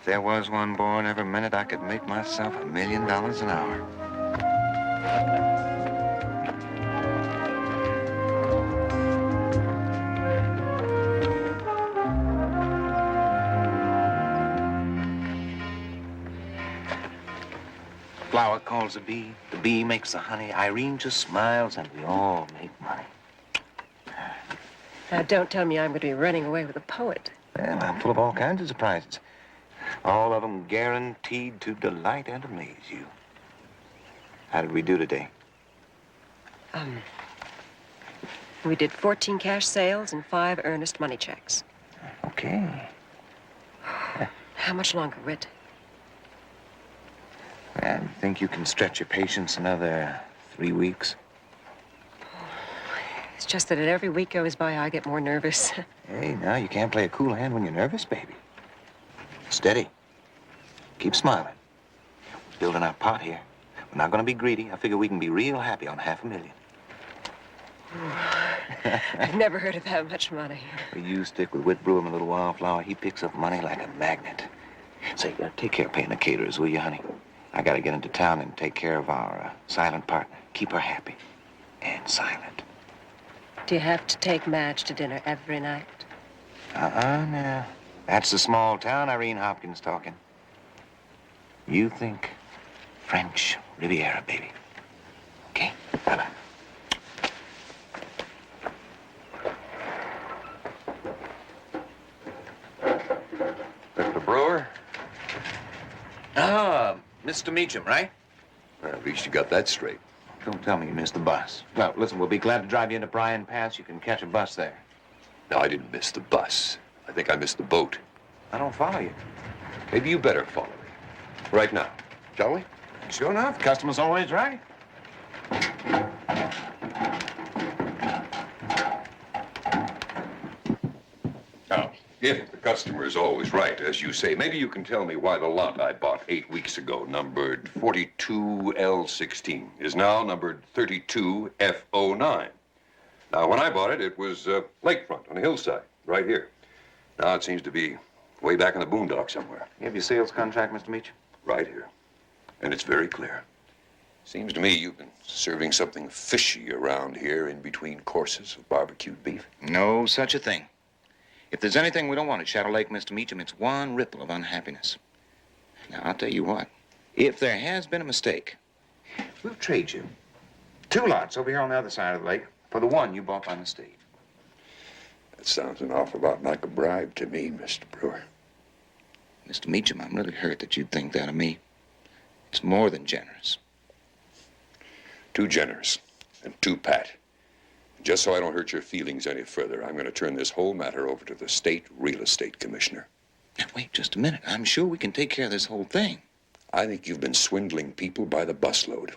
If there was one born every minute, I could make myself $1 million an hour. Flower calls the bee makes the honey, Irene just smiles, and we all make money. Now, don't tell me I'm going to be running away with a poet. Well, I'm full of all kinds of surprises. All of them guaranteed to delight and amaze you. How did we do today? We did 14 cash sales and 5 earnest money checks. Okay. How much longer, Whit? Well, you think you can stretch your patience another 3 weeks? It's just that every week goes by, I get more nervous. Hey, now, you can't play a cool hand when you're nervous, baby. Steady. Keep smiling. We're building our pot here. We're not going to be greedy. I figure we can be real happy on $500,000. I've never heard of that much money. You stick with Whit Brewer in a little while, Flower. He picks up money like a magnet. Say, take care of paying the caterers, will you, honey? I got to get into town and take care of our silent partner. Keep her happy and silent. Do you have to take Madge to dinner every night? No. That's the small town Irene Hopkins talking. You think French Riviera, baby. Okay? Bye-bye. Mr. Brewer? Ah, Mr. Meacham, right? Well, at least you got that straight. Don't tell me you missed the bus. Well, listen, we'll be glad to drive you into Bryan Pass. You can catch a bus there. No, I didn't miss the bus. I think I missed the boat. I don't follow you. Maybe you better follow me. Right now, shall we? Sure enough, customer's always right. Now, if the customer is always right, as you say, maybe you can tell me why the lot I bought 8 weeks ago, numbered 42L16, is now numbered 32F09. Now, when I bought it, it was lakefront on a hillside, right here. Now it seems to be way back in the boondocks somewhere. You have your sales contract, Mr. Meacham? Right here. And it's very clear. Seems to me you've been serving something fishy around here in between courses of barbecued beef. No such a thing. If there's anything we don't want at Shadow Lake, Mr. Meacham, it's one ripple of unhappiness. Now, I'll tell you what. If there has been a mistake, we'll trade you 2 lots over here on the other side of the lake for the one you bought by mistake. That sounds an awful lot like a bribe to me, Mr. Brewer. Mr. Meacham, I'm really hurt that you'd think that of me. It's more than generous. Too generous and too pat. Just so I don't hurt your feelings any further, I'm going to turn this whole matter over to the state real estate commissioner. Now, wait just a minute. I'm sure we can take care of this whole thing. I think you've been swindling people by the busload.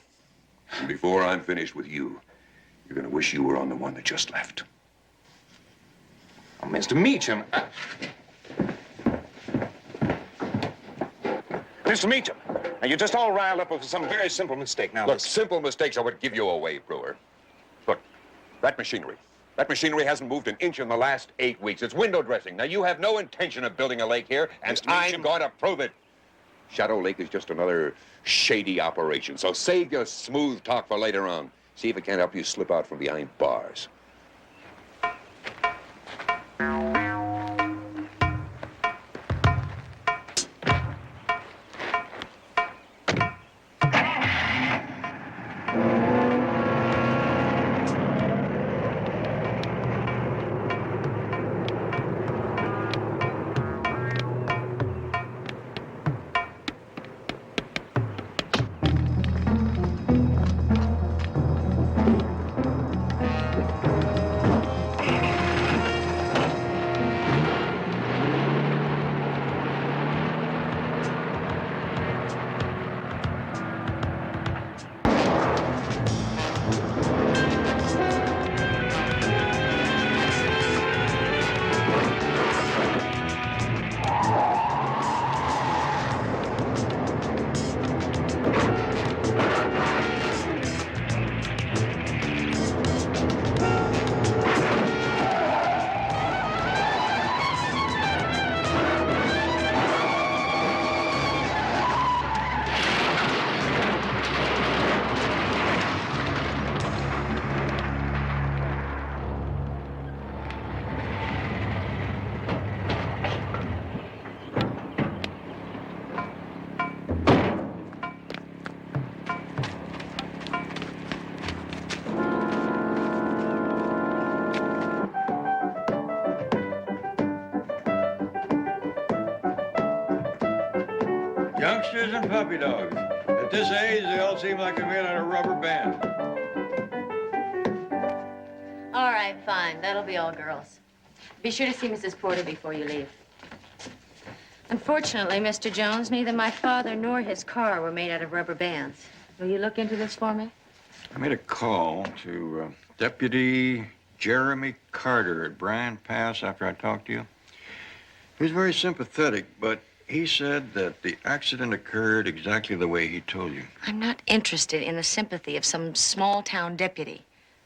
And before I'm finished with you, you're going to wish you were on the one that just left. Oh, Mr. Meacham. Mr. Meacham, now you're just all riled up over some very simple mistake. Now, Look, simple mistakes I would give you away, Brewer. Look, that machinery hasn't moved an inch in the last 8 weeks. It's window dressing. Now, you have no intention of building a lake here, and I'm going to prove it. Shadow Lake is just another shady operation, so save your smooth talk for later on. See if it can't help you slip out from behind bars. youngsters and puppy dogs. At this age, they all seem like they're made out of rubber bands. All right, fine. That'll be all girls. Be sure to see Mrs. Porter before you leave. Unfortunately, Mr. Jones, neither my father nor his car were made out of rubber bands. Will you look into this for me? I made a call to Deputy Jeremy Carter at Bryan Pass after I talked to you. He was very sympathetic, but he said that the accident occurred exactly the way he told you. I'm not interested in the sympathy of some small-town deputy.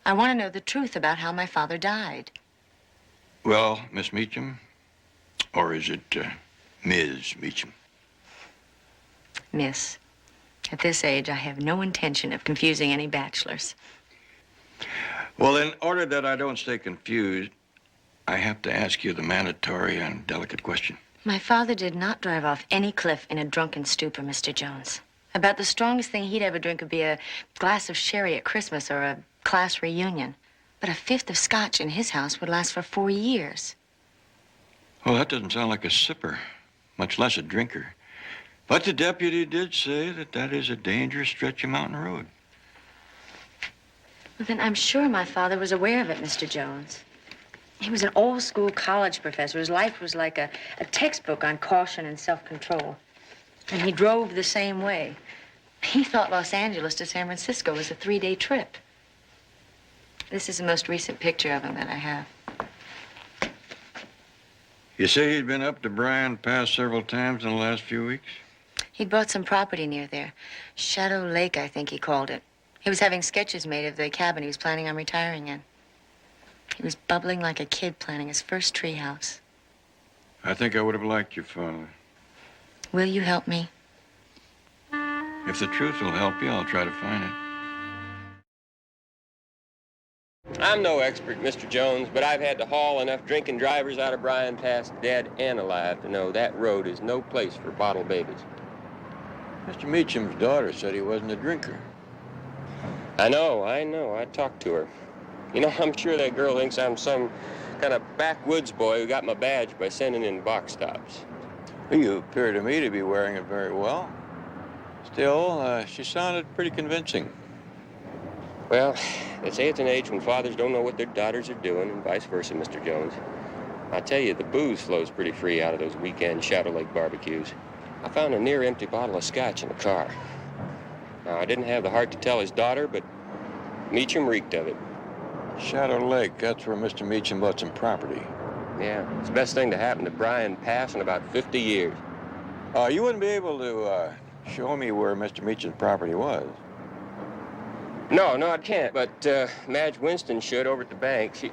I want to know the truth about how my father died. Well, Miss Meacham, or is it Ms. Meacham? Miss, at this age, I have no intention of confusing any bachelors. Well, in order that I don't stay confused, I have to ask you the mandatory and delicate question. My father did not drive off any cliff in a drunken stupor, Mr. Jones. About the strongest thing he'd ever drink would be a glass of sherry at Christmas or a class reunion. But a fifth of scotch in his house would last for 4 years. Well, that doesn't sound like a sipper, much less a drinker. But the deputy did say that that is a dangerous stretch of mountain road. Well, then I'm sure my father was aware of it, Mr. Jones. He was an old-school college professor. His life was like a textbook on caution and self-control. And he drove the same way. He thought Los Angeles to San Francisco was a 3-day trip. This is the most recent picture of him that I have. You say he'd been up to Bryan Pass several times in the last few weeks? He'd bought some property near there. Shadow Lake, I think he called it. He was having sketches made of the cabin he was planning on retiring in. He was bubbling like a kid planning his first treehouse. I think I would have liked your father. Will you help me? If the truth will help you, I'll try to find it. I'm no expert, Mr. Jones, but I've had to haul enough drinking drivers out of Bryan Pass, dead and alive, to know that road is no place for bottle babies. Mr. Meacham's daughter said he wasn't a drinker. I know. I talked to her. You know, I'm sure that girl thinks I'm some kind of backwoods boy who got my badge by sending in box tops. Well, you appear to me to be wearing it very well. Still, she sounded pretty convincing. Well, they say it's an age when fathers don't know what their daughters are doing, and vice versa, Mr. Jones. I tell you, the booze flows pretty free out of those weekend Shadow Lake barbecues. I found a near-empty bottle of scotch in the car. Now, I didn't have the heart to tell his daughter, but Meacham reeked of it. Shadow Lake, that's where Mr. Meacham bought some property. Yeah, it's the best thing to happen to Bryan Pass in about 50 years. You wouldn't be able to show me where Mr. Meacham's property was? No, I can't, but Madge Winston should over at the bank. Hey,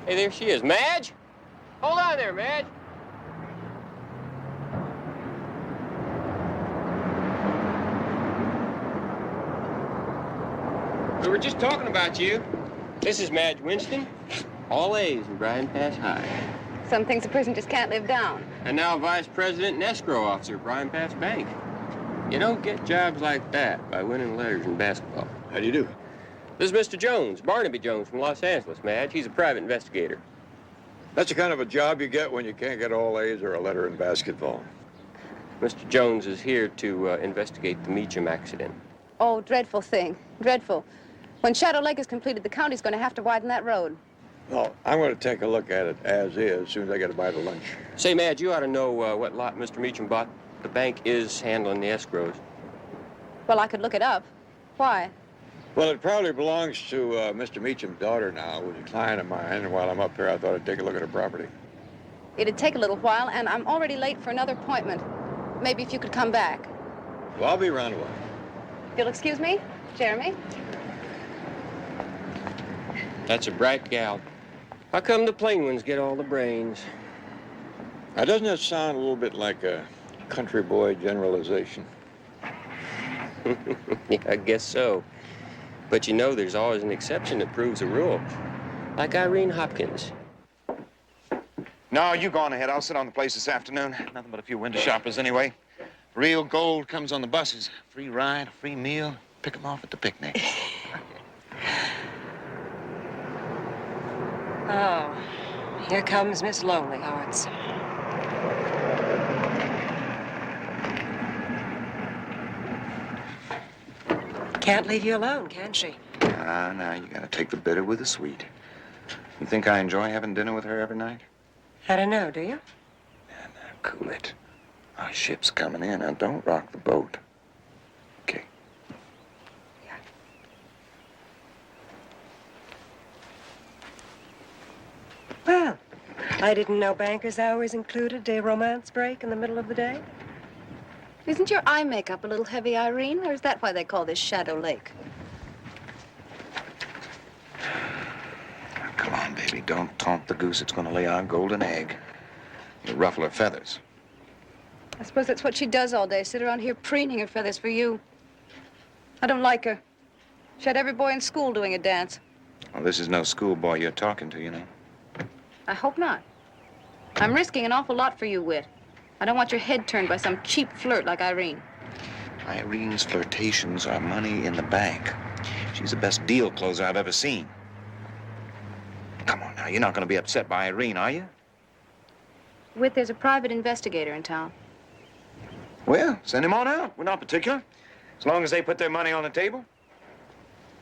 there she is. Madge? Hold on there, Madge. We were just talking about you. This is Madge Winston, all A's in Bryan Pass High. Some things a person just can't live down. And now Vice President and Escrow Officer at Bryan Pass Bank. You don't get jobs like that by winning letters in basketball. How do you do? This is Mr. Jones, Barnaby Jones from Los Angeles, Madge. He's a private investigator. That's the kind of a job you get when you can't get all A's or a letter in basketball. Mr. Jones is here to investigate the Meacham accident. Oh, dreadful thing. Dreadful. When Shadow Lake is completed, the county's going to have to widen that road. Well, I'm going to take a look at it as is soon as I get a bite of lunch. Say, Madge, you ought to know what lot Mr. Meacham bought. The bank is handling the escrows. Well, I could look it up. Why? Well, it probably belongs to Mr. Meacham's daughter now, who's a client of mine, and while I'm up here, I thought I'd take a look at her property. It'd take a little while, and I'm already late for another appointment. Maybe if you could come back. Well, I'll be around a while. If you'll excuse me, Jeremy. That's a bright gal. How come the plain ones get all the brains? Now, doesn't that sound a little bit like a country boy generalization? Yeah, I guess so. But you know, there's always an exception that proves a rule. Like Irene Hopkins. No, you go on ahead. I'll sit on the place this afternoon. Nothing but a few window shoppers anyway. Real gold comes on the buses. Free ride, a free meal. Pick 'em off at the picnic. Oh, here comes Miss Lonely Hearts. Can't leave you alone, can she? Now, you gotta take the bitter with the sweet. You think I enjoy having dinner with her every night? I don't know, do you? Now, cool it. Our ship's coming in. Now, don't rock the boat. Okay. Well, I didn't know banker's hours included a romance break in the middle of the day. Isn't your eye makeup a little heavy, Irene? Or is that why they call this Shadow Lake? Now, come on, baby. Don't taunt the goose. It's gonna lay our golden egg. You ruffle her feathers. I suppose that's what she does all day, sit around here preening her feathers for you. I don't like her. She had every boy in school doing a dance. Well, this is no schoolboy you're talking to, you know. I hope not. I'm risking an awful lot for you, Whit. I don't want your head turned by some cheap flirt like Irene. Irene's flirtations are money in the bank. She's the best deal closer I've ever seen. Come on now, you're not gonna be upset by Irene, are you? Whit, there's a private investigator in town. Well, send him on out. We're not particular. As long as they put their money on the table.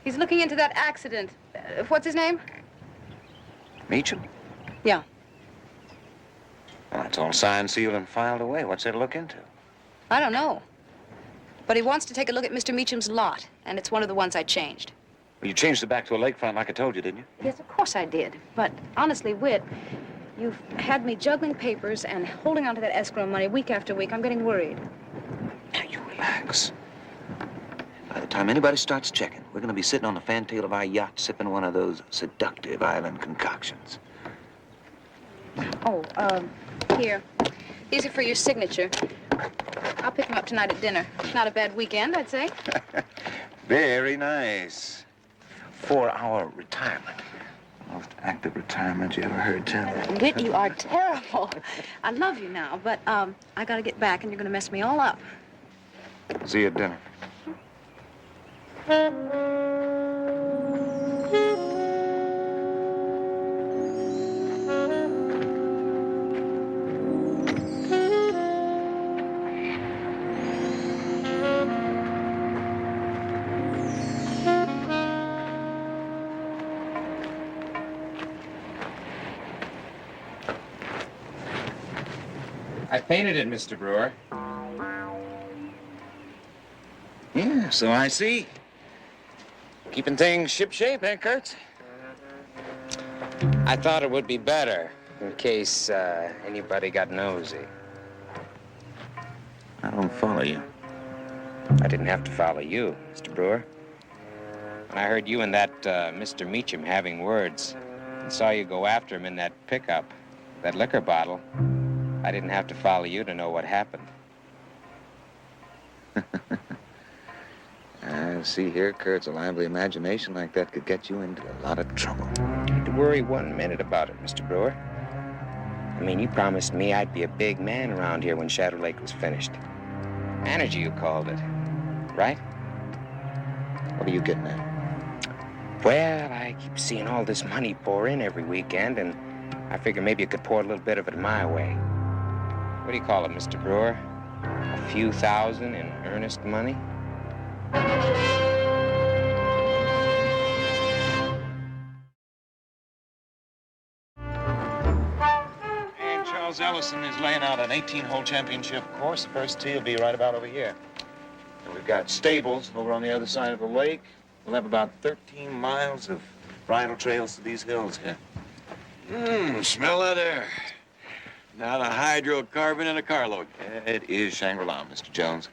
He's looking into that accident. What's his name? Meacham? Yeah. Well, it's all signed, sealed, and filed away. What's there to look into? I don't know. But he wants to take a look at Mr. Meacham's lot, and it's one of the ones I changed. Well, you changed it back to a lakefront like I told you, didn't you? Yes, of course I did. But honestly, Whit, you've had me juggling papers and holding on to that escrow money week after week. I'm getting worried. Now, you relax. By the time anybody starts checking, we're gonna be sitting on the fantail of our yacht sipping one of those seductive island concoctions. Oh, here. These are for your signature. I'll pick them up tonight at dinner. Not a bad weekend, I'd say. Very nice. 4-hour retirement. Most active retirement you ever heard tell. Whit, you are terrible. I love you now, but, I gotta get back and you're gonna mess me all up. See you at dinner. I painted it, Mr. Brewer. Yeah, so I see. Keeping things shipshape, eh, Kurtz? I thought it would be better in case anybody got nosy. I don't follow you. I didn't have to follow you, Mr. Brewer. When I heard you and that Mr. Meacham having words and saw you go after him in that pickup, that liquor bottle, I didn't have to follow you to know what happened. I see here, Kurt's a lively imagination like that could get you into a lot of trouble. You had to worry 1 minute about it, Mr. Brewer. I mean, you promised me I'd be a big man around here when Shadow Lake was finished. Manager, you called it, right? What are you getting at? Well, I keep seeing all this money pour in every weekend, and I figure maybe you could pour a little bit of it my way. What do you call it, Mr. Brewer? A few thousand in earnest money? And Charles Ellison is laying out an 18-hole championship course. The first tee will be right about over here. And we've got stables over on the other side of the lake. We'll have about 13 miles of bridle trails to these hills here. Smell that air. Not a hydrocarbon in a carload. It is Shangri-La, Mr. Jones.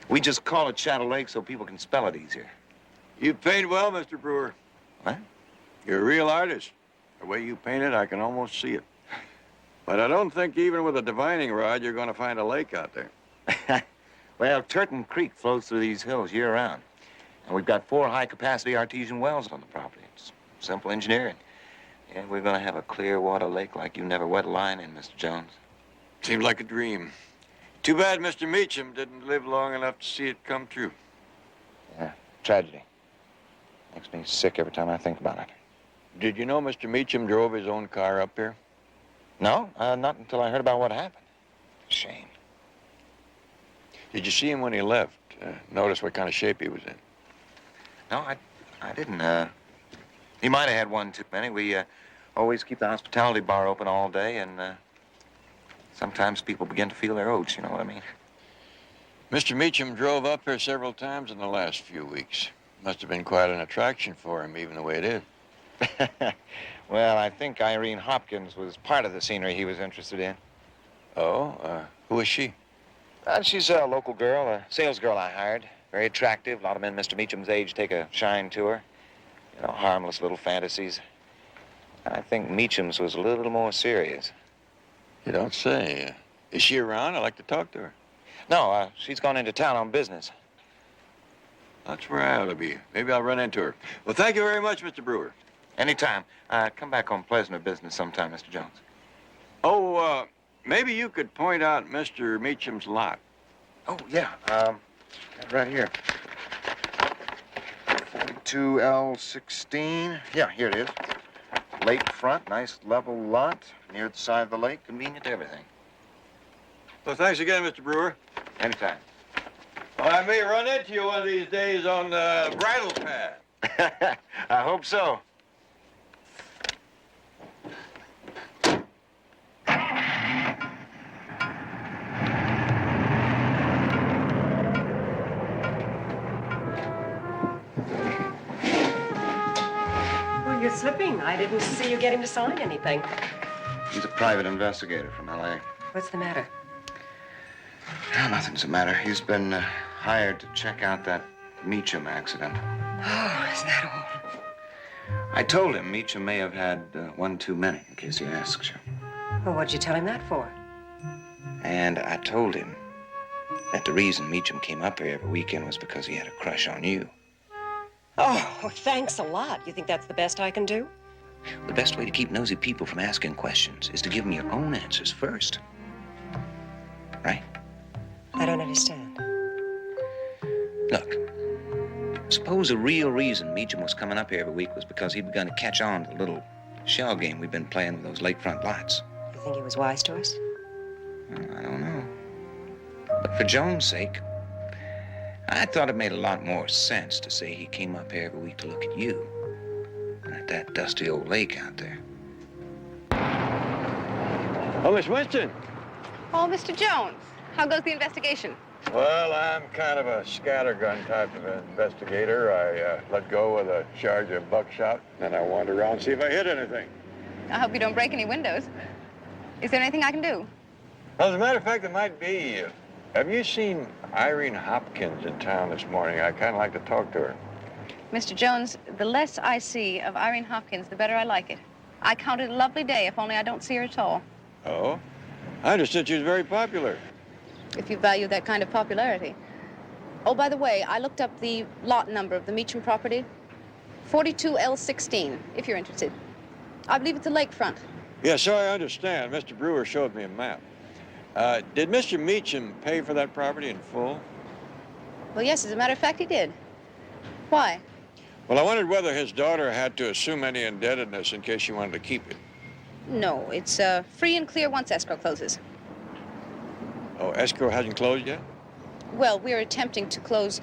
We just call it Shadow Lake so people can spell it easier. You paint well, Mr. Brewer. What? You're a real artist. The way you paint it, I can almost see it. But I don't think even with a divining rod, you're going to find a lake out there. Well, Turton Creek flows through these hills year-round. And we've got 4 high-capacity artesian wells on the property. It's simple engineering. And we're going to have a clear water lake like you never wet a line in, Mr. Jones. Seems like a dream. Too bad Mr. Meacham didn't live long enough to see it come true. Yeah, tragedy. Makes me sick every time I think about it. Did you know Mr. Meacham drove his own car up here? No, not until I heard about what happened. Shame. Did you see him when he left? Notice what kind of shape he was in? No, I didn't. He might have had one too many. We always keep the hospitality bar open all day, and sometimes people begin to feel their oats, you know what I mean? Mr. Meacham drove up here several times in the last few weeks. Must have been quite an attraction for him, even the way it is. Well, I think Irene Hopkins was part of the scenery he was interested in. Oh, who is she? She's a local girl, a sales girl I hired. Very attractive. A lot of men Mr. Meacham's age take a shine to her. You know, harmless little fantasies. I think Meacham's was a little more serious. You don't say. Is she around? I'd like to talk to her. No, she's gone into town on business. That's where I ought to be. Maybe I'll run into her. Well, thank you very much, Mr. Brewer. Anytime. Come back on pleasanter business sometime, Mr. Jones. Oh, maybe you could point out Mr. Meacham's lot. Oh, yeah. Right here. 42L16. Yeah, here it is. Lakefront, nice level lot, near the side of the lake, convenient to everything. Well, thanks again, Mr. Brewer. Anytime. Well, I may run into you one of these days on the bridle path. I hope so. Well, you're slipping. I didn't see you get him to sign anything. He's a private investigator from L.A. What's the matter? Oh, nothing's the matter. He's been hired to check out that Meacham accident. Oh, is that all? I told him Meacham may have had one too many, in case he asks you. Well, what'd you tell him that for? And I told him that the reason Meacham came up here every weekend was because he had a crush on you. Oh, thanks a lot. You think that's the best I can do? The best way to keep nosy people from asking questions is to give them your own answers first. Right? I don't understand. Look, suppose the real reason Meacham was coming up here every week was because he'd begun to catch on to the little shell game we've been playing with those lakefront lots. You think he was wise to us? Well, I don't know. But for Joan's sake, I thought it made a lot more sense to say he came up here every week to look at you than at that dusty old lake out there. Oh, Miss Winston. Oh, Mr. Jones, how goes the investigation? Well, I'm kind of a scattergun type of investigator. I let go with a charge of buckshot, and I wander around and see if I hit anything. I hope you don't break any windows. Is there anything I can do? Well, as a matter of fact, there might be. Have you seen Irene Hopkins in town this morning? I'd kind of like to talk to her. Mr. Jones, the less I see of Irene Hopkins, the better I like it. I count it a lovely day if only I don't see her at all. Oh? I understood she was very popular. If you value that kind of popularity. Oh, by the way, I looked up the lot number of the Meacham property. 42L16, if you're interested. I believe it's a lakefront. Yeah, so I understand. Mr. Brewer showed me a map. Did Mr. Meacham pay for that property in full? Well, yes, as a matter of fact, he did. Why? Well, I wondered whether his daughter had to assume any indebtedness in case she wanted to keep it. No, it's free and clear once escrow closes. Oh, escrow hasn't closed yet? Well, we're attempting to close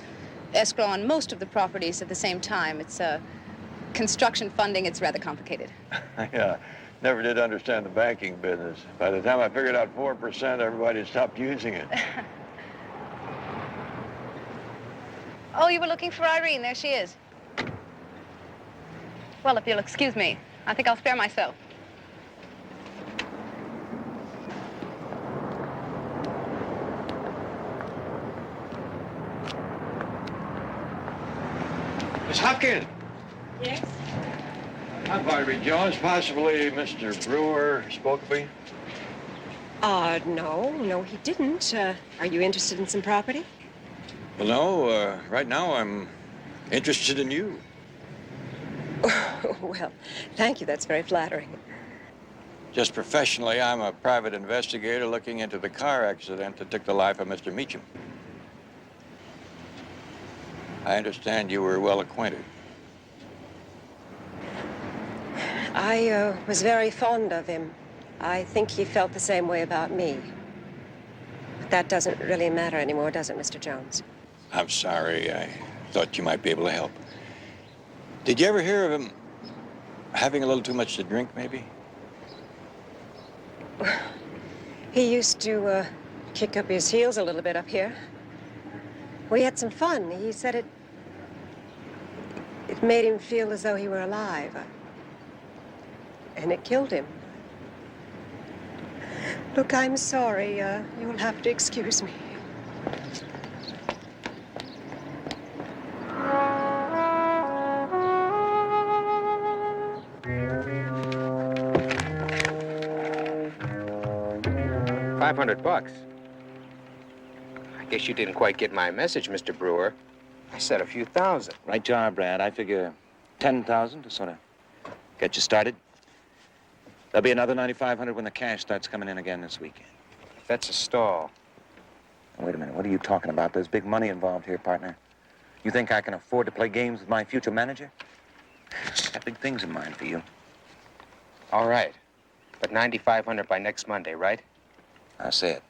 escrow on most of the properties at the same time. It's construction funding. It's rather complicated. Yeah, never did understand the banking business. By the time I figured out 4%, everybody stopped using it. Oh, you were looking for Irene. There she is. Well, if you'll excuse me, I think I'll spare myself. Miss Hopkins! Yes? I'm Barnaby Jones. Possibly Mr. Brewer spoke to me. No, he didn't. Are you interested in some property? Well, no, right now I'm interested in you. Well, thank you. That's very flattering. Just professionally, I'm a private investigator looking into the car accident that took the life of Mr. Meacham. I understand you were well acquainted. I was very fond of him. I think he felt the same way about me. But that doesn't really matter anymore, does it, Mr. Jones? I'm sorry. I thought you might be able to help. Did you ever hear of him having a little too much to drink, maybe? He used to kick up his heels a little bit up here. We had some fun. He said it made him feel as though he were alive. And it killed him. Look, I'm sorry. You'll have to excuse me. $500. I guess you didn't quite get my message, Mr. Brewer. I said a few thousand. Right you are, Brad. I figure 10,000 to sort of get you started. There'll be another 9,500 when the cash starts coming in again this weekend. That's a stall. Now, wait a minute. What are you talking about? There's big money involved here, partner. You think I can afford to play games with my future manager? I've got big things in mind for you. All right. But 9,500 by next Monday, right? I said.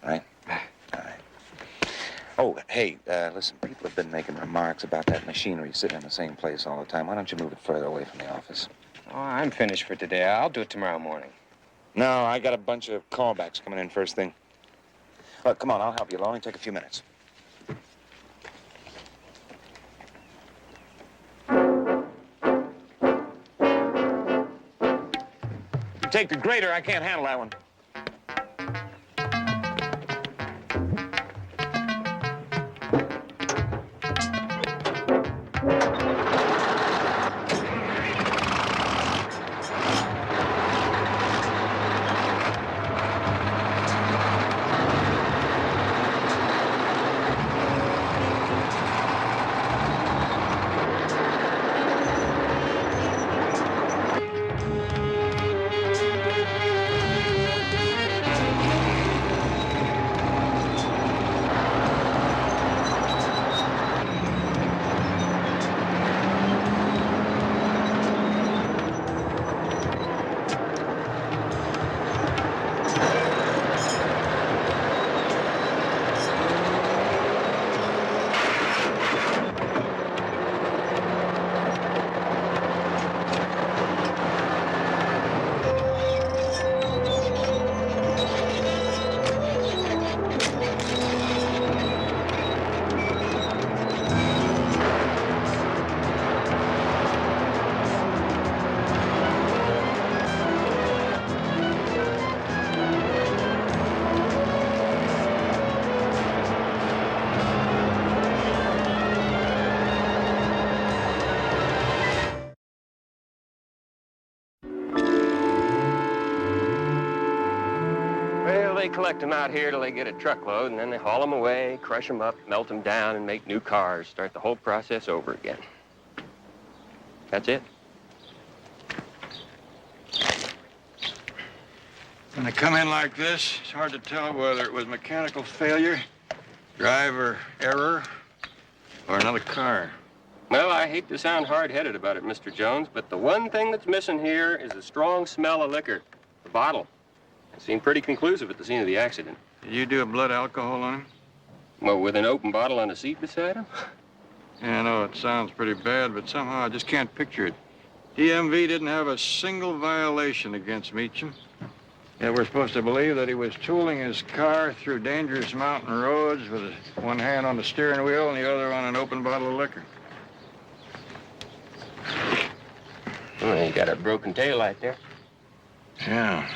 Right? All right. Oh, hey, listen, people have been making remarks about that machinery sitting in the same place all the time. Why don't you move it further away from the office? Oh, I'm finished for today. I'll do it tomorrow morning. No, I got a bunch of callbacks coming in first thing. Look, come on, I'll help you. It'll only take a few minutes. You take the grader, I can't handle that one. They collect them out here till they get a truckload, and then they haul them away, crush them up, melt them down, and make new cars. Start the whole process over again. That's it. When they come in like this, it's hard to tell whether it was mechanical failure, driver error, or another car. Well, I hate to sound hard-headed about it, Mr. Jones, but the one thing that's missing here is a strong smell of liquor. The bottle. It seemed pretty conclusive at the scene of the accident. Did you do a blood alcohol on him? Well, with an open bottle on a seat beside him? Yeah, I know it sounds pretty bad, but somehow I just can't picture it. DMV didn't have a single violation against Meacham. Yet we're supposed to believe that he was tooling his car through dangerous mountain roads with one hand on the steering wheel and the other on an open bottle of liquor. Well, you got a broken taillight there. Yeah.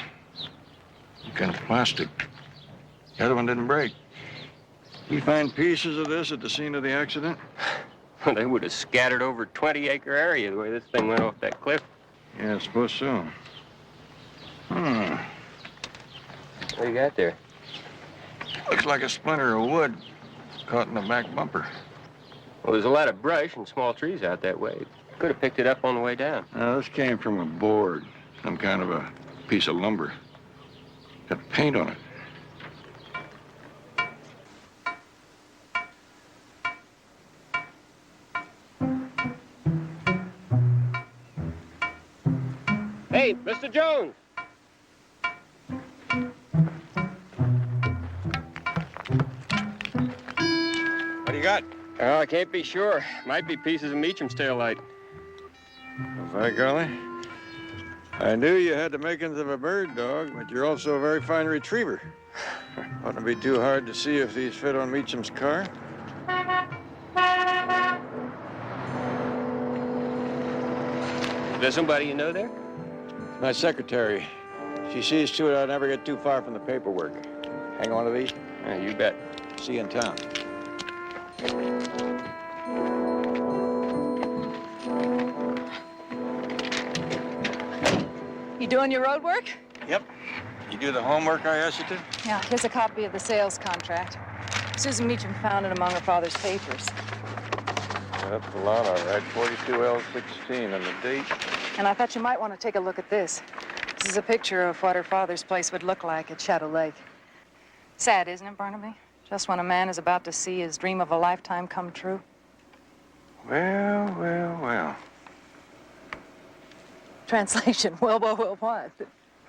Kind of plastic. The other one didn't break. You find pieces of this at the scene of the accident? Well, they would have scattered over 20-acre area the way this thing went off that cliff. Yeah, I suppose so. What do you got there? Looks like a splinter of wood caught in the back bumper. Well, there's a lot of brush and small trees out that way. Could have picked it up on the way down. This came from a board, some kind of a piece of lumber. Got paint on it. Hey, Mr. Jones! What do you got? Oh, I can't be sure. Might be pieces of Meacham's taillight. By golly. I knew you had the makings of a bird dog, but you're also a very fine retriever. Oughtn't be too hard to see if these fit on Meacham's car. There's somebody you know there? My secretary. She sees to it I never get too far from the paperwork. Hang on to these? Yeah, you bet. See you in town. You doing your road work? Yep. You do the homework I asked you to? Yeah, here's a copy of the sales contract. Susan Meacham found it among her father's papers. That's the lot, all right. 42L16 and the date. And I thought you might want to take a look at this. This is a picture of what her father's place would look like at Shadow Lake. Sad, isn't it, Barnaby? Just when a man is about to see his dream of a lifetime come true. Well, well, well. Translation, well, what?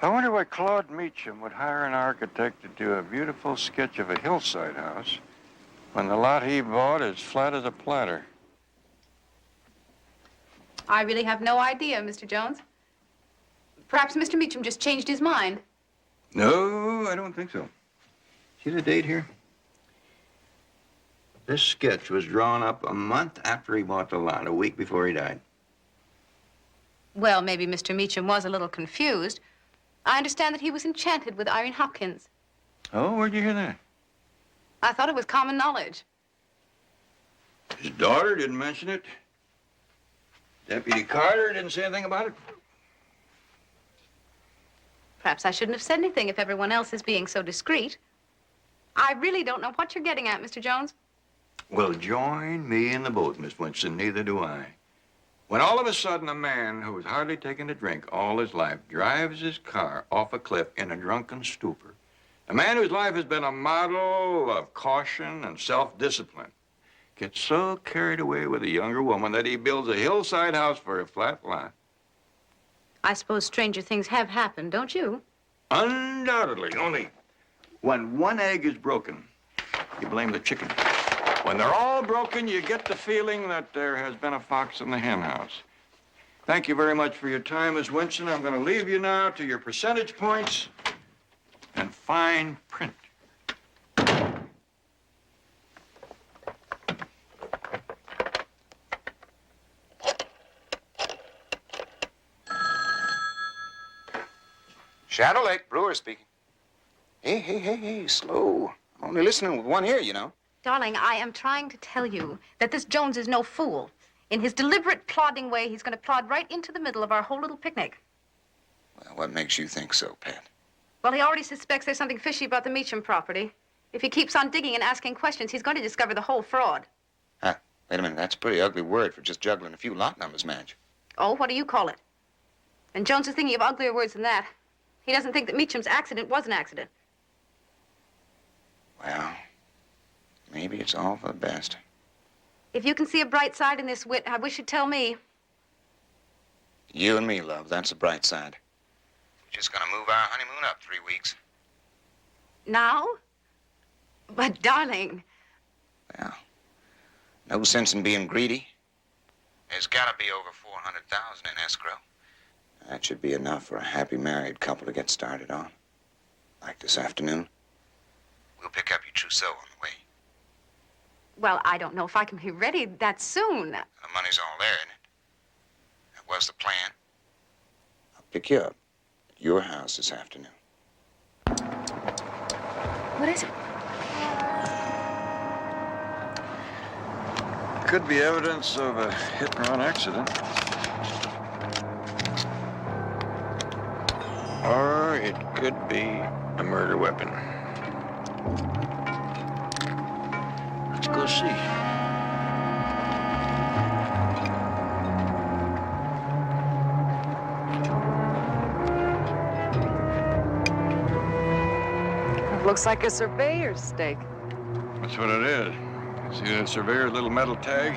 I wonder why Claude Meacham would hire an architect to do a beautiful sketch of a hillside house when the lot he bought is flat as a platter. I really have no idea, Mr. Jones. Perhaps Mr. Meacham just changed his mind. No, I don't think so. See the date here? This sketch was drawn up a month after he bought the lot, a week before he died. Well, maybe Mr. Meacham was a little confused. I understand that he was enchanted with Irene Hopkins. Oh, where'd you hear that? I thought it was common knowledge. His daughter didn't mention it. Deputy Carter didn't say anything about it. Perhaps I shouldn't have said anything if everyone else is being so discreet. I really don't know what you're getting at, Mr. Jones. Well, join me in the boat, Miss Winston. Neither do I. When all of a sudden a man who has hardly taken a drink all his life drives his car off a cliff in a drunken stupor, a man whose life has been a model of caution and self-discipline gets so carried away with a younger woman that he builds a hillside house for a flat lot. I suppose stranger things have happened, don't you? Undoubtedly. Only when one egg is broken, you blame the chicken. When they're all broken, you get the feeling that there has been a fox in the hen house. Thank you very much for your time, Miss Winston. I'm going to leave you now to your percentage points and fine print. Shadow Lake, Brewer speaking. Hey, slow. I'm only listening with one ear, you know. Darling, I am trying to tell you that this Jones is no fool. In his deliberate, plodding way, he's going to plod right into the middle of our whole little picnic. Well, what makes you think so, Pat? Well, he already suspects there's something fishy about the Meacham property. If he keeps on digging and asking questions, he's going to discover the whole fraud. Huh? Wait a minute, that's a pretty ugly word for just juggling a few lot numbers, Madge. Oh, what do you call it? And Jones is thinking of uglier words than that. He doesn't think that Meacham's accident was an accident. Well, maybe it's all for the best. If you can see a bright side in this wit, I wish you'd tell me. You and me, love, that's the bright side. We're just gonna move our honeymoon up 3 weeks. Now? But, darling... Well, no sense in being greedy. There's gotta be over 400,000 in escrow. That should be enough for a happy married couple to get started on. Like this afternoon. We'll pick up your trousseau on the way. Well, I don't know if I can be ready that soon. The money's all there, isn't it? That was the plan. I'll pick you up at your house this afternoon. What is it? Could be evidence of a hit-and-run accident. Or it could be a murder weapon. Let's go see. It looks like a surveyor's stake. That's what it is. See that surveyor's little metal tag?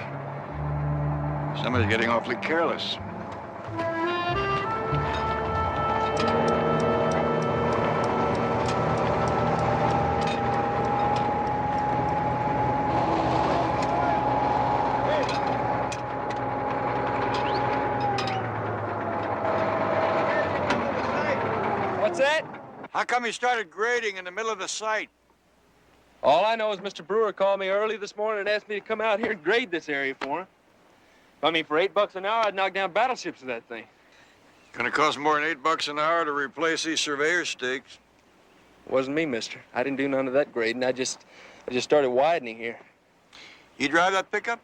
Somebody's getting awfully careless. What's that? How come you started grading in the middle of the site? All I know is Mr. Brewer called me early this morning and asked me to come out here and grade this area for him. I mean, for $8 an hour, I'd knock down battleships with that thing. Gonna cost more than $8 an hour to replace these surveyor stakes. It wasn't me, mister. I didn't do none of that grading. I just started widening here. You drive that pickup?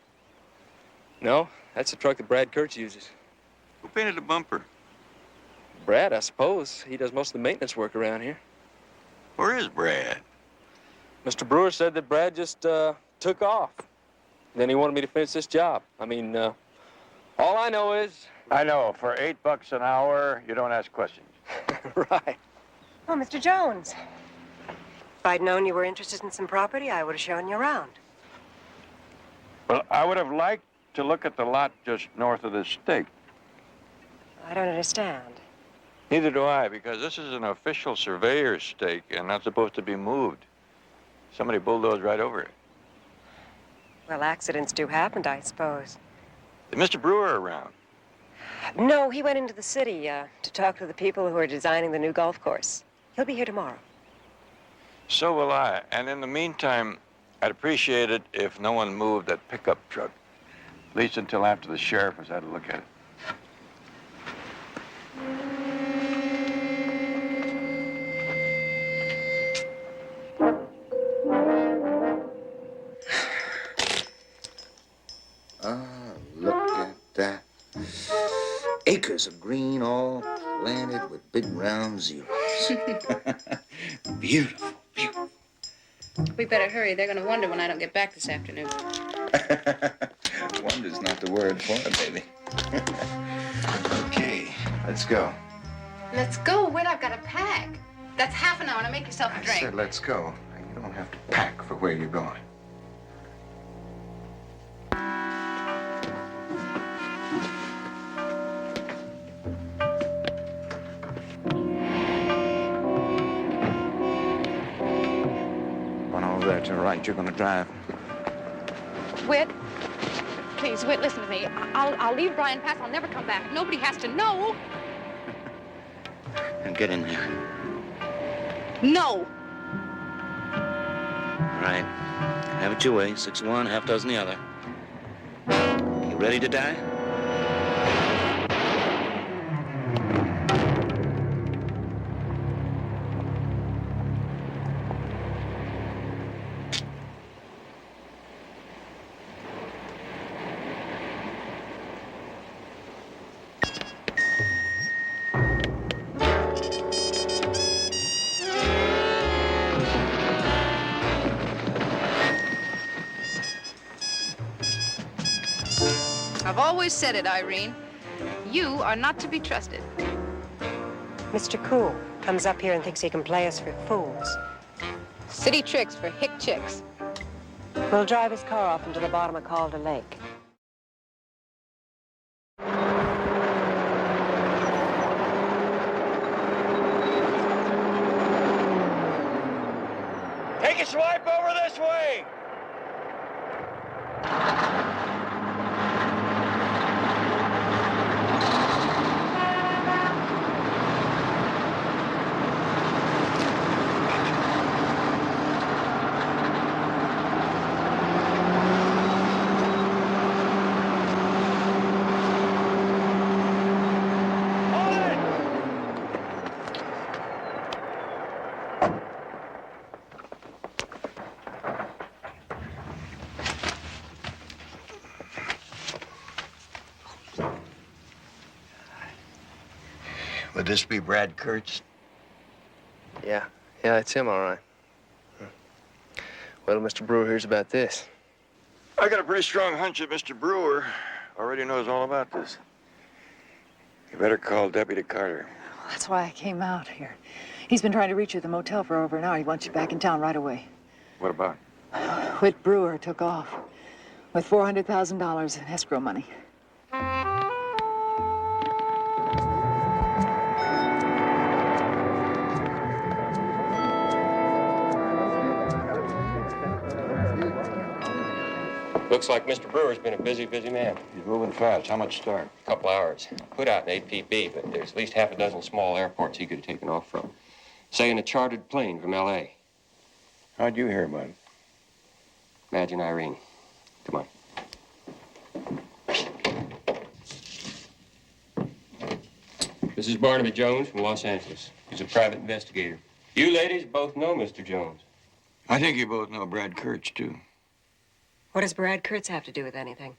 No, that's the truck that Brad Kurtz uses. Who painted the bumper? Brad, I suppose. He does most of the maintenance work around here. Where is Brad? Mr. Brewer said that Brad just took off. Then he wanted me to finish this job. I mean, all I know is... I know. For $8 an hour, you don't ask questions. Right. Oh, Mr. Jones. If I'd known you were interested in some property, I would have shown you around. Well, I would have liked to look at the lot just north of this stake. I don't understand. Neither do I, because this is an official surveyor's stake and not supposed to be moved. Somebody bulldozed right over it. Well, accidents do happen, I suppose. Is Mr. Brewer around? No, he went into the city to talk to the people who are designing the new golf course. He'll be here tomorrow. So will I. And in the meantime, I'd appreciate it if no one moved that pickup truck. At least until after the sheriff has had a look at it. Look at that. Acres of green, all planted with big round zeros. Beautiful, beautiful. We better hurry. They're going to wonder when I don't get back this afternoon. Wonder's not the word for it, baby. Okay, let's go. Let's go. Wait, I've got to pack. That's half an hour. Now make yourself a I drink. said let's go. You don't have to pack for where you're going. That's all right. You're going to drive. Whit, please, Whit, listen to me. I'll leave Bryan Pass. I'll never come back. Nobody has to know. And get in there. No. All right. Have it your way. 6 of one, half dozen the other. You ready to die? I've always said it, Irene. You are not to be trusted. Mr. Cool comes up here and thinks he can play us for fools. City tricks for hick chicks. We'll drive his car off into the bottom of Calder Lake. Take a swipe over this way! Would this be Brad Kurtz? Yeah, it's him, all right. Well, Mr. Brewer hears about this. I got a pretty strong hunch that Mr. Brewer already knows all about this. You better call Deputy Carter. Well, that's why I came out here. He's been trying to reach you at the motel for over an hour. He wants you back in town right away. What about? Whit Brewer took off with $400,000 in escrow money. Looks like Mr. Brewer's been a busy, busy man. He's moving fast. How much start? A couple hours. Put out an APB, but there's at least half a dozen small airports he could have taken off from. Say in a chartered plane from L.A. How'd you hear about it? Madge and Irene. Come on. This is Barnaby Jones from Los Angeles. He's a private investigator. You ladies both know Mr. Jones. I think you both know Brad Kurtz, too. What does Brad Kurtz have to do with anything?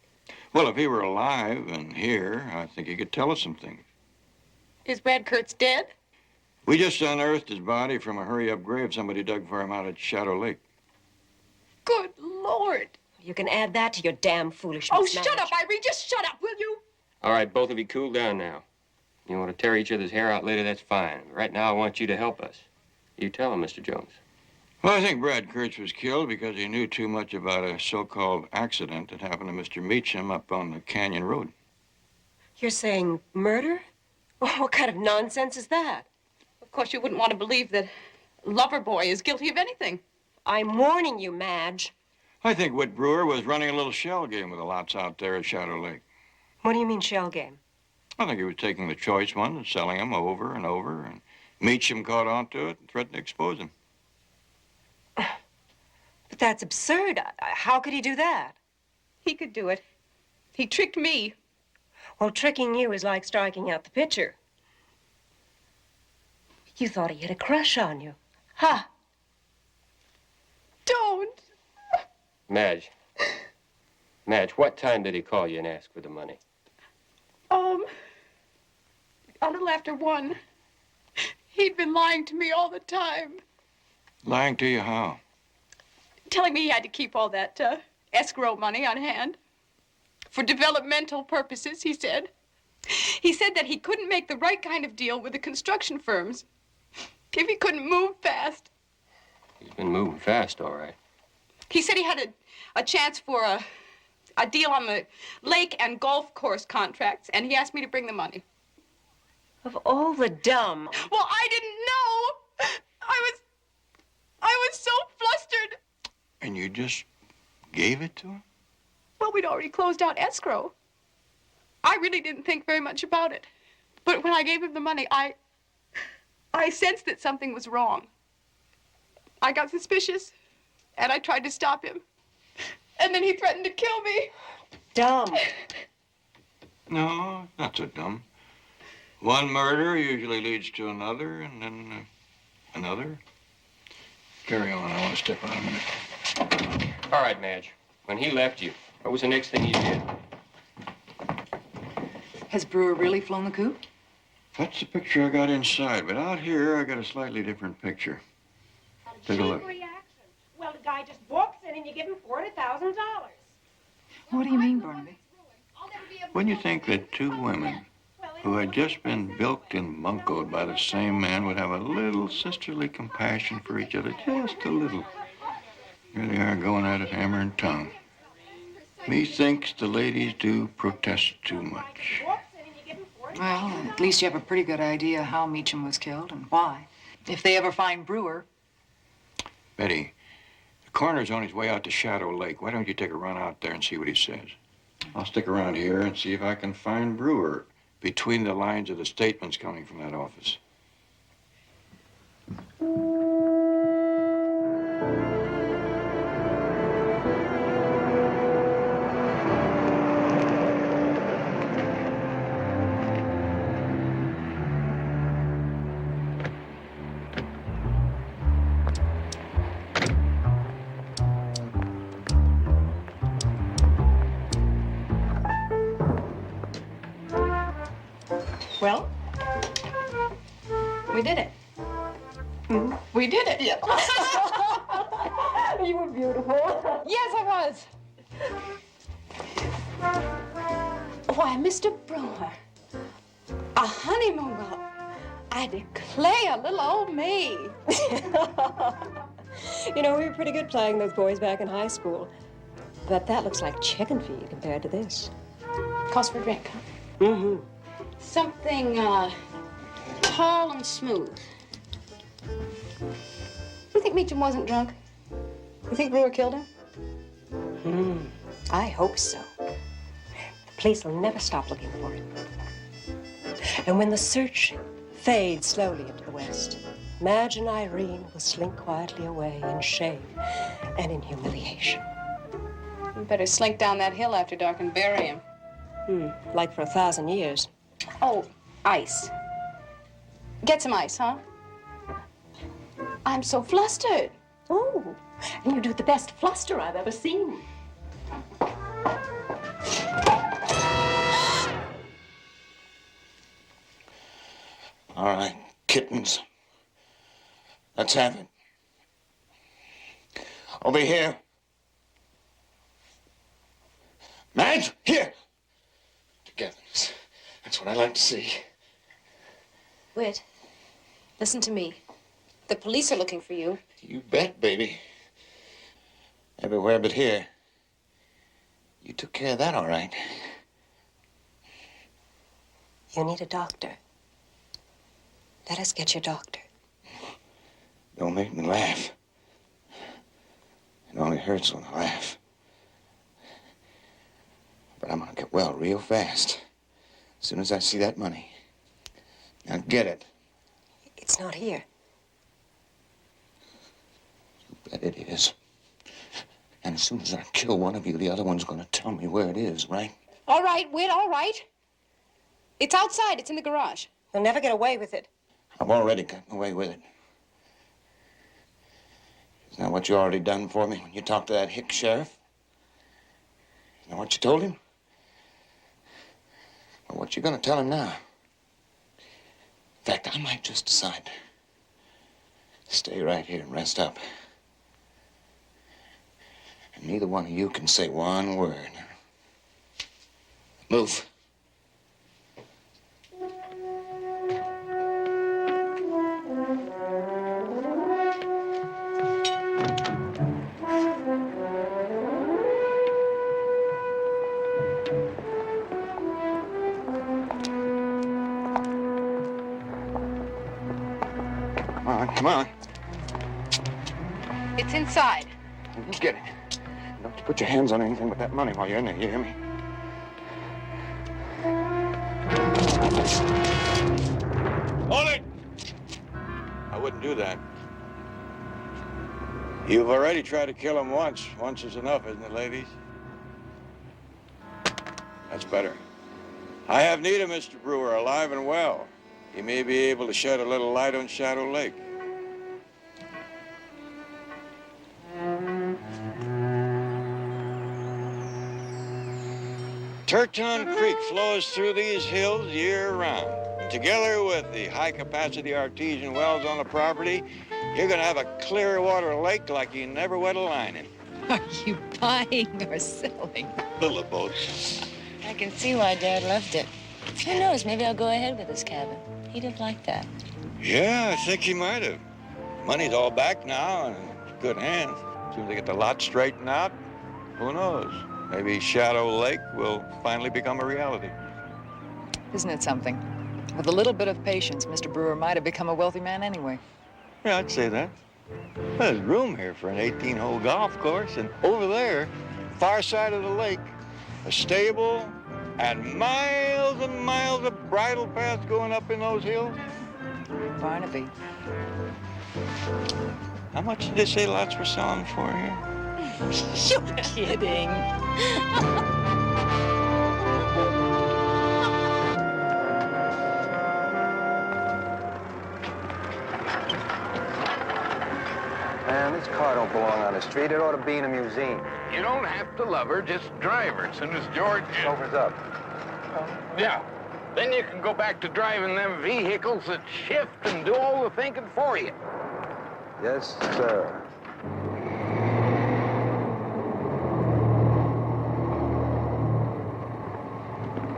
Well, if he were alive and here, I think he could tell us some things. Is Brad Kurtz dead? We just unearthed his body from a hurry-up grave somebody dug for him out at Shadow Lake. Good Lord. You can add that to your damn foolishness. Oh, Madge. shut up, Irene. Just shut up, will you? All right, both of you cool down now. You want to tear each other's hair out later, that's fine. Right now, I want you to help us. You tell him, Mr. Jones. Well, I think Brad Kurtz was killed because he knew too much about a so-called accident that happened to Mr. Meacham up on the Canyon Road. You're saying murder? Oh, what kind of nonsense is that? Of course, you wouldn't want to believe that Loverboy is guilty of anything. I'm warning you, Madge. I think Whit Brewer was running a little shell game with the lots out there at Shadow Lake. What do you mean, shell game? I think he was taking the choice ones and selling them over and over, and Meacham caught on to it and threatened to expose him. But that's absurd. How could he do that? He could do it. He tricked me. Well, tricking you is like striking out the pitcher. You thought he had a crush on you. Huh? Don't. Madge. Madge, what time did he call you and ask for the money? A little after 1. He'd been lying to me all the time. Lying to you how? Telling me he had to keep all that escrow money on hand. For developmental purposes, he said. He said that he couldn't make the right kind of deal with the construction firms if he couldn't move fast. He's been moving fast, all right. He said he had a chance for a deal on the lake and golf course contracts, and he asked me to bring the money. Of all the dumb. Well, I didn't know. I was so flustered. And you just gave it to him? Well, we'd already closed out escrow. I really didn't think very much about it. But when I gave him the money, I sensed that something was wrong. I got suspicious, and I tried to stop him. And then he threatened to kill me. Dumb. No, not so dumb. One murder usually leads to another, and then another. Carry on. I want to step out a minute. All right, Madge. When he left you, what was the next thing you did? Has Brewer really flown the coop? That's the picture I got inside, but out here I got a slightly different picture. Take a look. Well, the guy just walks in and you give him $400,000. What do you mean, Barnaby? Wouldn't you think that two women who had just been bilked and buncoed by the same man would have a little sisterly compassion for each other, just a little? Here they are going at it hammer and tongue. Methinks the ladies do protest too much. Well, at least you have a pretty good idea how Meacham was killed and why. If they ever find Brewer. Betty, the coroner's on his way out to Shadow Lake. Why don't you take a run out there and see what he says? I'll stick around here and see if I can find Brewer between the lines of the statements coming from that office. Well, we did it. We did it. Yeah. You were beautiful. Yes, I was. Why, Mr. Brewer, a honeymoon. Well, I declare, little old me. You know, we were pretty good playing those boys back in high school. But that looks like chicken feed compared to this. Cost for a drink, huh? Mm-hmm. Something tall and smooth. You think Meacham wasn't drunk? You think Brewer killed him? I hope so. The police will never stop looking for him. And when the search fades slowly into the west, Madge and Irene will slink quietly away in shame and in humiliation. You better slink down that hill after dark and bury him. Like for 1,000 years. Oh, ice. Get some ice, huh? I'm so flustered. Oh, and you do the best fluster I've ever seen. All right, kittens. Let's have it. Over here. Madge, here. Togetherness. That's what I like to see. Whit, listen to me. The police are looking for you. You bet, baby. Everywhere but here. You took care of that all right. You need a doctor. Let us get your doctor. Don't make me laugh. It only hurts when I laugh. But I'm gonna get well real fast. As soon as I see that money. Now get it. It's not here. You bet it is. And as soon as I kill one of you, the other one's gonna tell me where it is, right? All right, Whit, all right. It's outside. It's in the garage. You'll never get away with it. I've already gotten away with it. Isn't that what you already done for me when you talked to that hick sheriff? Isn't that what you told him? Well, what you gonna tell him now? In fact, I might just decide to stay right here and rest up. And neither one of you can say one word. Move. Come on. It's inside. You get it. Don't you put your hands on anything but that money while you're in there, you hear me? Hold it! I wouldn't do that. You've already tried to kill him once. Once is enough, isn't it, ladies? That's better. I have need of Mr. Brewer alive and well. He may be able to shed a little light on Shadow Lake. Turton Creek flows through these hills year-round. Together with the high-capacity artesian wells on the property, you're going to have a clear water lake like you never wet a line in. Are you buying or selling? Little of both. I can see why Dad loved it. Who knows, maybe I'll go ahead with this cabin. He'd have liked that. Yeah, I think he might have. Money's all back now and in good hands. As soon as they get the lot straightened out, who knows? Maybe Shadow Lake will finally become a reality. Isn't it something? With a little bit of patience, Mr. Brewer might have become a wealthy man anyway. Yeah, I'd say that. There's room here for an 18-hole golf course, and over there, far side of the lake, a stable and miles of bridle paths going up in those hills. Barnaby. How much did they say lots were selling for here? You're kidding. Man, this car don't belong on the street. It ought to be in a museum. You don't have to love her, just drive her. As soon as George... Sober's up. Yeah. Then you can go back to driving them vehicles that shift and do all the thinking for you. Yes, sir.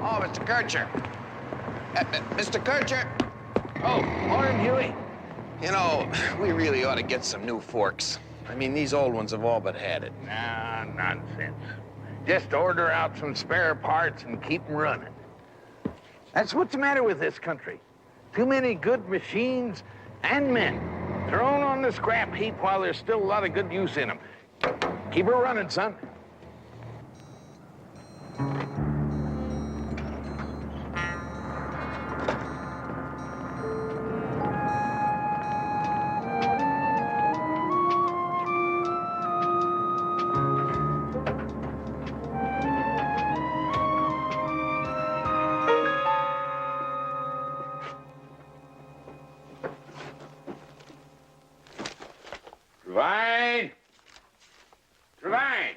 Oh, Mr. Kircher. Mr. Kircher. Oh, morning, Huey. You know, we really ought to get some new forks. I mean, these old ones have all but had it. Nah, nonsense. Just order out some spare parts and keep them running. That's what's the matter with this country. Too many good machines and men thrown on the scrap heap while there's still a lot of good use in them. Keep her running, son. Trevine! Trevine!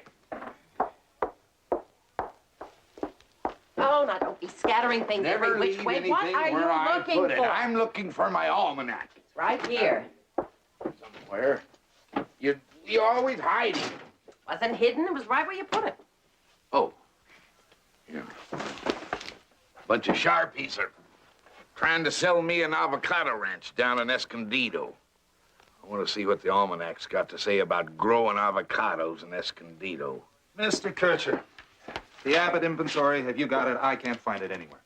Oh, now don't be scattering things Never every which leave way. anything What are where you I looking put it. for? I'm looking for my almanac. It's right here. Somewhere. You're always hiding. Wasn't hidden. It was right where you put it. Oh. Yeah. Bunch of Sharpies are trying to sell me an avocado ranch down in Escondido. I want to see what the almanac's got to say about growing avocados in Escondido. Mr. Kircher, the Abbott inventory, have you got it? I can't find it anywhere.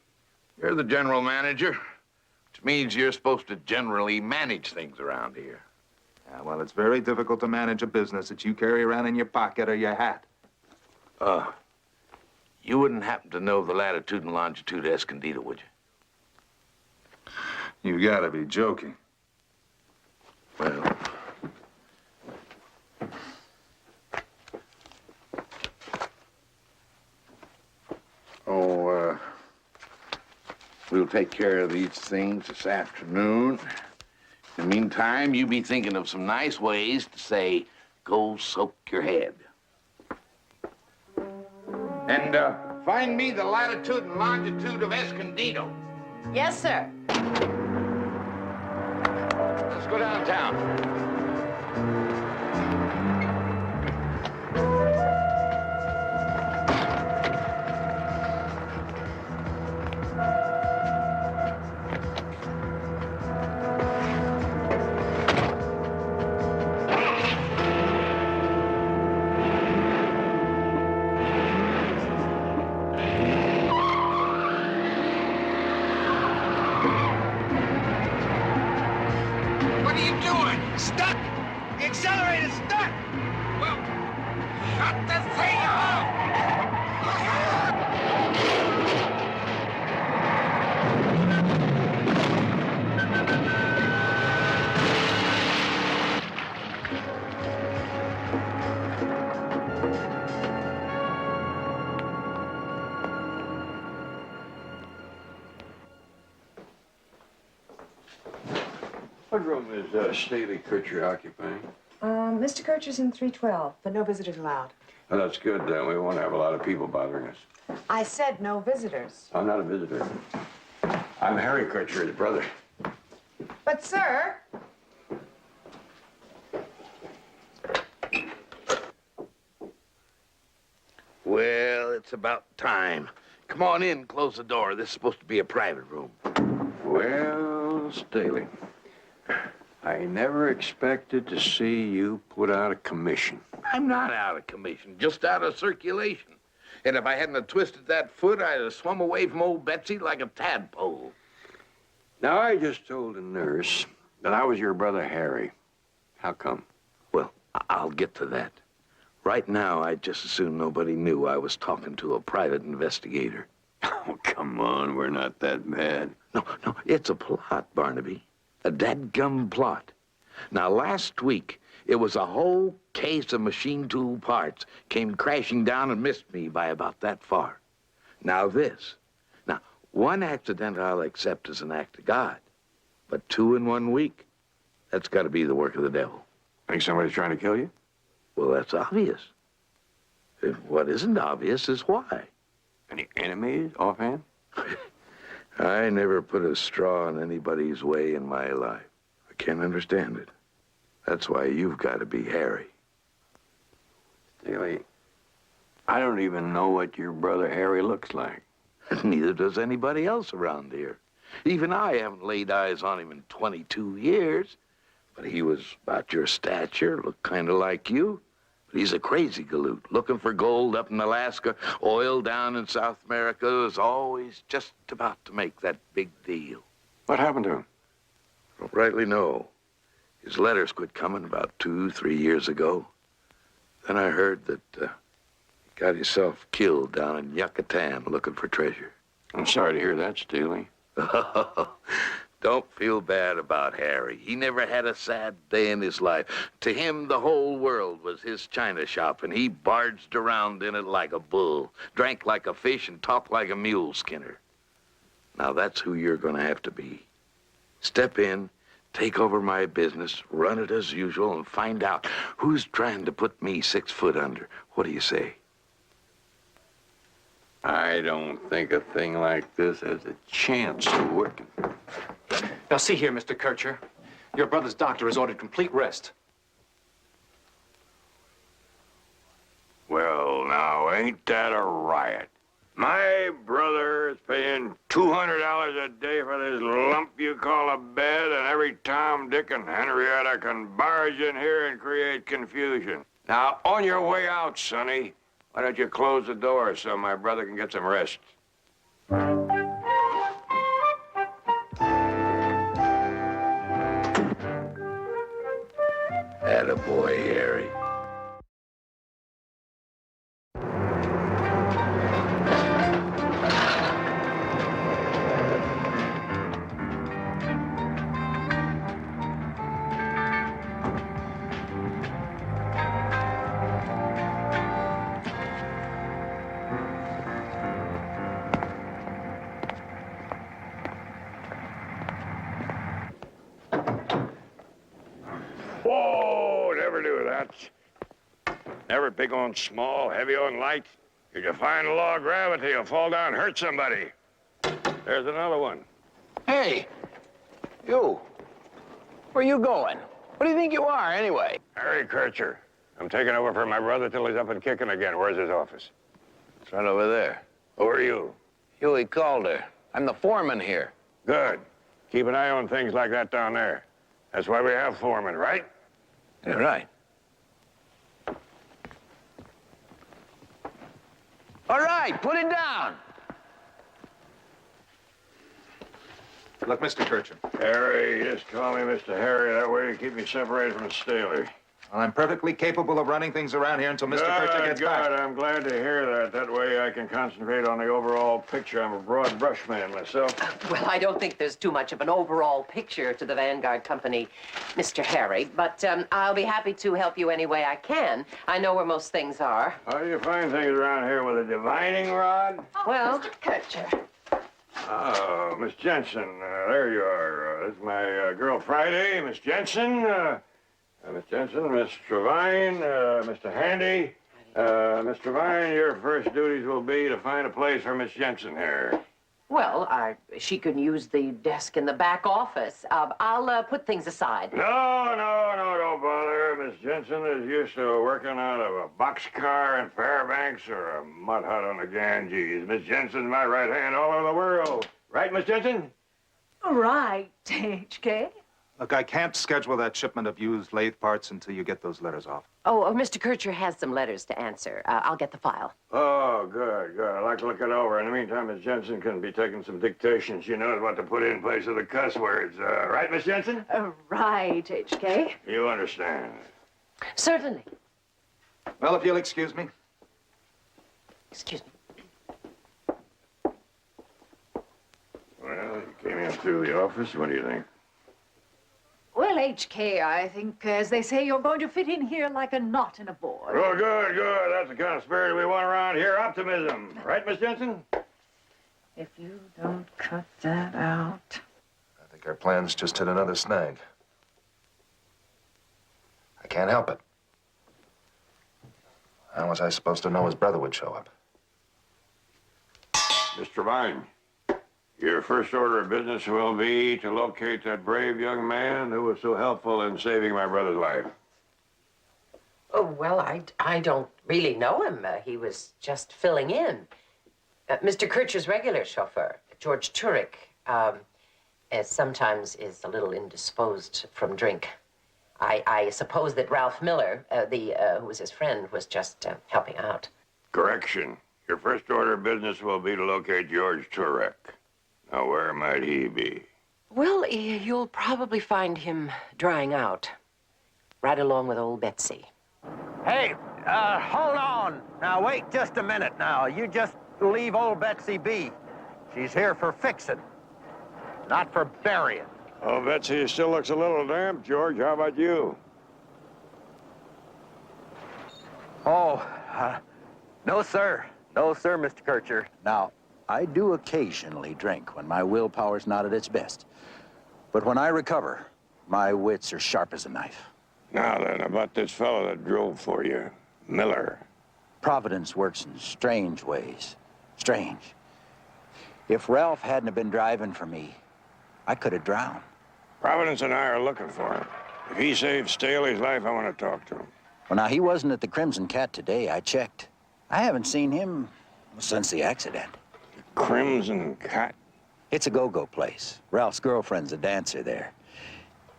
You're the general manager, which means you're supposed to generally manage things around here. Yeah, well, it's very difficult to manage a business that you carry around in your pocket or your hat. You wouldn't happen to know the latitude and longitude of Escondido, would you? You gotta be joking. Well, we'll take care of these things this afternoon. In the meantime, you be thinking of some nice ways to say, go soak your head. And find me the latitude and longitude of Escondido. Yes, sir. Let's go downtown. What are you doing? Stuck! The accelerator's stuck! Well, shut the thing off! What room is Staley Kircher occupying? Mr. Kircher's in 312, but no visitors allowed. Oh, that's good. We won't have a lot of people bothering us. I said no visitors. I'm not a visitor. I'm Harry Kircher, his brother. But, sir... Well, it's about time. Come on in, close the door. This is supposed to be a private room. Well, Staley, I never expected to see you put out of commission. I'm not out of commission, just out of circulation. And if I hadn't have twisted that foot, I'd have swum away from old Betsy like a tadpole. Now, I just told the nurse that I was your brother Harry. How come? Well, I'll get to that. Right now, I'd just as soon nobody knew I was talking to a private investigator. Oh, come on, we're not that bad. No, it's a plot, Barnaby. A dadgum plot. Now, last week, it was a whole case of machine tool parts came crashing down and missed me by about that far. Now, this. Now, one accident I'll accept as an act of God. But 2 in 1 week, that's got to be the work of the devil. Think somebody's trying to kill you? Well, that's obvious. What isn't obvious is why. Any enemies offhand? I never put a straw in anybody's way in my life. I can't understand it. That's why you've got to be Harry. Staley, I don't even know what your brother Harry looks like. Neither does anybody else around here. Even I haven't laid eyes on him in 22 years. But he was about your stature, looked kind of like you. But he's a crazy galoot, looking for gold up in Alaska, oil down in South America, is always just about to make that big deal. What happened to him? Don't rightly know. His letters quit coming about 2-3 years ago. Then I heard that he got himself killed down in Yucatan looking for treasure. I'm sorry to hear that, Staley. Don't feel bad about Harry. He never had a sad day in his life. To him, the whole world was his china shop, and he barged around in it like a bull, drank like a fish, and talked like a mule skinner. Now, that's who you're going to have to be. Step in, take over my business, run it as usual, and find out who's trying to put me 6 foot under. What do you say? I don't think a thing like this has a chance of working. Now, see here, Mr. Kircher. Your brother's doctor has ordered complete rest. Well, now, ain't that a riot? My brother is paying $200 a day for this lump you call a bed, and every Tom, Dick, and Henrietta can barge in here and create confusion. Now, on your way out, Sonny, why don't you close the door so my brother can get some rest? Attaboy, Harry. Whoa, never do that. Never big on small, heavy on light. You defy the law of gravity, you'll fall down and hurt somebody. There's another one. Hey, you. Where you going? What do you think you are, anyway? Harry Kircher. I'm taking over for my brother till he's up and kicking again. Where's his office? It's right over there. Who are you? Huey Calder. I'm the foreman here. Good. Keep an eye on things like that down there. That's why we have foremen, right? You're right. All right, put it down. Look, Mr. Kircher. Harry, just call me Mr. Harry. That way you keep me separated from Staley. Well, I'm perfectly capable of running things around here until Mr. Kircher gets back. Good. I'm glad to hear that. That way I can concentrate on the overall picture. I'm a broad brush man myself. Well, I don't think there's too much of an overall picture to the Vanguard Company, Mr. Harry, but I'll be happy to help you any way I can. I know where most things are. How do you find things around here with a divining rod? Well, Mr. Kircher. Oh, Miss Jensen, there you are. This is my girl Friday, Miss Jensen. Miss Jensen, Miss Trevine, Mr. Handy. Miss Trevine, your first duties will be to find a place for Miss Jensen here. well, she can use the desk in the back office. I'll put things aside. No, don't bother. Miss Jensen is used to working out of a boxcar in Fairbanks or a mud hut on the Ganges. Miss Jensen's my right hand all over the world. Right, Miss Jensen? Right, HK. Look, I can't schedule that shipment of used lathe parts until you get those letters off. Oh, Mr. Kircher has some letters to answer. I'll get the file. Oh, good. I'd like to look it over. In the meantime, Miss Jensen can be taking some dictation. She knows what to put in place of the cuss words. Right, Miss Jensen? Right, HK. You understand. Certainly. Well, if you'll excuse me. Excuse me. Well, you came in through the office. What do you think? Well, HK, I think, as they say, you're going to fit in here like a knot in a board. Oh, good. That's the kind of spirit we want around here. Optimism. Right, Miss Jensen? If you don't cut that out. I think our plans just hit another snag. I can't help it. How was I supposed to know his brother would show up? Mr. Vine, your first order of business will be to locate that brave young man who was so helpful in saving my brother's life. Oh, well, I don't really know him. He was just filling in. Mr. Kircher's regular chauffeur, George Turek, sometimes is a little indisposed from drink. I suppose that Ralph Miller, who was his friend, was just helping out. Correction. Your first order of business will be to locate George Turek. Now, where might he be? Well, you'll probably find him drying out, right along with old Betsy. Hey, hold on. Now, wait just a minute now. You just leave old Betsy be. She's here for fixing, not for burying. Oh, Betsy still looks a little damp. George, how about you? Oh, no, sir. No, sir, Mr. Kircher. Now, I do occasionally drink when my willpower's not at its best. But when I recover, My wits are sharp as a knife. Now then, about this fellow that drove for you, Miller. Providence works in strange ways. Strange. If Ralph hadn't have been driving for me, I could have drowned. Providence and I are looking for him. If he saved Staley's life, I want to talk to him. Well, now, he wasn't at the Crimson Cat today. I checked. I haven't seen him since the accident. Crimson Cat? It's a go-go place. Ralph's girlfriend's a dancer there.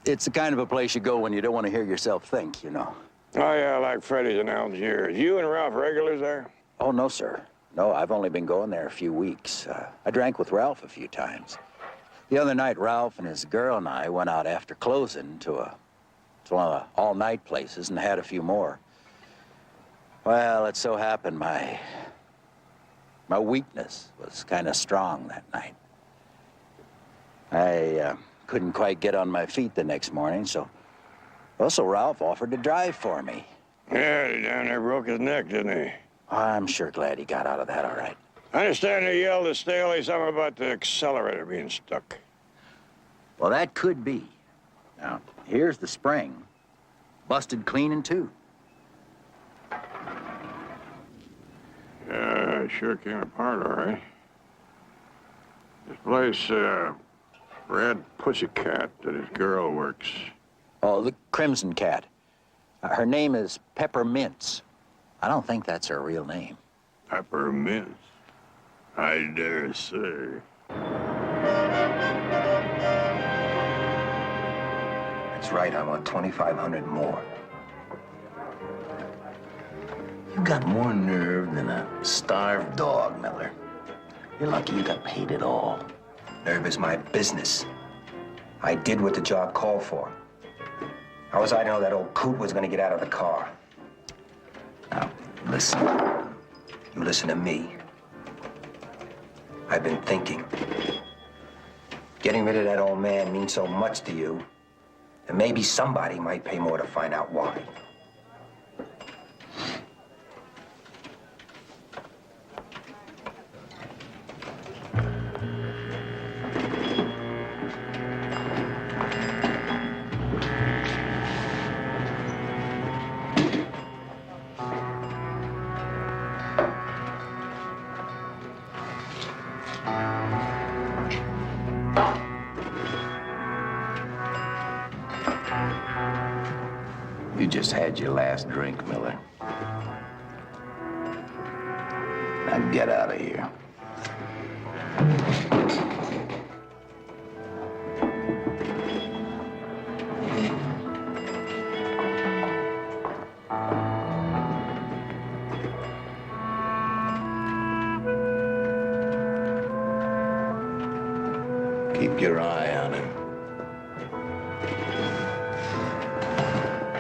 It's the kind of a place you go when you don't want to hear yourself think, you know. Oh, yeah, like Freddie's in Algiers. You and Ralph regulars there? Oh, no, sir. No, I've only been going there a few weeks. I drank with Ralph a few times. The other night, Ralph and his girl and I went out after closing to one of the all-night places and had a few more. Well, it so happened my weakness was kind of strong that night. I couldn't quite get on my feet the next morning, so Ralph offered to drive for me. Yeah, he down there broke his neck, didn't he? I'm sure glad he got out of that all right. I understand they yelled at Staley something about the accelerator being stuck. Well, that could be. Now, here's the spring. Busted clean in two. Yeah, it sure came apart, all right. This place, Red Pussycat, that his girl works. Oh, the Crimson Cat. Her name is Peppermints. I don't think that's her real name. Peppermints? I dare say. That's right, I want 2,500 more. You got more nerve than a starved dog, Miller. You're lucky you got paid at all. Nerve is my business. I did what the job called for. How was I to know that old coot was gonna get out of the car? Now, listen. You listen to me. I've been thinking. Getting rid of that old man means so much to you, and maybe somebody might pay more to find out why. You just had your last drink, Miller. Now get out of here. Keep your eye on him.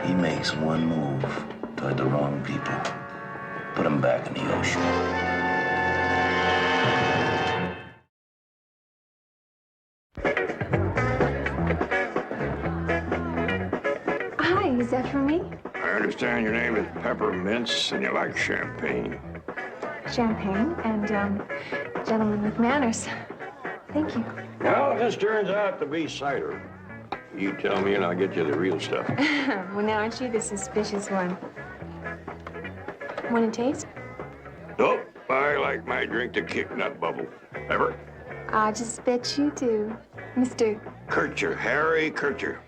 He makes one move toward the wrong people. Put him back in the ocean. Hi, is that for me? I understand your name is Peppermints and you like champagne. Champagne and, gentleman with manners. Thank you. Well, this turns out to be cider. You tell me and I'll get you the real stuff. Well, now aren't you the suspicious one? Want to taste? Nope, I like my drink to kick, not bubble. Ever? I just bet you do, Mr. Kircher, Harry Kircher.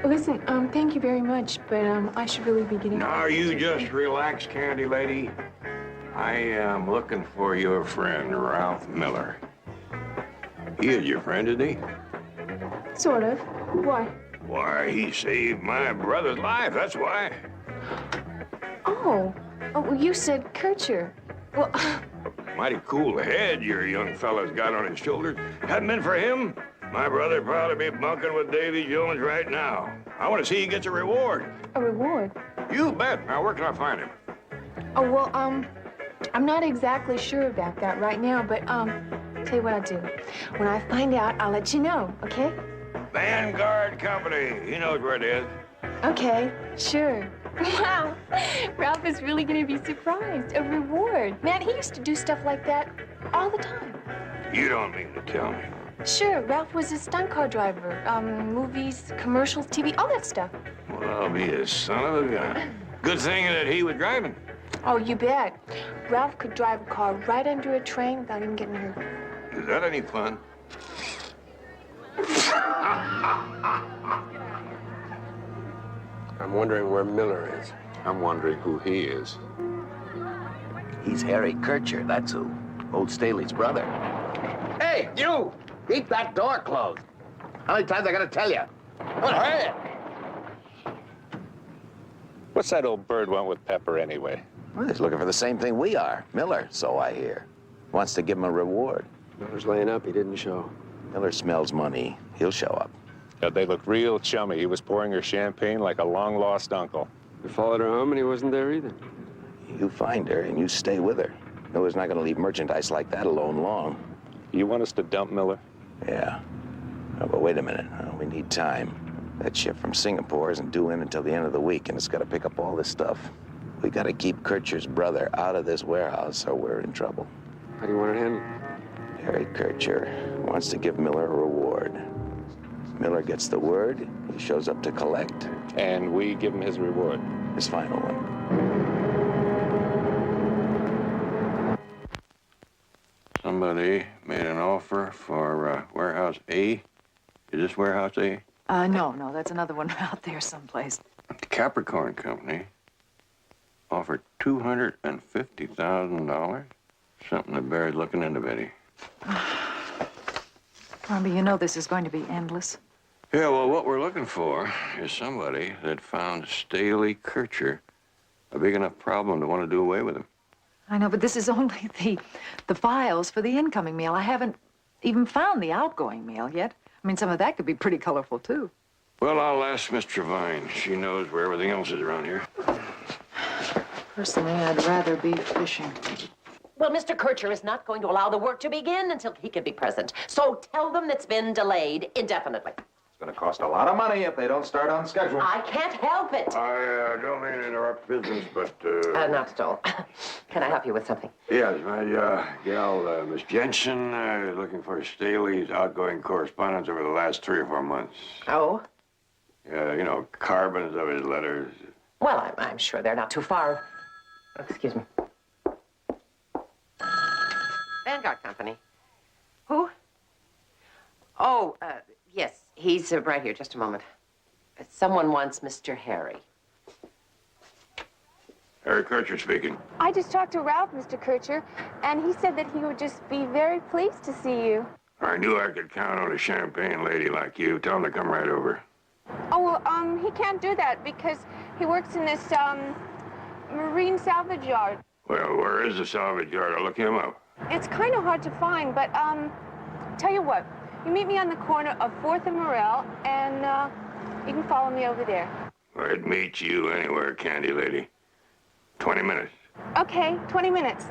Listen, thank you very much, but, I should really be getting... Now, you just relax, Candy Lady. I am looking for your friend, Ralph Miller. He is your friend, isn't he? Sort of. Why? Why, he saved my brother's life, that's why. Oh, well, you said Kircher. Well... Mighty cool head your young fella's got on his shoulders. Hadn't been for him, my brother'd probably be bunking with Davy Jones right now. I want to see he gets a reward. A reward? You bet. Now, where can I find him? Oh, well, I'm not exactly sure about that right now, but, tell you what I'll do. When I find out, I'll let you know, okay? Vanguard Company. He knows where it is. Okay, sure. Wow, Ralph is really gonna be surprised. A reward. Man, he used to do stuff like that all the time. You don't mean to tell me. Sure, Ralph was a stunt car driver. Movies, commercials, TV, all that stuff. Well, I'll be a son of a gun. Good thing that he was driving. Oh, you bet. Ralph could drive a car right under a train without even getting hurt. Is that any fun? I'm wondering where Miller is. I'm wondering who he is. He's Harry Kircher, that's who. Old Staley's brother. Hey, you! Keep that door closed. How many times I gotta tell you? Well, hurry it. What's that old bird want with Pepper anyway? Well, he's looking for the same thing we are. Miller, so I hear. Wants to give him a reward. Miller's laying up. He didn't show. Miller smells money. He'll show up. Yeah, they looked real chummy. He was pouring her champagne like a long-lost uncle. We followed her home and he wasn't there either. You find her and you stay with her. Miller's not going to leave merchandise like that alone long. You want us to dump Miller? Yeah. Oh, but wait a minute. We need time. That ship from Singapore isn't due in until the end of the week, and it's got to pick up all this stuff. We got to keep Kircher's brother out of this warehouse, or we're in trouble. How do you want it handled? Harry Kircher wants to give Miller a reward. Miller gets the word, he shows up to collect. And we give him his reward. His final one. Somebody made an offer for warehouse A. Is this warehouse A? No, that's another one out there someplace. The Capricorn Company offered $250,000. Something that bears looking into, Betty. Barnaby, you know this is going to be endless. Yeah, well, what we're looking for is somebody that found Staley Kircher a big enough problem to want to do away with him. I know, but this is only the files for the incoming mail. I haven't even found the outgoing mail yet. I mean, some of that could be pretty colorful, too. Well, I'll ask Miss Trevine. She knows where everything else is around here. Personally, I'd rather be fishing. Well, Mr. Kircher is not going to allow the work to begin until he can be present. So tell them it's been delayed indefinitely. It's going to cost a lot of money if they don't start on schedule. I can't help it. I don't mean to interrupt business, but... Not at all. Can I help you with something? Yes, my gal, Miss Jensen, looking for Staley's outgoing correspondence over the last 3 or 4 months. Oh? Yeah, you know, carbons of his letters. Well, I'm sure they're not too far. Excuse me. Vanguard Company. Who? Oh, yes. He's right here. Just a moment. Someone wants Mr. Harry. Harry Kircher speaking. I just talked to Ralph, Mr. Kircher, and he said that he would just be very pleased to see you. I knew I could count on a champagne lady like you. Tell him to come right over. Oh, well, he can't do that because he works in this, marine salvage yard. Well, where is the salvage yard? I'll look him up. It's kind of hard to find, but, tell you what, you meet me on the corner of 4th and Morel, and, you can follow me over there. I'd meet you anywhere, Candy Lady. 20 minutes. Okay, 20 minutes.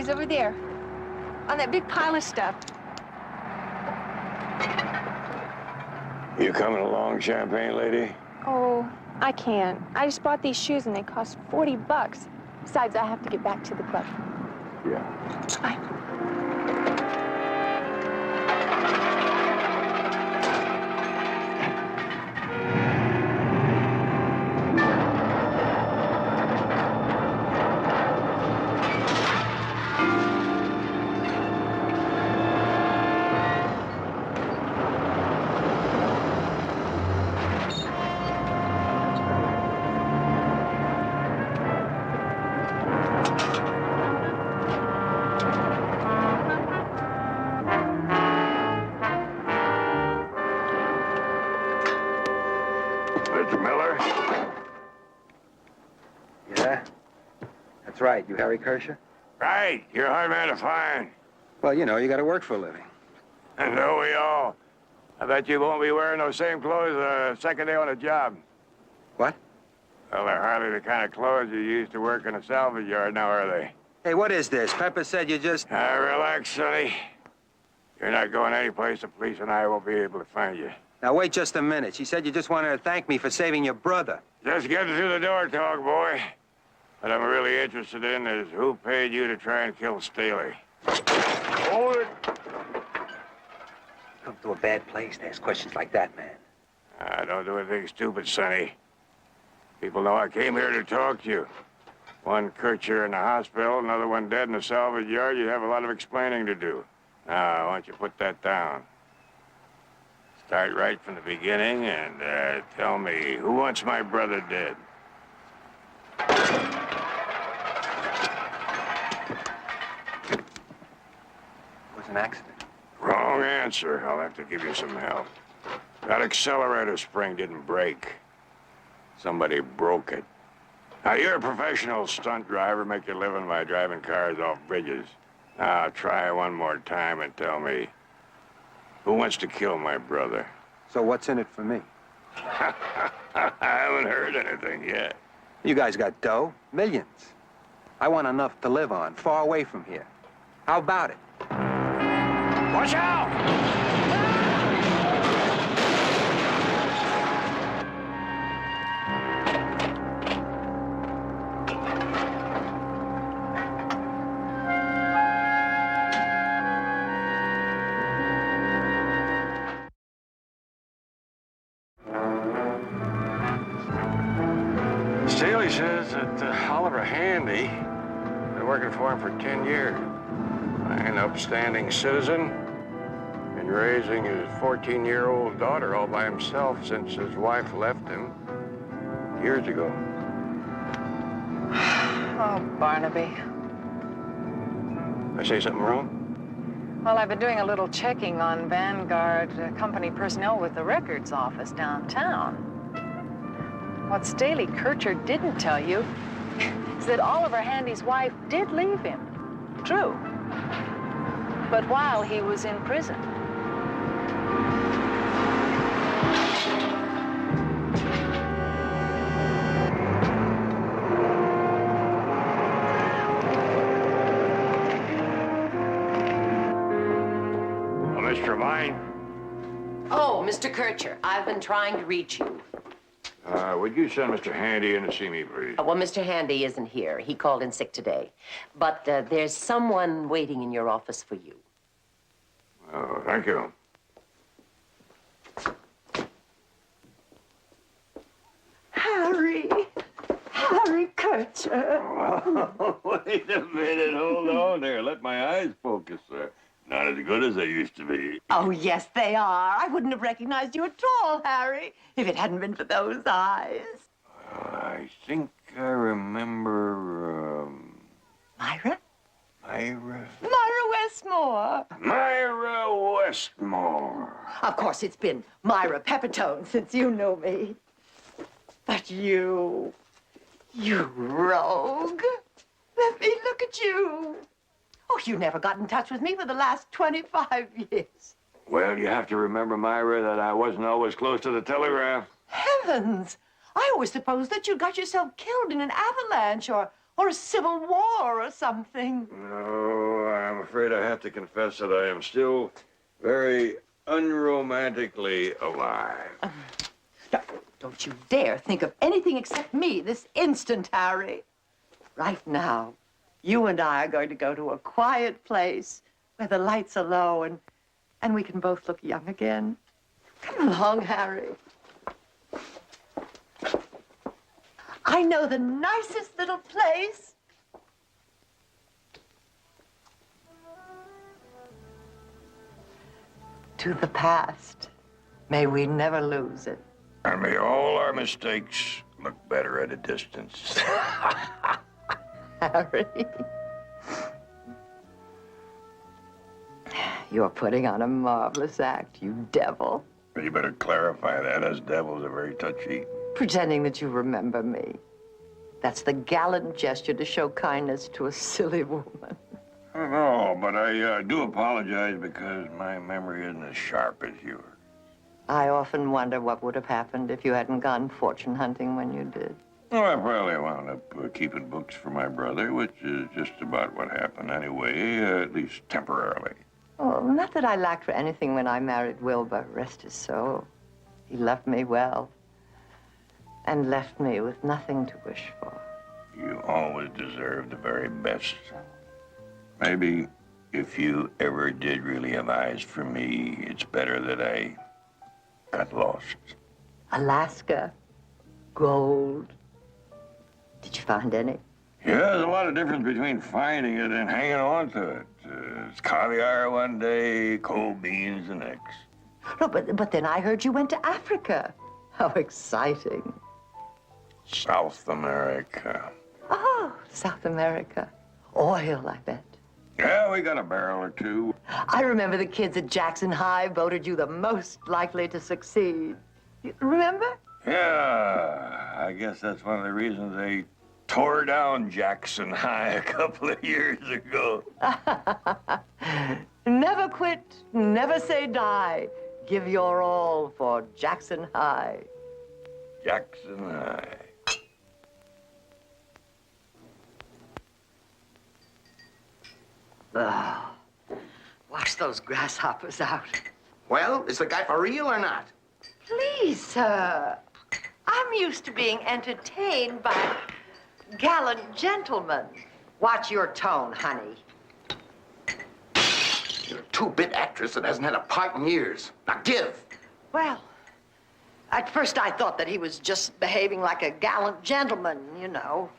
Over there, on that big pile of stuff. You coming along, champagne lady? Oh, I can't. I just bought these shoes and they cost $40. Besides, I have to get back to the club. Yeah. Bye. Mr. Miller? Yeah? That's right. You Harry Kirscher? Right. You're a hard man to find. Well, you know, you gotta work for a living. And so we all. I bet you won't be wearing those same clothes the second day on the job. What? Well, they're hardly the kind of clothes you used to work in a salvage yard now, are they? Hey, what is this? Pepper said you just... Relax, Sonny. You're not going anyplace the police and I won't be able to find you. Now, wait just a minute. She said you just wanted to thank me for saving your brother. Just getting through the door talk, boy. What I'm really interested in is who paid you to try and kill Staley. Hold it. Come to a bad place to ask questions like that, man. Don't do anything stupid, Sonny. People know I came here to talk to you. One Kircher in the hospital, another one dead in the salvage yard. You have a lot of explaining to do. Now, why don't you put that down? Start right from the beginning and tell me, who wants my brother dead? It was an accident. Wrong answer. I'll have to give you some help. That accelerator spring didn't break. Somebody broke it. Now, you're a professional stunt driver, make your living by driving cars off bridges. Now, try one more time and tell me, who wants to kill my brother? So what's in it for me? I haven't heard anything yet. You guys got dough? Millions. I want enough to live on, far away from here. How about it? Watch out! Staley says that Oliver Handy been working for him for 10 years. An upstanding citizen, been raising his 14-year-old daughter all by himself since his wife left him years ago. Oh, Barnaby. I say something wrong? Well, I've been doing a little checking on Vanguard company personnel with the records office downtown. What Staley Kircher didn't tell you is that Oliver Handy's wife did leave him. True. But while he was in prison. Mr. Vine? Oh, Mr. Kircher, I've been trying to reach you. Would you send Mr. Handy in to see me, please? Well, Mr. Handy isn't here. He called in sick today. But there's someone waiting in your office for you. Oh, thank you. Harry Kircher. Oh, wait a minute. Hold on there. Let my eyes focus, sir. Not as good as they used to be. Oh, yes, they are. I wouldn't have recognized you at all, Harry, if it hadn't been for those eyes. I think I remember, Myra? Myra Westmore. Myra Westmore. Of course, it's been Myra Peppertone since you knew me. But you rogue. Let me look at you. Oh, you never got in touch with me for the last 25 years. Well, you have to remember, Myra, that I wasn't always close to the telegraph. Heavens! I always supposed that you got yourself killed in an avalanche or a civil war or something. No, I'm afraid I have to confess that I am still very unromantically alive. Don't you dare think of anything except me this instant, Harry. Right now, you and I are going to go to a quiet place where the lights are low and we can both look young again. Come along, Harry. I know the nicest little place. To the past. May we never lose it. And may all our mistakes look better at a distance. Harry. You're putting on a marvelous act, you devil. You better clarify that, as devils are very touchy. Pretending that you remember me. That's the gallant gesture to show kindness to a silly woman. I don't know, but I do apologize because my memory isn't as sharp as yours. I often wonder what would have happened if you hadn't gone fortune hunting when you did. Well, I probably wound up keeping books for my brother, which is just about what happened anyway, at least temporarily. Oh, not that I lacked for anything when I married Wilbur, rest his soul. He loved me well and left me with nothing to wish for. You always deserve the very best. Maybe if you ever did really have eyes for me, it's better that I got lost. Alaska, gold. Did you find any? Yeah, there's a lot of difference between finding it and hanging on to it. It's caviar one day, cold beans the next. No, but then I heard you went to Africa. How exciting. South America. Oh, South America. Oil, I bet. Yeah, we got a barrel or two. I remember the kids at Jackson High voted you the most likely to succeed. You remember? Yeah, I guess that's one of the reasons they tore down Jackson High a couple of years ago. Never quit, never say die. Give your all for Jackson High. Jackson High. Oh, wash those grasshoppers out. Well, is the guy for real or not? Please, sir. I'm used to being entertained by gallant gentlemen. Watch your tone, honey. You're a two-bit actress that hasn't had a part in years. Now give. Well, at first I thought that he was just behaving like a gallant gentleman, you know.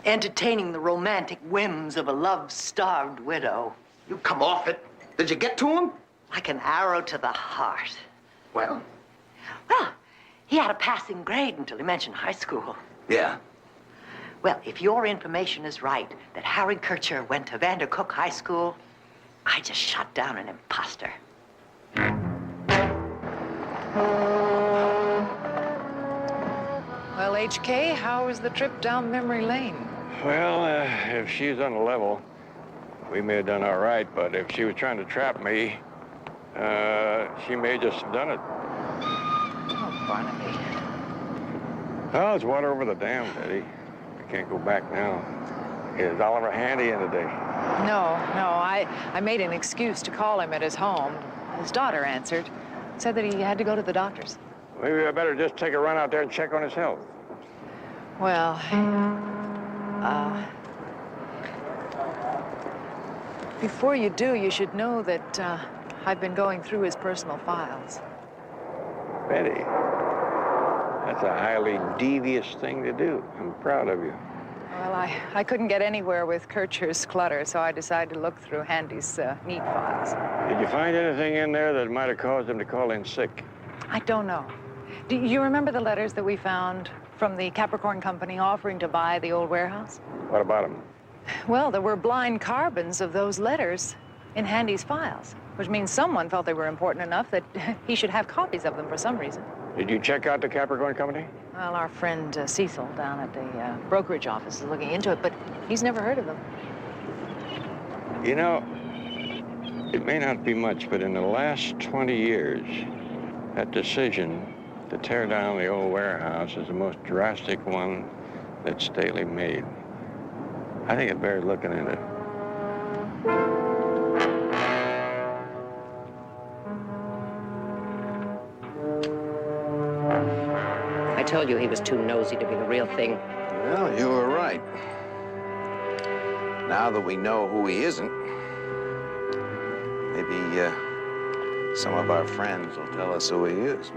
Entertaining the romantic whims of a love-starved widow. You come off it. Did you get to him? Like an arrow to the heart. Well? Well, he had a passing grade until he mentioned high school. Yeah. Well, if your information is right, that Harry Kircher went to Vandercook High School, I just shot down an imposter. Well, HK, how was the trip down memory lane? Well, if she's on the level, we may have done all right, but if she was trying to trap me, she may have just done it. Oh, Barnaby. Oh, it's water over the dam, Eddie. I can't go back now. Is Oliver Handy in today? No, I made an excuse to call him at his home. His daughter answered. Said that he had to go to the doctor's. Maybe I better just take a run out there and check on his health. Well, before you do, you should know that I've been going through his personal files. Betty, that's a highly devious thing to do. I'm proud of you. Well, I couldn't get anywhere with Kircher's clutter, so I decided to look through Handy's neat files. Did you find anything in there that might have caused him to call in sick? I don't know. Do you remember the letters that we found from the Capricorn Company offering to buy the old warehouse? What about him? Well, there were blind carbons of those letters in Handy's files, which means someone felt they were important enough that he should have copies of them for some reason. Did you check out the Capricorn Company? Well, our friend Cecil down at the brokerage office is looking into it, but he's never heard of them. You know, it may not be much, but in the last 20 years, that decision to tear down the old warehouse is the most drastic one that Staley made. I think it bears looking into. I told you he was too nosy to be the real thing. Well, you were right. Now that we know who he isn't, maybe some of our friends will tell us who he is.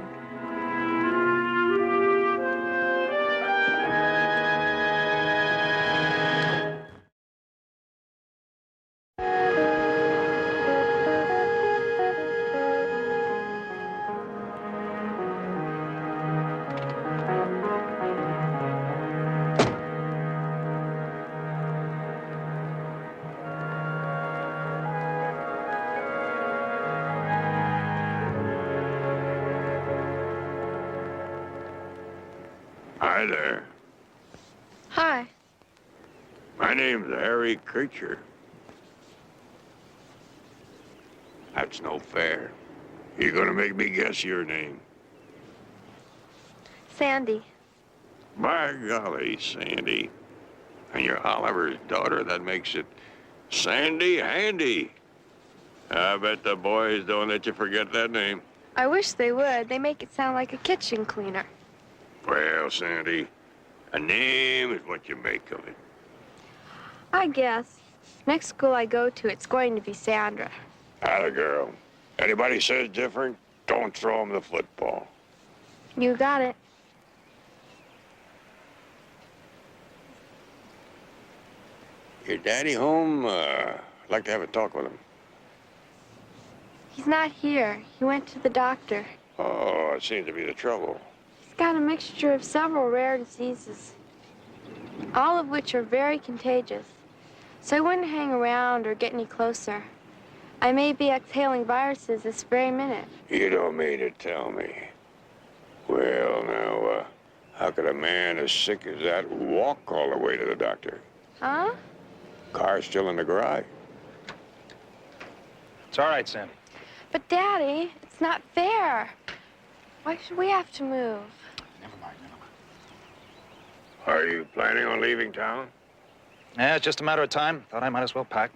Hi there. Hi. My name's Harry Kircher. That's no fair. You're gonna make me guess your name. Sandy. By golly, Sandy. And you're Oliver's daughter. That makes it Sandy Handy. I bet the boys don't let you forget that name. I wish they would. They make it sound like a kitchen cleaner. Well, Sandy, a name is what you make of it. I guess. Next school I go to, it's going to be Sandra. Atta girl. Anybody says different, don't throw them the football. You got it. Your daddy home? I'd like to have a talk with him. He's not here. He went to the doctor. Oh, it seems to be the trouble. He's got a mixture of several rare diseases, all of which are very contagious. So I wouldn't hang around or get any closer. I may be exhaling viruses this very minute. You don't mean to tell me. Well, now, how could a man as sick as that walk all the way to the doctor? Huh? Car's still in the garage. It's all right, Sandy. But, Daddy, it's not fair. Why should we have to move? Are you planning on leaving town? Yeah, it's just a matter of time. Thought I might as well pack.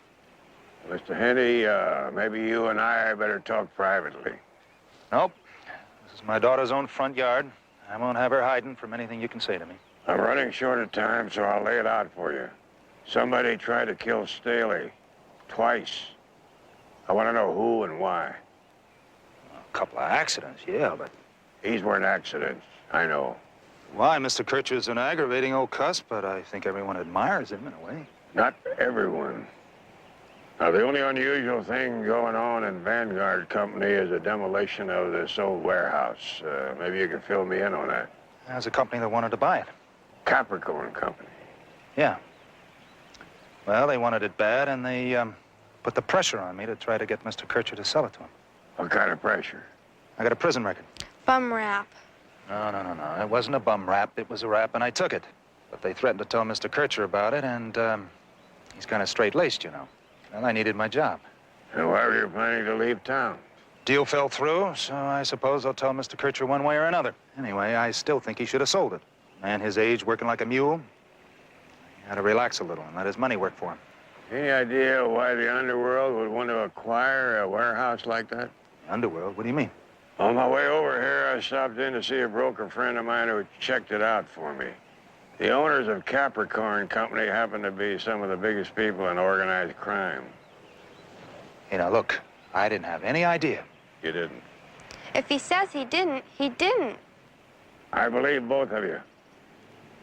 Mr. Henny, maybe you and I better talk privately. Nope. This is my daughter's own front yard. I won't have her hiding from anything you can say to me. I'm running short of time, so I'll lay it out for you. Somebody tried to kill Staley. Twice. I want to know who and why. A couple of accidents, yeah, but... These weren't accidents. I know. Why, Mr. Kircher's an aggravating old cuss, but I think everyone admires him in a way. Not everyone. Now, the only unusual thing going on in Vanguard Company is the demolition of this old warehouse. Maybe you can fill me in on that. There's a company that wanted to buy it. Capricorn Company. Yeah. Well, they wanted it bad, and they put the pressure on me to try to get Mr. Kircher to sell it to him. What kind of pressure? I got a prison record. Bum rap. No. It wasn't a bum rap. It was a rap, and I took it. But they threatened to tell Mr. Kircher about it, and he's kind of straight-laced, you know. Well, I needed my job. And why were you planning to leave town? Deal fell through, so I suppose I'll tell Mr. Kircher one way or another. Anyway, I still think he should have sold it. Man his age working like a mule, he had to relax a little and let his money work for him. Any idea why the underworld would want to acquire a warehouse like that? Underworld? What do you mean? On my way over here, I stopped in to see a broker friend of mine who checked it out for me. The owners of Capricorn Company happen to be some of the biggest people in organized crime. You know, look, I didn't have any idea. You didn't? If he says he didn't, he didn't. I believe both of you.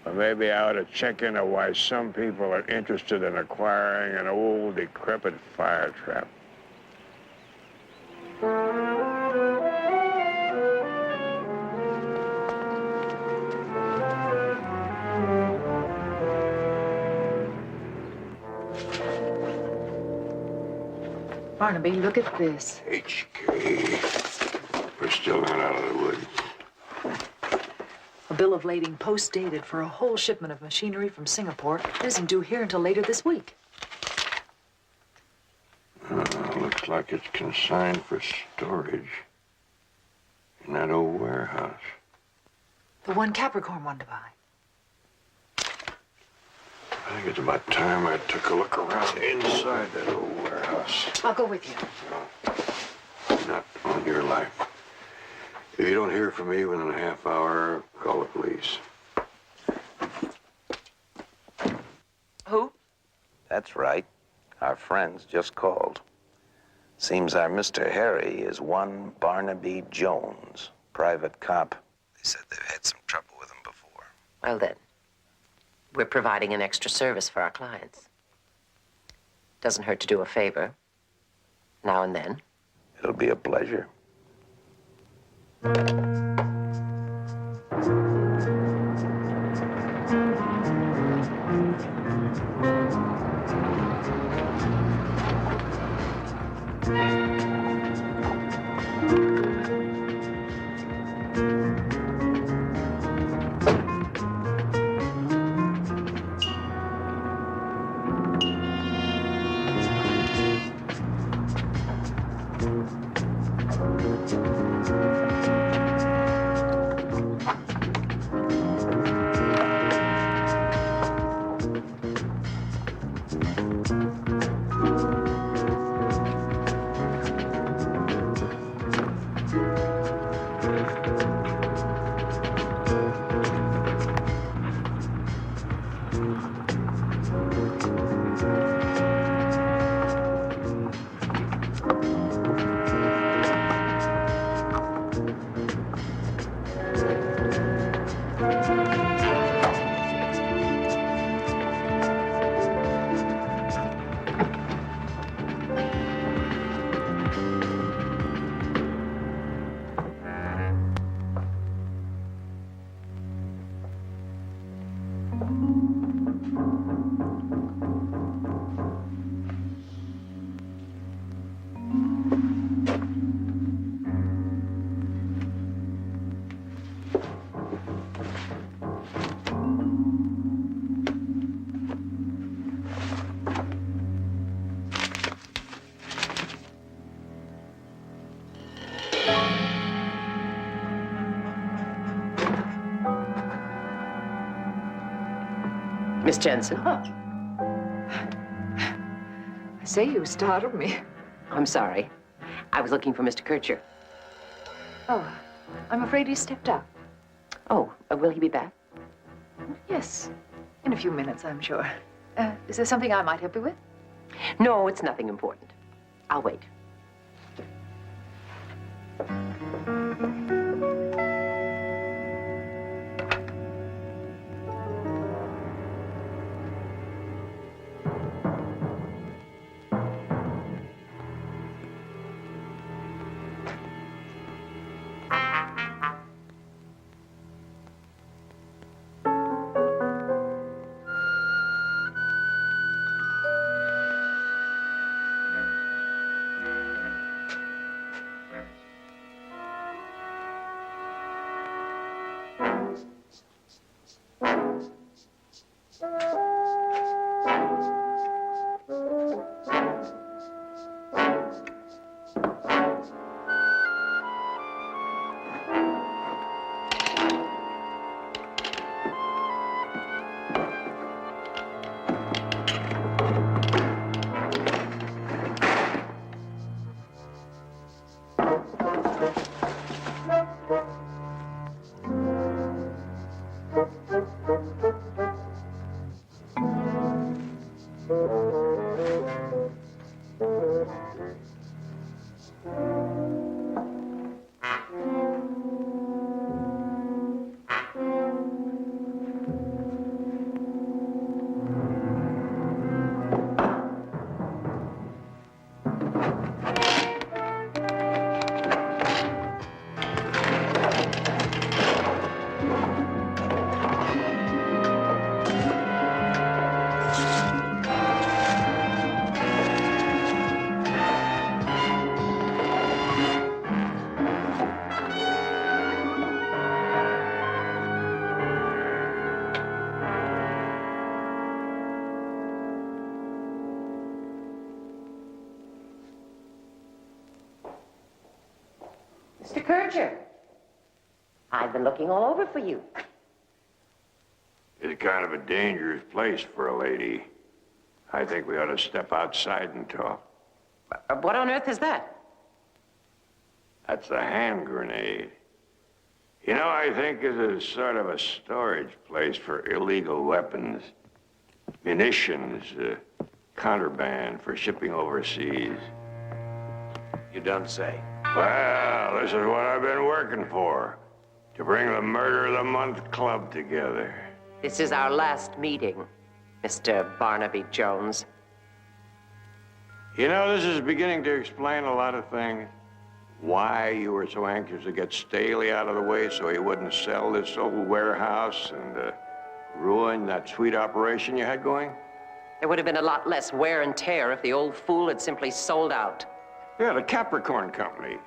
But maybe I ought to check into why some people are interested in acquiring an old, decrepit fire trap. Barnaby, look at this. HK. We're still not out of the woods. A bill of lading post-dated for a whole shipment of machinery from Singapore. It isn't due here until later this week. Looks like it's consigned for storage in that old warehouse. The one Capricorn wanted to buy. I think it's about time I took a look around inside that old warehouse. I'll go with you. Not on your life. If you don't hear from me within a half hour, call the police. Who? That's right. Our friends just called. Seems our Mr. Harry is one Barnaby Jones, private cop. They said they've had some trouble with him before. Well, then, we're providing an extra service for our clients. Doesn't hurt to do a favor now and then. It'll be a pleasure. Miss Jensen. I say, you startled me. I'm sorry. I was looking for Mr. Kircher. Oh, I'm afraid he stepped out. Oh, will he be back? Yes, in a few minutes, I'm sure. Is there something I might help you with? No, it's nothing important. I'll wait. Mr. Kircher, I've been looking all over for you. It's kind of a dangerous place for a lady. I think we ought to step outside and talk. What on earth is that? That's a hand grenade. You know, I think this is sort of a storage place for illegal weapons, munitions, contraband for shipping overseas. You don't say. Well, this is what I've been working for, to bring the Murder of the Month Club together. This is our last meeting, Mr. Barnaby Jones. You know, this is beginning to explain a lot of things. Why you were so anxious to get Staley out of the way so he wouldn't sell this old warehouse and ruin that sweet operation you had going? There would have been a lot less wear and tear if the old fool had simply sold out. Yeah, the Capricorn Company.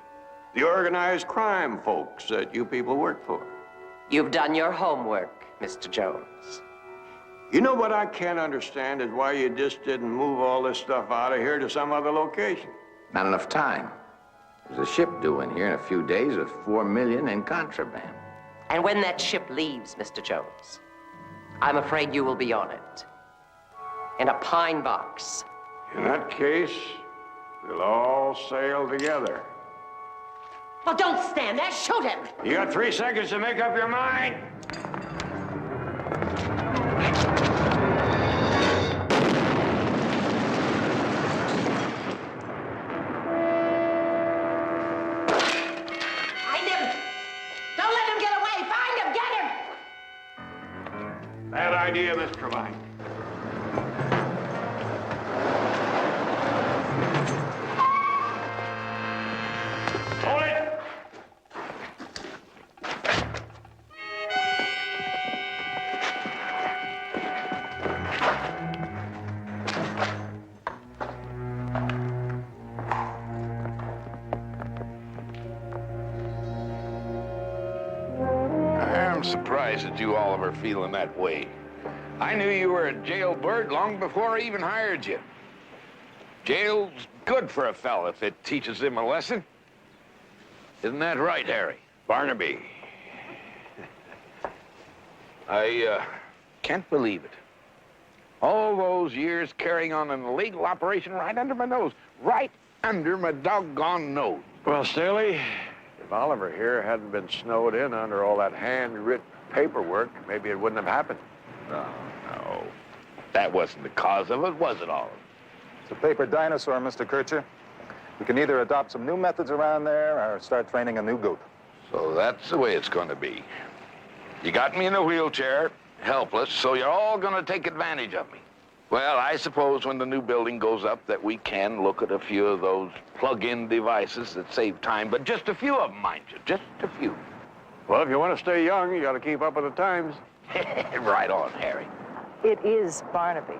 The organized crime folks that you people work for. You've done your homework, Mr. Jones. You know what I can't understand is why you just didn't move all this stuff out of here to some other location. Not enough time. There's a ship due in here in a few days with $4 million in contraband. And when that ship leaves, Mr. Jones, I'm afraid you will be on it. In a pine box. In that case, we'll all sail together. Well, don't stand there. Shoot him. You got 3 seconds to make up your mind. Find him. Don't let him get away. Find him. Get him. Bad idea, Miss Trevine. Hold it! I'm surprised at you, Oliver, feeling that way. I knew you were a jailbird long before I even hired you. Jail's good for a fella if it teaches him a lesson. Isn't that right, Harry? Barnaby. I can't believe it. All those years carrying on an illegal operation right under my nose. Right under my doggone nose. Well, Staley, if Oliver here hadn't been snowed in under all that handwritten paperwork, maybe it wouldn't have happened. Oh, no. That wasn't the cause of it, was it, Oliver? It's a paper dinosaur, Mr. Kircher. We can either adopt some new methods around there or start training a new goat. So that's the way it's going to be. You got me in a wheelchair, helpless, so you're all going to take advantage of me. Well, I suppose when the new building goes up that we can look at a few of those plug-in devices that save time, but just a few of them, mind you, just a few. Well, if you want to stay young, you got to keep up with the times. Right on, Harry. It is Barnaby.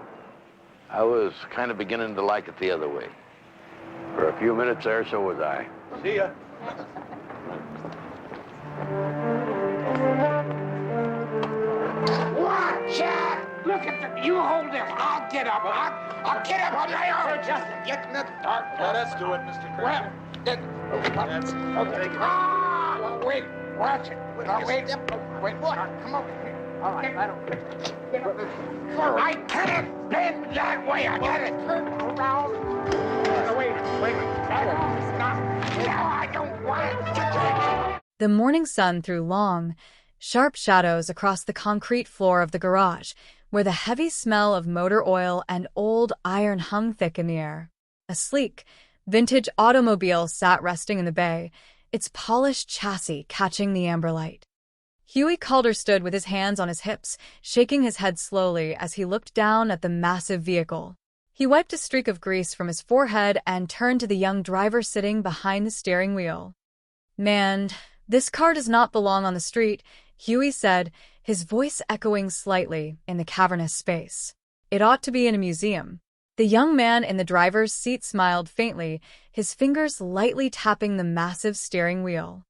I was kind of beginning to like it the other way. For a few minutes there, so was I. See ya. Watch out! Look at the... You hold him. I'll get up. I'll get up on my own. Just get in the dark. Let us do it, Mr. Kircher. Well, that's... Okay. Ah! Well, wait. Watch it. Wait. Come over here. All right. I don't... I can't bend that way. I gotta turn around. Wait. No, I don't want to. The morning sun threw long, sharp shadows across the concrete floor of the garage, where the heavy smell of motor oil and old iron hung thick in the air. A sleek, vintage automobile sat resting in the bay, its polished chassis catching the amber light. Huey Calder stood with his hands on his hips, shaking his head slowly as he looked down at the massive vehicle. He wiped a streak of grease from his forehead and turned to the young driver sitting behind the steering wheel. "Man, this car does not belong on the street," Huey said, his voice echoing slightly in the cavernous space. "It ought to be in a museum." The young man in the driver's seat smiled faintly, his fingers lightly tapping the massive steering wheel.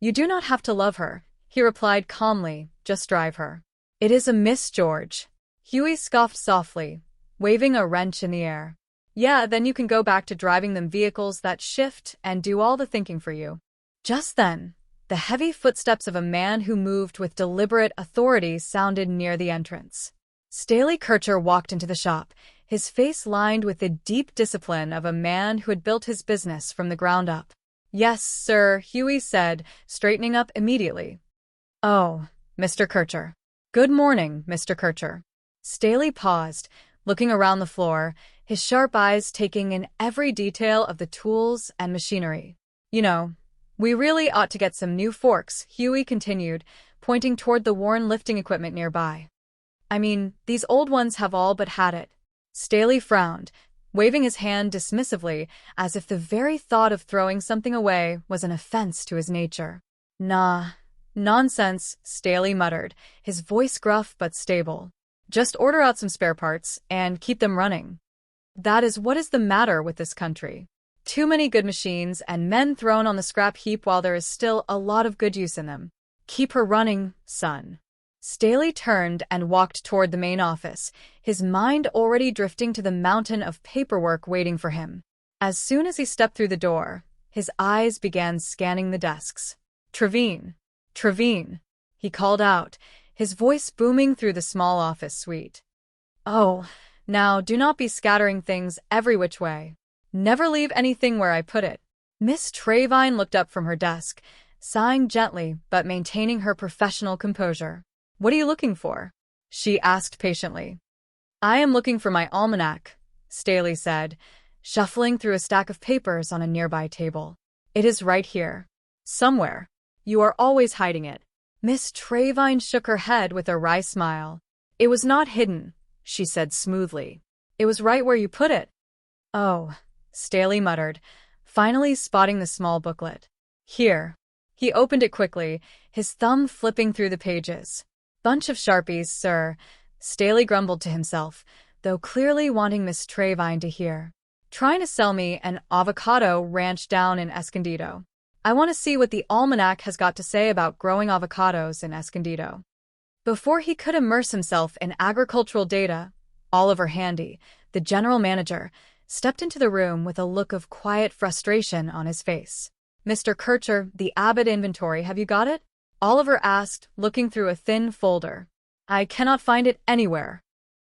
"You do not have to love her," he replied calmly, "just drive her." "It is a Miss George." Huey scoffed softly, waving a wrench in the air. "Yeah, then you can go back to driving them vehicles that shift and do all the thinking for you." Just then, the heavy footsteps of a man who moved with deliberate authority sounded near the entrance. Staley Kircher walked into the shop, his face lined with the deep discipline of a man who had built his business from the ground up. "Yes, sir," Huey said, straightening up immediately. "Oh, Mr. Kircher. Good morning, Mr. Kircher." Staley paused, looking around the floor, his sharp eyes taking in every detail of the tools and machinery. "You know, we really ought to get some new forks," Huey continued, pointing toward the worn lifting equipment nearby. "I mean, these old ones have all but had it." Staley frowned, waving his hand dismissively, as if the very thought of throwing something away was an offense to his nature. "Nah, nonsense," Staley muttered, his voice gruff but stable. "Just order out some spare parts and keep them running. That is what is the matter with this country. Too many good machines and men thrown on the scrap heap while there is still a lot of good use in them. Keep her running, son." Staley turned and walked toward the main office, his mind already drifting to the mountain of paperwork waiting for him. As soon as he stepped through the door, his eyes began scanning the desks. "Trevine, Trevine," he called out, his voice booming through the small office suite. "Oh, now do not be scattering things every which way. Never leave anything where I put it." Miss Trevine looked up from her desk, sighing gently but maintaining her professional composure. "What are you looking for?" she asked patiently. "I am looking for my almanac," Staley said, shuffling through a stack of papers on a nearby table. "It is right here. Somewhere. You are always hiding it." Miss Trevine shook her head with a wry smile. "It was not hidden," she said smoothly. "It was right where you put it." "Oh," Staley muttered, finally spotting the small booklet. "Here." He opened it quickly, his thumb flipping through the pages. "Bunch of Sharpies, sir," Staley grumbled to himself, though clearly wanting Miss Trevine to hear. "Trying to sell me an avocado ranch down in Escondido. I want to see what the almanac has got to say about growing avocados in Escondido. Before he could immerse himself in agricultural data, Oliver Handy, the general manager, stepped into the room with a look of quiet frustration on his face. Mr. Kircher, the Abbott inventory, have you got it? Oliver asked, looking through a thin folder. I cannot find it anywhere.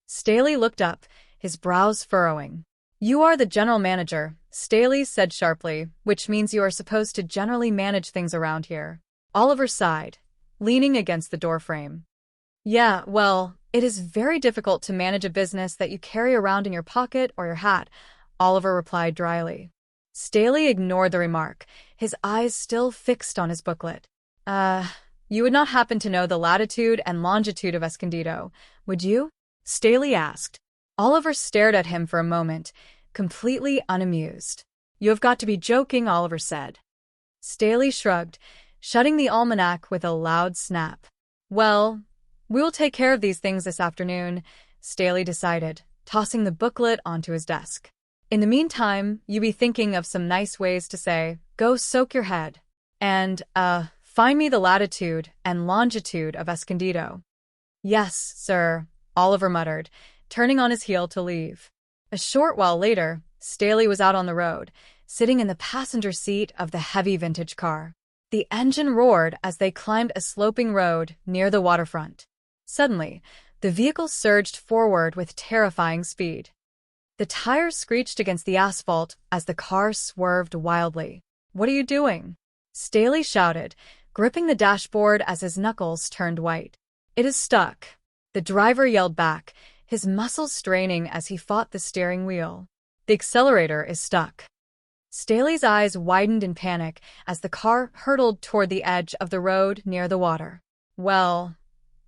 Staley looked up, his brows furrowing. You are the general manager, Staley said sharply, which means you are supposed to generally manage things around here. Oliver sighed, leaning against the doorframe. Yeah, well, it is very difficult to manage a business that you carry around in your pocket or your hat, Oliver replied dryly. Staley ignored the remark, his eyes still fixed on his booklet. You would not happen to know the latitude and longitude of Escondido, would you? Staley asked. Oliver stared at him for a moment, completely unamused. You have got to be joking, Oliver said. Staley shrugged, shutting the almanac with a loud snap. Well, we will take care of these things this afternoon, Staley decided, tossing the booklet onto his desk. In the meantime, you be thinking of some nice ways to say, go soak your head. And, find me the latitude and longitude of Escondido. Yes, sir, Oliver muttered, turning on his heel to leave. A short while later, Staley was out on the road, sitting in the passenger seat of the heavy vintage car. The engine roared as they climbed a sloping road near the waterfront. Suddenly, the vehicle surged forward with terrifying speed. The tires screeched against the asphalt as the car swerved wildly. What are you doing? Staley shouted, gripping the dashboard as his knuckles turned white. It is stuck. The driver yelled back, his muscles straining as he fought the steering wheel. The accelerator is stuck. Staley's eyes widened in panic as the car hurtled toward the edge of the road near the water. Well,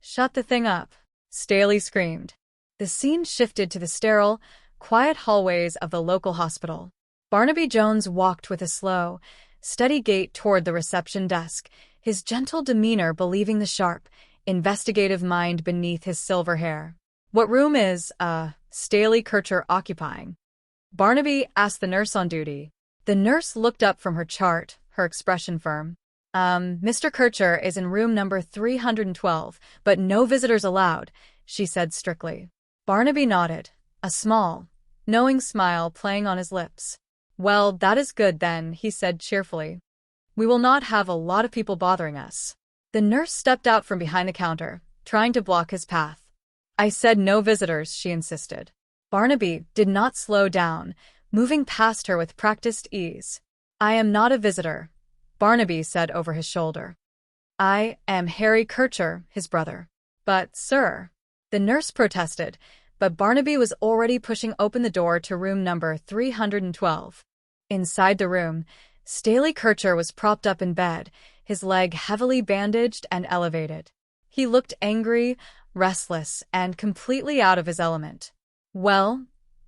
shut the thing up, Staley screamed. The scene shifted to the sterile, quiet hallways of the local hospital. Barnaby Jones walked with a slow, steady gait toward the reception desk, his gentle demeanor believing the sharp, investigative mind beneath his silver hair. What room is, Staley Kircher occupying? Barnaby asked the nurse on duty. The nurse looked up from her chart, her expression firm. Mr. Kircher is in room number 312, but no visitors allowed, she said strictly. Barnaby nodded, a small, knowing smile playing on his lips. Well, that is good then, he said cheerfully. We will not have a lot of people bothering us. The nurse stepped out from behind the counter, trying to block his path. I said no visitors, she insisted. Barnaby did not slow down, moving past her with practiced ease. I am not a visitor, Barnaby said over his shoulder. I am Harry Kircher, his brother. But, sir, the nurse protested, but Barnaby was already pushing open the door to room number 312. Inside the room, Staley Kircher was propped up in bed, his leg heavily bandaged and elevated. He looked angry, restless, and completely out of his element. Well,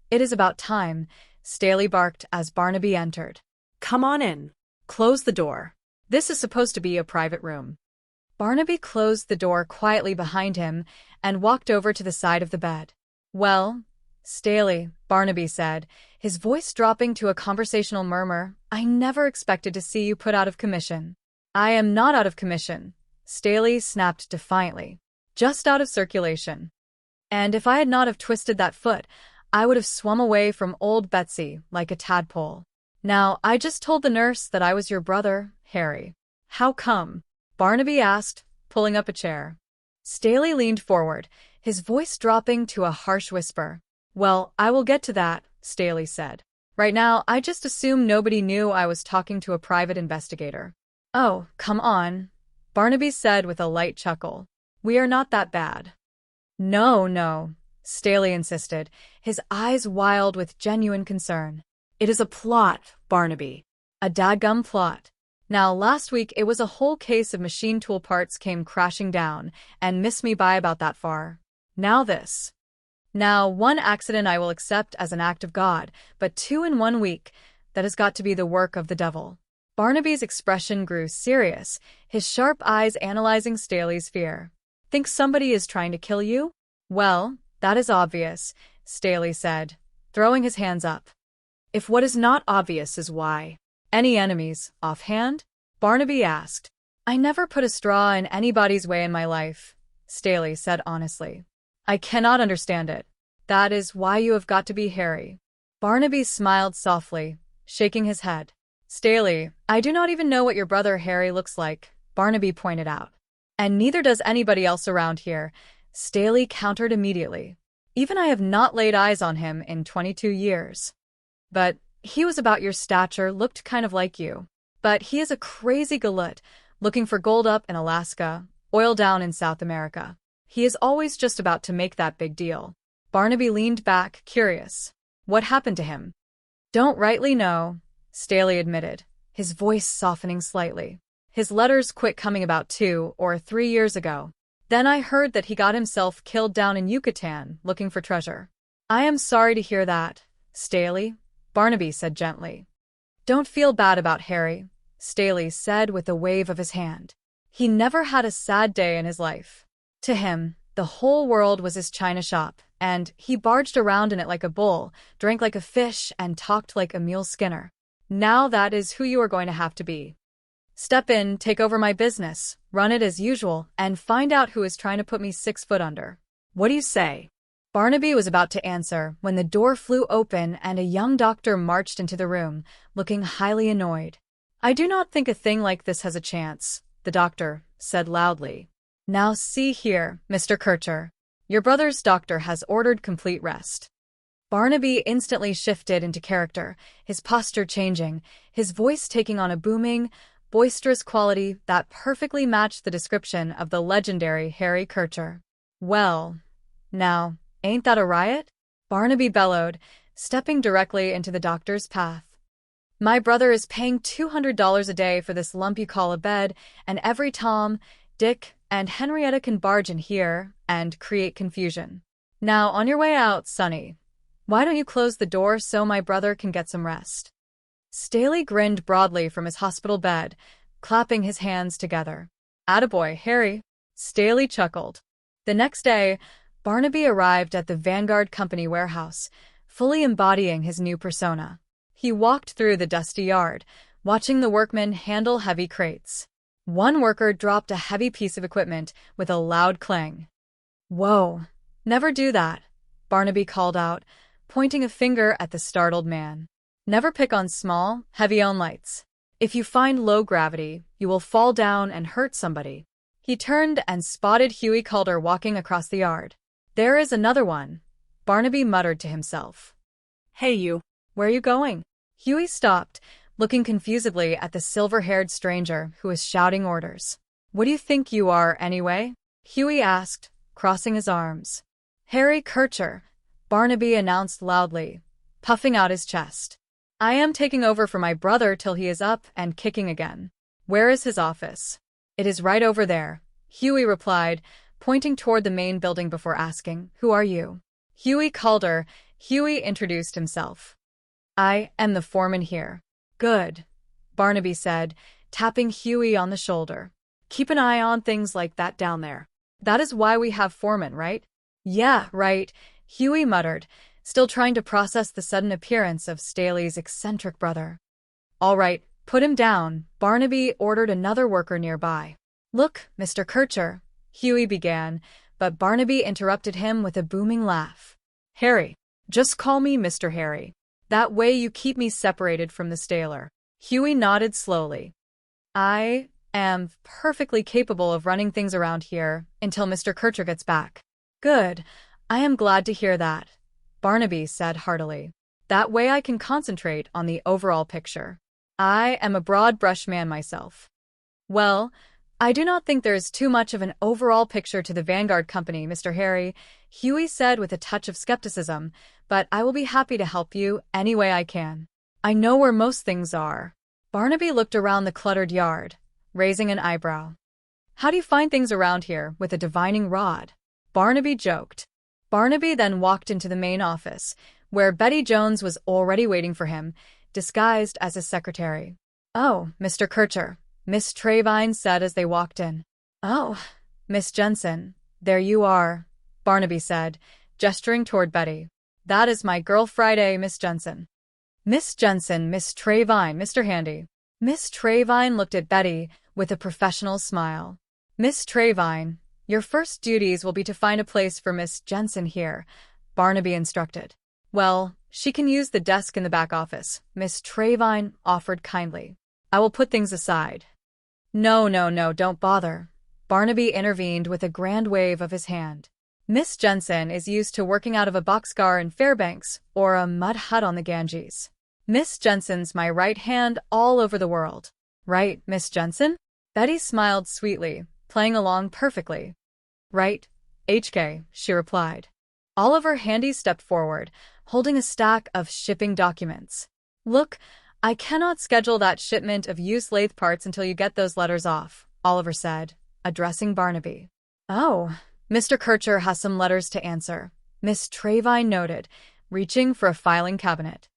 it is about time, Staley barked as Barnaby entered. Come on in. Close the door. This is supposed to be a private room. Barnaby closed the door quietly behind him and walked over to the side of the bed. Well, Staley, Barnaby said, his voice dropping to a conversational murmur, I never expected to see you put out of commission. I am not out of commission, Staley snapped defiantly. Just out of circulation. And if I had not have twisted that foot, I would have swum away from old Betsy like a tadpole. Now, I just told the nurse that I was your brother, Harry. How come? Barnaby asked, pulling up a chair. Staley leaned forward, his voice dropping to a harsh whisper. Well, I will get to that, Staley said. Right now, I just assumed nobody knew I was talking to a private investigator. Oh, come on, Barnaby said with a light chuckle. We are not that bad. No, Staley insisted, his eyes wild with genuine concern. It is a plot, Barnaby. A dadgum plot. Now, last week it was a whole case of machine tool parts came crashing down and missed me by about that far. Now this. Now, one accident I will accept as an act of God, but 2 in 1 week, that has got to be the work of the devil. Barnaby's expression grew serious, his sharp eyes analyzing Staley's fear. Think somebody is trying to kill you? Well, that is obvious, Staley said, throwing his hands up. If what is not obvious is why. Any enemies, offhand? Barnaby asked. I never put a straw in anybody's way in my life, Staley said honestly. I cannot understand it. That is why you have got to be Harry. Barnaby smiled softly, shaking his head. Staley, I do not even know what your brother Harry looks like, Barnaby pointed out. And neither does anybody else around here, Staley countered immediately. Even I have not laid eyes on him in 22 years. But he was about your stature, looked kind of like you. But he is a crazy galoot, looking for gold up in Alaska, oil down in South America. He is always just about to make that big deal. Barnaby leaned back, curious. What happened to him? Don't rightly know, Staley admitted, his voice softening slightly. His letters quit coming about 2 or 3 years ago. Then I heard that he got himself killed down in Yucatan, looking for treasure. I am sorry to hear that, Staley, Barnaby said gently. Don't feel bad about Harry, Staley said with a wave of his hand. He never had a sad day in his life. To him, the whole world was his china shop, and he barged around in it like a bull, drank like a fish, and talked like a mule skinner. Now that is who you are going to have to be. Step in, take over my business, run it as usual, and find out who is trying to put me 6 foot under. What do you say? Barnaby was about to answer when the door flew open and a young doctor marched into the room, looking highly annoyed. I do not think a thing like this has a chance, the doctor said loudly. Now see here, Mr. Kircher. Your brother's doctor has ordered complete rest. Barnaby instantly shifted into character, his posture changing, his voice taking on a booming, boisterous quality that perfectly matched the description of the legendary Harry Kircher. Well, now, ain't that a riot? Barnaby bellowed, stepping directly into the doctor's path. My brother is paying $200 a day for this lump you call a bed, and every Tom, Dick, and Henrietta can barge in here and create confusion. Now, on your way out, Sonny, why don't you close the door so my brother can get some rest? Staley grinned broadly from his hospital bed, clapping his hands together. Attaboy, Harry, Staley chuckled. The next day, Barnaby arrived at the Vanguard Company warehouse, fully embodying his new persona. He walked through the dusty yard, watching the workmen handle heavy crates. One worker dropped a heavy piece of equipment with a loud clang. Whoa, never do that, Barnaby called out, pointing a finger at the startled man. Never pick on small, heavy-owned lights. If you find low gravity, you will fall down and hurt somebody. He turned and spotted Huey Calder walking across the yard. There is another one, Barnaby muttered to himself. Hey you, where are you going? Huey stopped, looking confusedly at the silver-haired stranger who was shouting orders. What do you think you are, anyway? Huey asked, crossing his arms. Harry Kircher, Barnaby announced loudly, puffing out his chest. I am taking over for my brother till he is up and kicking again. Where is his office? It is right over there, Huey replied, pointing toward the main building before asking, Who are you? Huey Calder, Huey introduced himself. I am the foreman here. Good, Barnaby said, tapping Huey on the shoulder. Keep an eye on things like that down there. That is why we have foremen, right? Yeah, right, Huey muttered, still trying to process the sudden appearance of Staley's eccentric brother. All right, put him down, Barnaby ordered another worker nearby. Look, Mr. Kircher, Huey began, but Barnaby interrupted him with a booming laugh. Harry, just call me Mr. Harry. That way you keep me separated from the Staler. Huey nodded slowly. I am perfectly capable of running things around here until Mr. Kircher gets back. Good, I am glad to hear that, Barnaby said heartily. That way I can concentrate on the overall picture. I am a broad brush man myself. Well, I do not think there is too much of an overall picture to the Vanguard Company, Mr. Harry, Huey said with a touch of skepticism, but I will be happy to help you any way I can. I know where most things are. Barnaby looked around the cluttered yard, raising an eyebrow. How do you find things around here with a divining rod? Barnaby joked. Barnaby then walked into the main office, where Betty Jones was already waiting for him, disguised as his secretary. Oh, Mr. Kircher, Miss Trevine said as they walked in. Oh, Miss Jensen, there you are, Barnaby said, gesturing toward Betty. That is my girl Friday, Miss Jensen. Miss Jensen, Miss Trevine, Mr. Handy. Miss Trevine looked at Betty with a professional smile. Miss Trevine, your first duties will be to find a place for Miss Jensen here, Barnaby instructed. Well, she can use the desk in the back office, Miss Trevine offered kindly. I will put things aside. No, don't bother. Barnaby intervened with a grand wave of his hand. Miss Jensen is used to working out of a boxcar in Fairbanks or a mud hut on the Ganges. Miss Jensen's my right hand all over the world. Right, Miss Jensen? Betty smiled sweetly, playing along perfectly. Right, HK, she replied. Oliver Handy stepped forward, holding a stack of shipping documents. Look, I cannot schedule that shipment of used lathe parts until you get those letters off, Oliver said, addressing Barnaby. Oh, Mr. Kircher has some letters to answer, Miss Trevine noted, reaching for a filing cabinet.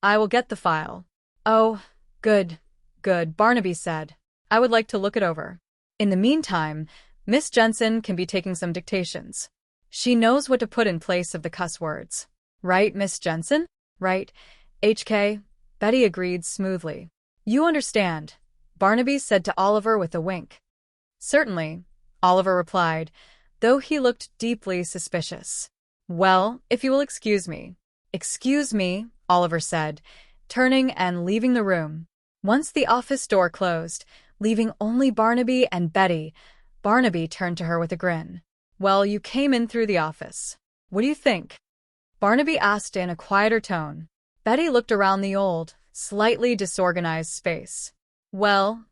I will get the file. Oh, good, Barnaby said. I would like to look it over. In the meantime, Miss Jensen can be taking some dictations. She knows what to put in place of the cuss words. Right, Miss Jensen? Right, HK, Betty agreed smoothly. You understand, Barnaby said to Oliver with a wink. Certainly, Oliver replied, though he looked deeply suspicious. Well, if you will excuse me. Excuse me, Oliver said, turning and leaving the room. Once the office door closed, leaving only Barnaby and Betty, Barnaby turned to her with a grin. Well, you came in through the office. What do you think? Barnaby asked in a quieter tone. Betty looked around the old, slightly disorganized space. Well,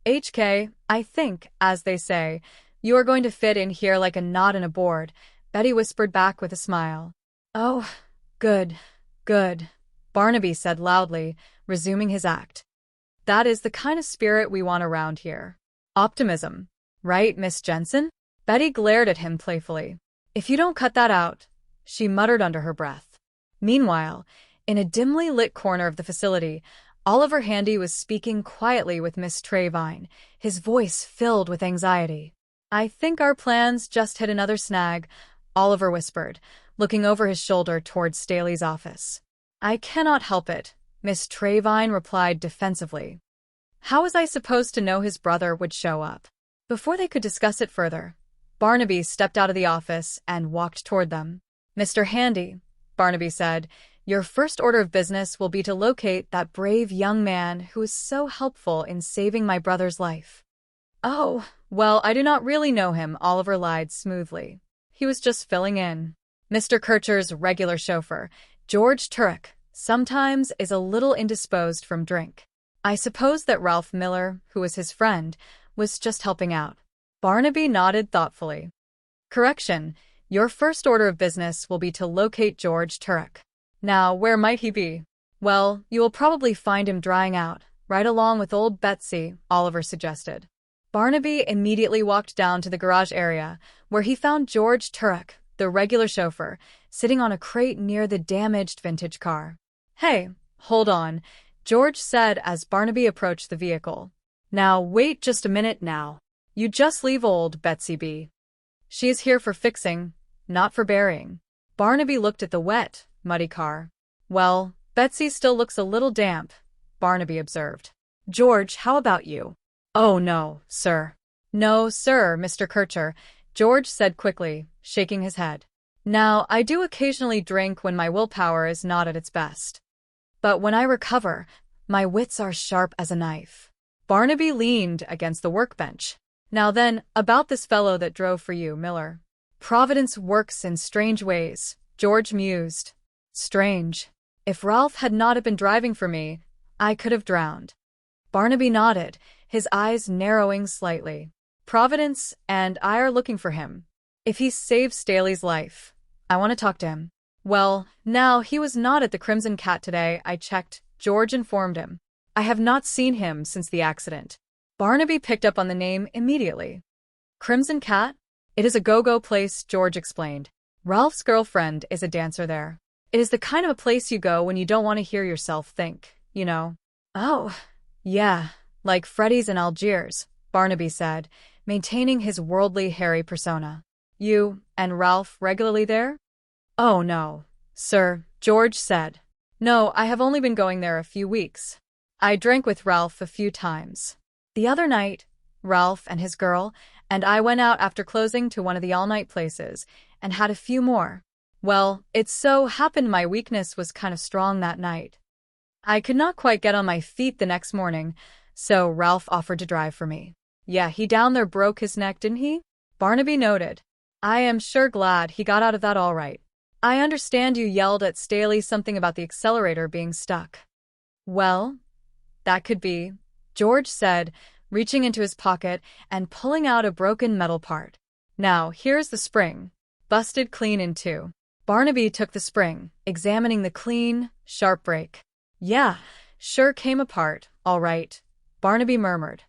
HK, I think, as they say, you are going to fit in here like a knot in a board, Betty whispered back with a smile. Oh, good, Barnaby said loudly, resuming his act. That is the kind of spirit we want around here. Optimism. Right, Miss Jensen? Betty glared at him playfully. If you don't cut that out, she muttered under her breath. Meanwhile, in a dimly lit corner of the facility, Oliver Handy was speaking quietly with Miss Trevine, his voice filled with anxiety. I think our plans just hit another snag, Oliver whispered, looking over his shoulder towards Staley's office. I cannot help it, Miss Trevine replied defensively. How was I supposed to know his brother would show up? Before they could discuss it further, Barnaby stepped out of the office and walked toward them. Mr. Handy, Barnaby said, your first order of business will be to locate that brave young man who was so helpful in saving my brother's life. Oh, well, I do not really know him, Oliver lied smoothly. He was just filling in. Mr. Kircher's regular chauffeur, George Turek, sometimes is a little indisposed from drink. I suppose that Ralph Miller, who was his friend, was just helping out. Barnaby nodded thoughtfully. Correction, your first order of business will be to locate George Turek. Now, where might he be? Well, you will probably find him drying out, right along with old Betsy, Oliver suggested. Barnaby immediately walked down to the garage area, where he found George Turek, the regular chauffeur, sitting on a crate near the damaged vintage car. Hey, hold on, George said as Barnaby approached the vehicle. Now, wait just a minute now. You just leave old Betsy be. She is here for fixing, not for burying. Barnaby looked at the wet, muddy car. Well, Betsy still looks a little damp, Barnaby observed. George, how about you? Oh, no, sir. No, sir, Mr. Kircher, George said quickly, shaking his head. Now, I do occasionally drink when my willpower is not at its best. But when I recover, my wits are sharp as a knife. Barnaby leaned against the workbench. Now then, about this fellow that drove for you, Miller. Providence works in strange ways, George mused. Strange. If Ralph had not been driving for me, I could have drowned. Barnaby nodded, his eyes narrowing slightly. Providence and I are looking for him. If he saved Staley's life, I want to talk to him. Well, now, he was not at the Crimson Cat today, I checked, George informed him. I have not seen him since the accident. Barnaby picked up on the name immediately. Crimson Cat? It is a go-go place, George explained. Ralph's girlfriend is a dancer there. It is the kind of a place you go when you don't want to hear yourself think, you know. Oh, yeah, like Freddy's in Algiers, Barnaby said, maintaining his worldly hairy persona. You and Ralph regularly there? Oh, no, sir, George said. No, I have only been going there a few weeks. I drank with Ralph a few times. The other night, Ralph and his girl and I went out after closing to one of the all-night places and had a few more. Well, it so happened my weakness was kind of strong that night. I could not quite get on my feet the next morning, so Ralph offered to drive for me. Yeah, he down there broke his neck, didn't he? Barnaby noted. I am sure glad he got out of that all right. I understand you yelled at Staley something about the accelerator being stuck. Well, that could be, George said, reaching into his pocket and pulling out a broken metal part. Now, here's the spring. Busted clean in two. Barnaby took the spring, examining the clean, sharp break. Yeah, sure came apart, all right, Barnaby murmured.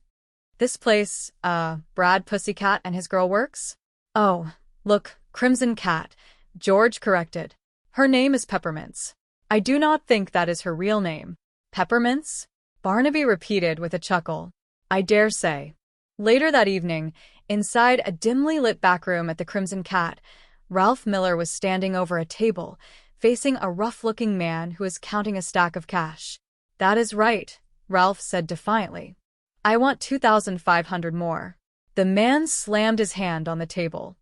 This place, Brad Pussycat and his girl works? Oh, look, Crimson Cat, George corrected. Her name is Peppermints. I do not think that is her real name. Peppermints? Barnaby repeated with a chuckle. I dare say. Later that evening, inside a dimly lit back room at the Crimson Cat, Ralph Miller was standing over a table, facing a rough-looking man who was counting a stack of cash. That is right, Ralph said defiantly. I want 2,500 more. The man slammed his hand on the table.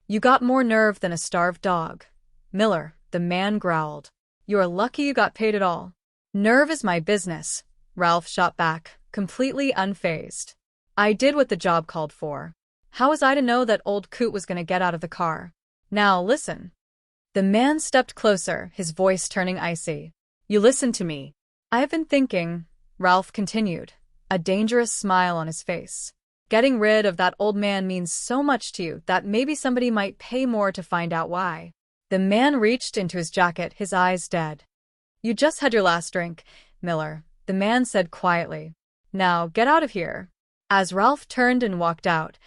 You got more nerve than a starved dog. Miller, the man growled. You're lucky you got paid at all. Nerve is my business, Ralph shot back, completely unfazed. I did what the job called for. How was I to know that old Coot was going to get out of the car? Now listen. The man stepped closer, his voice turning icy. You listen to me. I have been thinking, Ralph continued, a dangerous smile on his face. Getting rid of that old man means so much to you that maybe somebody might pay more to find out why. The man reached into his jacket, his eyes dead. You just had your last drink, Miller, the man said quietly. Now get out of here. As Ralph turned and walked out,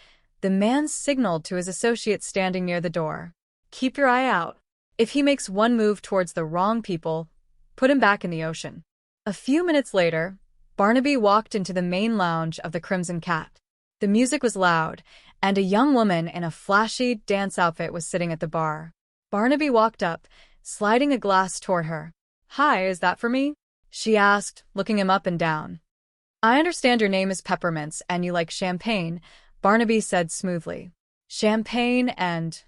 the man signaled to his associate standing near the door. Keep your eye out. If he makes one move towards the wrong people, put him back in the ocean. A few minutes later, Barnaby walked into the main lounge of the Crimson Cat. The music was loud, and a young woman in a flashy dance outfit was sitting at the bar. Barnaby walked up, sliding a glass toward her. Hi, is that for me? She asked, looking him up and down. I understand your name is Peppermints and you like champagne, Barnaby said smoothly. Champagne and,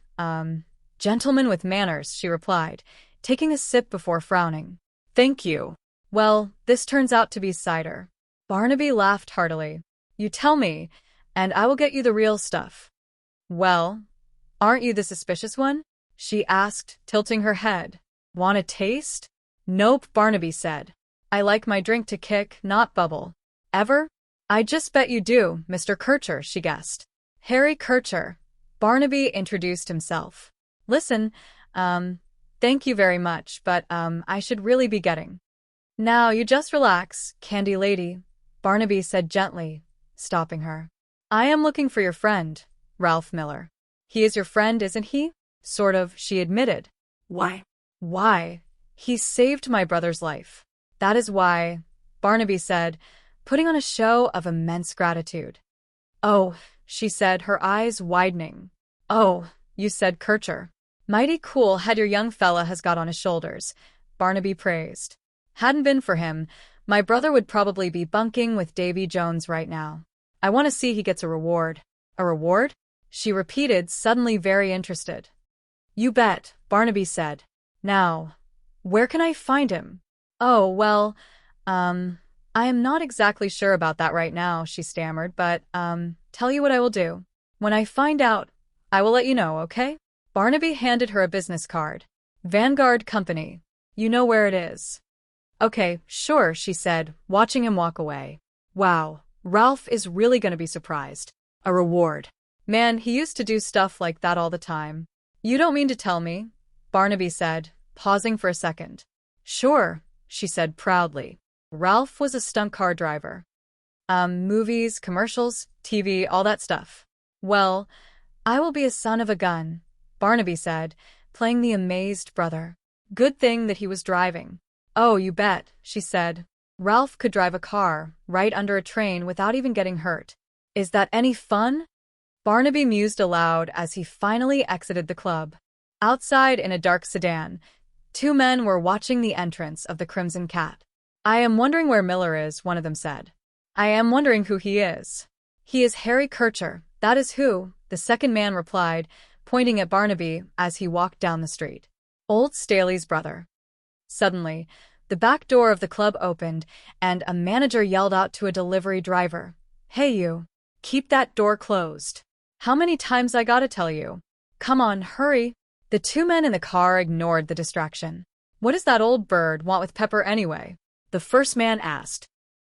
gentleman with manners, she replied, taking a sip before frowning. Thank you. Well, this turns out to be cider. Barnaby laughed heartily. You tell me, and I will get you the real stuff. Well, aren't you the suspicious one? She asked, tilting her head. Want a taste? Nope, Barnaby said. I like my drink to kick, not bubble. Ever? I just bet you do, Mr. Kircher, she guessed. Harry Kircher. Barnaby introduced himself. Listen, thank you very much, but, I should really be getting. Now, you just relax, Candy Lady, Barnaby said gently, stopping her. I am looking for your friend, Ralph Miller. He is your friend, isn't he? Sort of, she admitted. Why? Why? He saved my brother's life. That is why, Barnaby said, putting on a show of immense gratitude. Oh, she said, her eyes widening. Oh, you said Kircher. Mighty cool head your young fella has got on his shoulders, Barnaby praised. Hadn't been for him, my brother would probably be bunking with Davy Jones right now. I want to see he gets a reward. A reward? She repeated, suddenly very interested. You bet, Barnaby said. Now, where can I find him? Oh, well, I am not exactly sure about that right now, she stammered, but, tell you what I will do. When I find out, I will let you know, okay? Barnaby handed her a business card. Vanguard Company. You know where it is. Okay, sure, she said, watching him walk away. Wow, Ralph is really going to be surprised. A reward. Man, he used to do stuff like that all the time. You don't mean to tell me, Barnaby said, pausing for a second. Sure, she said proudly. Ralph was a stunt car driver. Movies, commercials, TV, all that stuff. Well, I will be a son of a gun, Barnaby said, playing the amazed brother. Good thing that he was driving. Oh, you bet, she said. Ralph could drive a car right under a train without even getting hurt. Is that any fun? Barnaby mused aloud as he finally exited the club. Outside in a dark sedan, two men were watching the entrance of the Crimson Cat. I am wondering where Miller is, one of them said. I am wondering who he is. He is Harry Kircher, that is who, the second man replied, pointing at Barnaby as he walked down the street. Old Staley's brother. Suddenly, the back door of the club opened, and a manager yelled out to a delivery driver, "Hey you, keep that door closed. How many times I gotta tell you? Come on, hurry." The two men in the car ignored the distraction. "What does that old bird want with Pepper anyway?" the first man asked.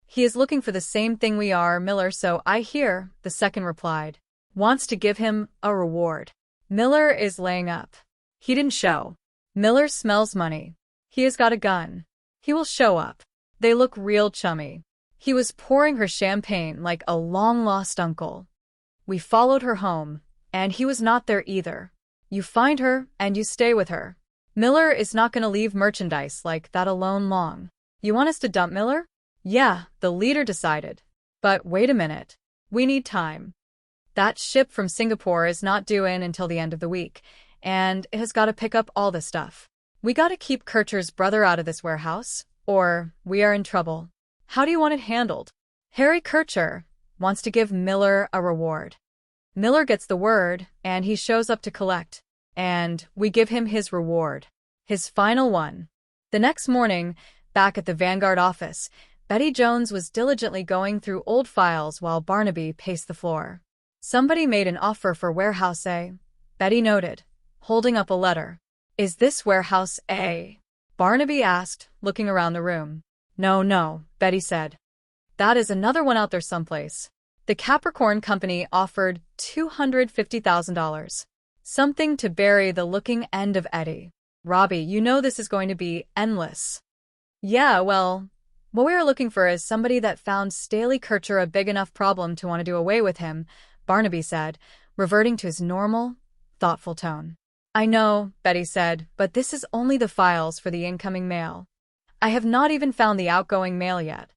"He is looking for the same thing we are, Miller, so I hear," the second replied. "Wants to give him a reward. Miller is laying up. He didn't show. Miller smells money. He has got a gun. He will show up." They look real chummy. He was pouring her champagne like a long-lost uncle. "We followed her home, and he was not there either. You find her, and you stay with her. Miller is not going to leave merchandise like that alone long." "You want us to dump Miller?" "Yeah," the leader decided. "But wait a minute. We need time. That ship from Singapore is not due in until the end of the week, and it has got to pick up all the stuff. We got to keep Kircher's brother out of this warehouse, or we are in trouble. How do you want it handled?" "Harry Kircher wants to give Miller a reward. Miller gets the word, and he shows up to collect, and we give him his reward. His final one." The next morning, back at the Vanguard office, Betty Jones was diligently going through old files while Barnaby paced the floor. "Somebody made an offer for Warehouse A," Betty noted, holding up a letter. "Is this Warehouse A?" Barnaby asked, looking around the room. No, Betty said. "That is another one out there someplace. The Capricorn Company offered $250,000. Something to bury the looking end of Eddie. Robbie, you know this is going to be endless." "Yeah, well, what we are looking for is somebody that found Staley Kircher a big enough problem to want to do away with him," Barnaby said, reverting to his normal, thoughtful tone. "I know," Betty said, "but this is only the files for the incoming mail. I have not even found the outgoing mail yet.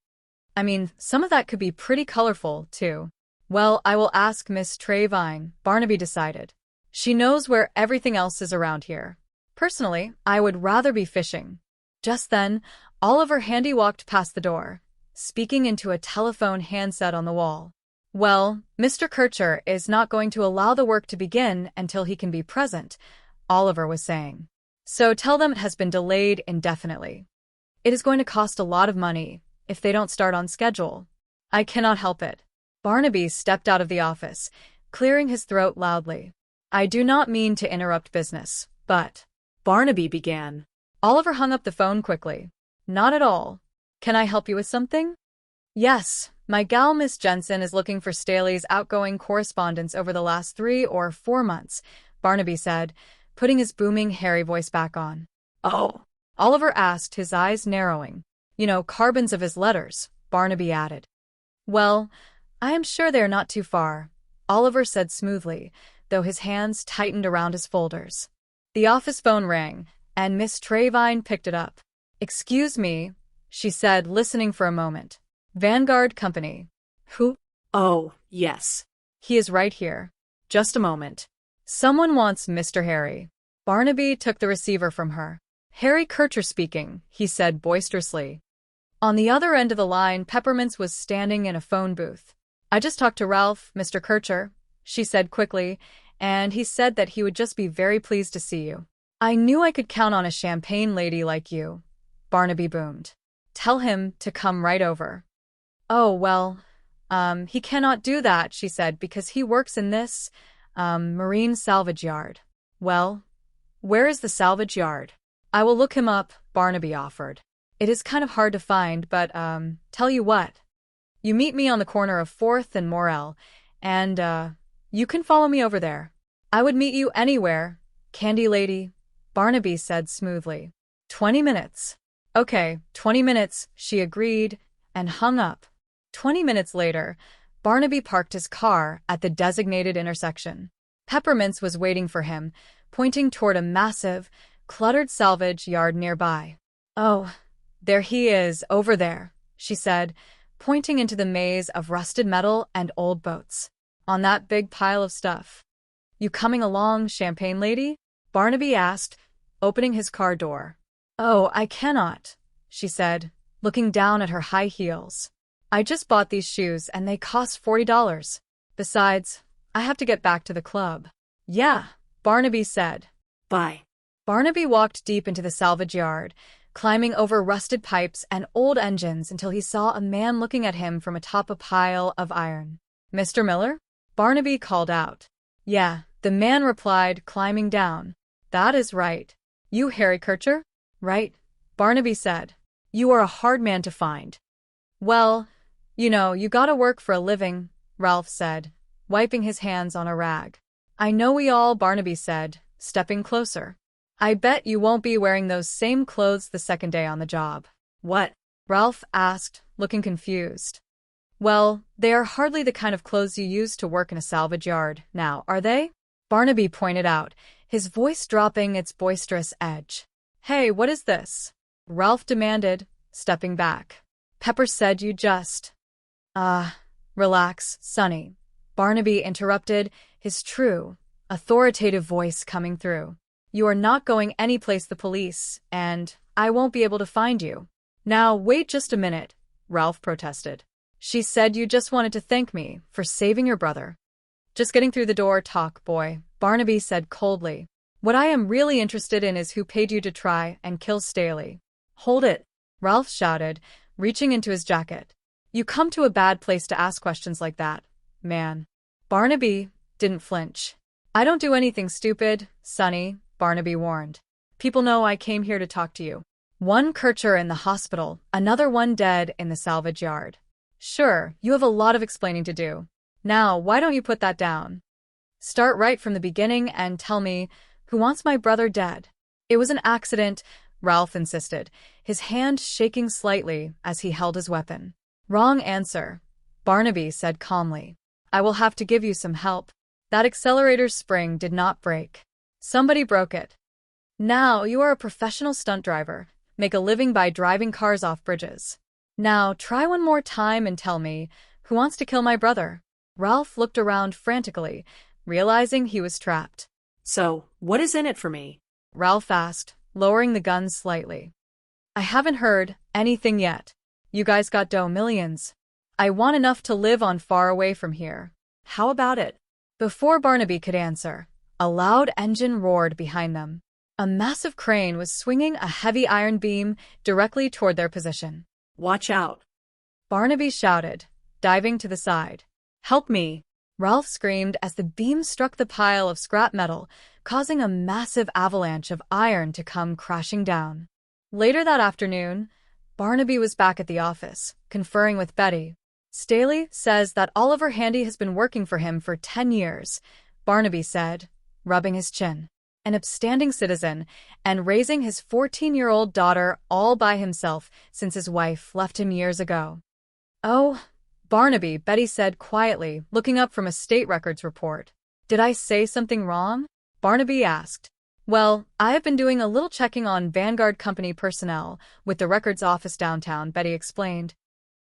I mean, some of that could be pretty colorful, too." "Well, I will ask Miss Trevine," Barnaby decided. "She knows where everything else is around here. Personally, I would rather be fishing." Just then, Oliver Handy walked past the door, speaking into a telephone handset on the wall. "Well, Mr. Kircher is not going to allow the work to begin until he can be present," Oliver was saying. "So tell them it has been delayed indefinitely. It is going to cost a lot of money if they don't start on schedule. I cannot help it." Barnaby stepped out of the office, clearing his throat loudly. "I do not mean to interrupt business, but—" Barnaby began. Oliver hung up the phone quickly. "Not at all. Can I help you with something?" "Yes, my gal Miss Jensen is looking for Staley's outgoing correspondence over the last 3 or 4 months, Barnaby said, putting his booming, hairy voice back on. "Oh," Oliver asked, his eyes narrowing. "You know, carbons of his letters," Barnaby added. "Well, I am sure they are not too far," Oliver said smoothly, though his hands tightened around his folders. The office phone rang, and Miss Trevine picked it up. "Excuse me," she said, listening for a moment. "Vanguard Company." "Who?" "Oh, yes. He is right here. Just a moment. Someone wants Mr. Harry." Barnaby took the receiver from her. "Harry Kircher speaking," he said boisterously. On the other end of the line, Peppermints was standing in a phone booth. "I just talked to Ralph, Mr. Kircher," she said quickly, "and he said that he would just be very pleased to see you." "I knew I could count on a champagne lady like you," Barnaby boomed. "Tell him to come right over." "Oh, well, he cannot do that," she said, "because he works in this, marine salvage yard." "Well, where is the salvage yard?" "I will look him up," Barnaby offered. "It is kind of hard to find, but, tell you what. You meet me on the corner of 4th and Morel, and, you can follow me over there." "I would meet you anywhere, Candy Lady," Barnaby said smoothly. 20 minutes. "Okay, 20 minutes," she agreed, and hung up. 20 minutes later, Barnaby parked his car at the designated intersection. Peppermints was waiting for him, pointing toward a massive, cluttered salvage yard nearby. "Oh, there he is, over there," she said, pointing into the maze of rusted metal and old boats. "On that big pile of stuff." "You coming along, Champagne Lady?" Barnaby asked, opening his car door. "Oh, I cannot," she said, looking down at her high heels. I just bought these shoes and they cost $40. Besides, I have to get back to the club. Yeah, Barnaby said. Bye. Barnaby walked deep into the salvage yard, climbing over rusted pipes and old engines until he saw a man looking at him from atop a pile of iron. Mr. Miller? Barnaby called out. Yeah, the man replied, climbing down. That is right. You Harry Kircher? Right, Barnaby said. You are a hard man to find. Well, you gotta work for a living, Ralph said, wiping his hands on a rag. I know we all, Barnaby said, stepping closer. I bet you won't be wearing those same clothes the second day on the job. What? Ralph asked, looking confused. Well, they are hardly the kind of clothes you use to work in a salvage yard, now, are they? Barnaby pointed out, his voice dropping its boisterous edge. Hey, what is this? Ralph demanded, stepping back. Pepper said you just… relax, Sonny. Barnaby interrupted, his true, authoritative voice coming through. You are not going anyplace the police, and I won't be able to find you. Now, wait just a minute, Ralph protested. She said you just wanted to thank me for saving your brother. Just getting through the door, talk, boy, Barnaby said coldly. What I am really interested in is who paid you to try and kill Staley. Hold it, Ralph shouted, reaching into his jacket. You come to a bad place to ask questions like that, man. Barnaby didn't flinch. I don't do anything stupid, Sonny, Barnaby warned. People know I came here to talk to you. One Kircher in the hospital, another one dead in the salvage yard. Sure, you have a lot of explaining to do. Now, why don't you put that down? Start right from the beginning and tell me, who wants my brother dead? It was an accident, Ralph insisted, his hand shaking slightly as he held his weapon. Wrong answer, Barnaby said calmly. I will have to give you some help. That accelerator's spring did not break. Somebody broke it. Now, you are a professional stunt driver, make a living by driving cars off bridges. Now, try one more time and tell me, who wants to kill my brother? Ralph looked around frantically, realizing he was trapped. So, what is in it for me? Ralph asked, lowering the gun slightly. I haven't heard anything yet. You guys got dough, millions. I want enough to live on far away from here. How about it? Before Barnaby could answer, a loud engine roared behind them. A massive crane was swinging a heavy iron beam directly toward their position. Watch out. Barnaby shouted, diving to the side. Help me! Ralph screamed as the beam struck the pile of scrap metal, causing a massive avalanche of iron to come crashing down. Later that afternoon, Barnaby was back at the office, conferring with Betty. Staley says that Oliver Handy has been working for him for 10 years, Barnaby said, rubbing his chin. An upstanding citizen, and raising his 14-year-old daughter all by himself since his wife left him years ago. Oh, Barnaby, Betty said quietly, looking up from a state records report. Did I say something wrong? Barnaby asked. Well, I have been doing a little checking on Vanguard Company personnel with the records office downtown, Betty explained.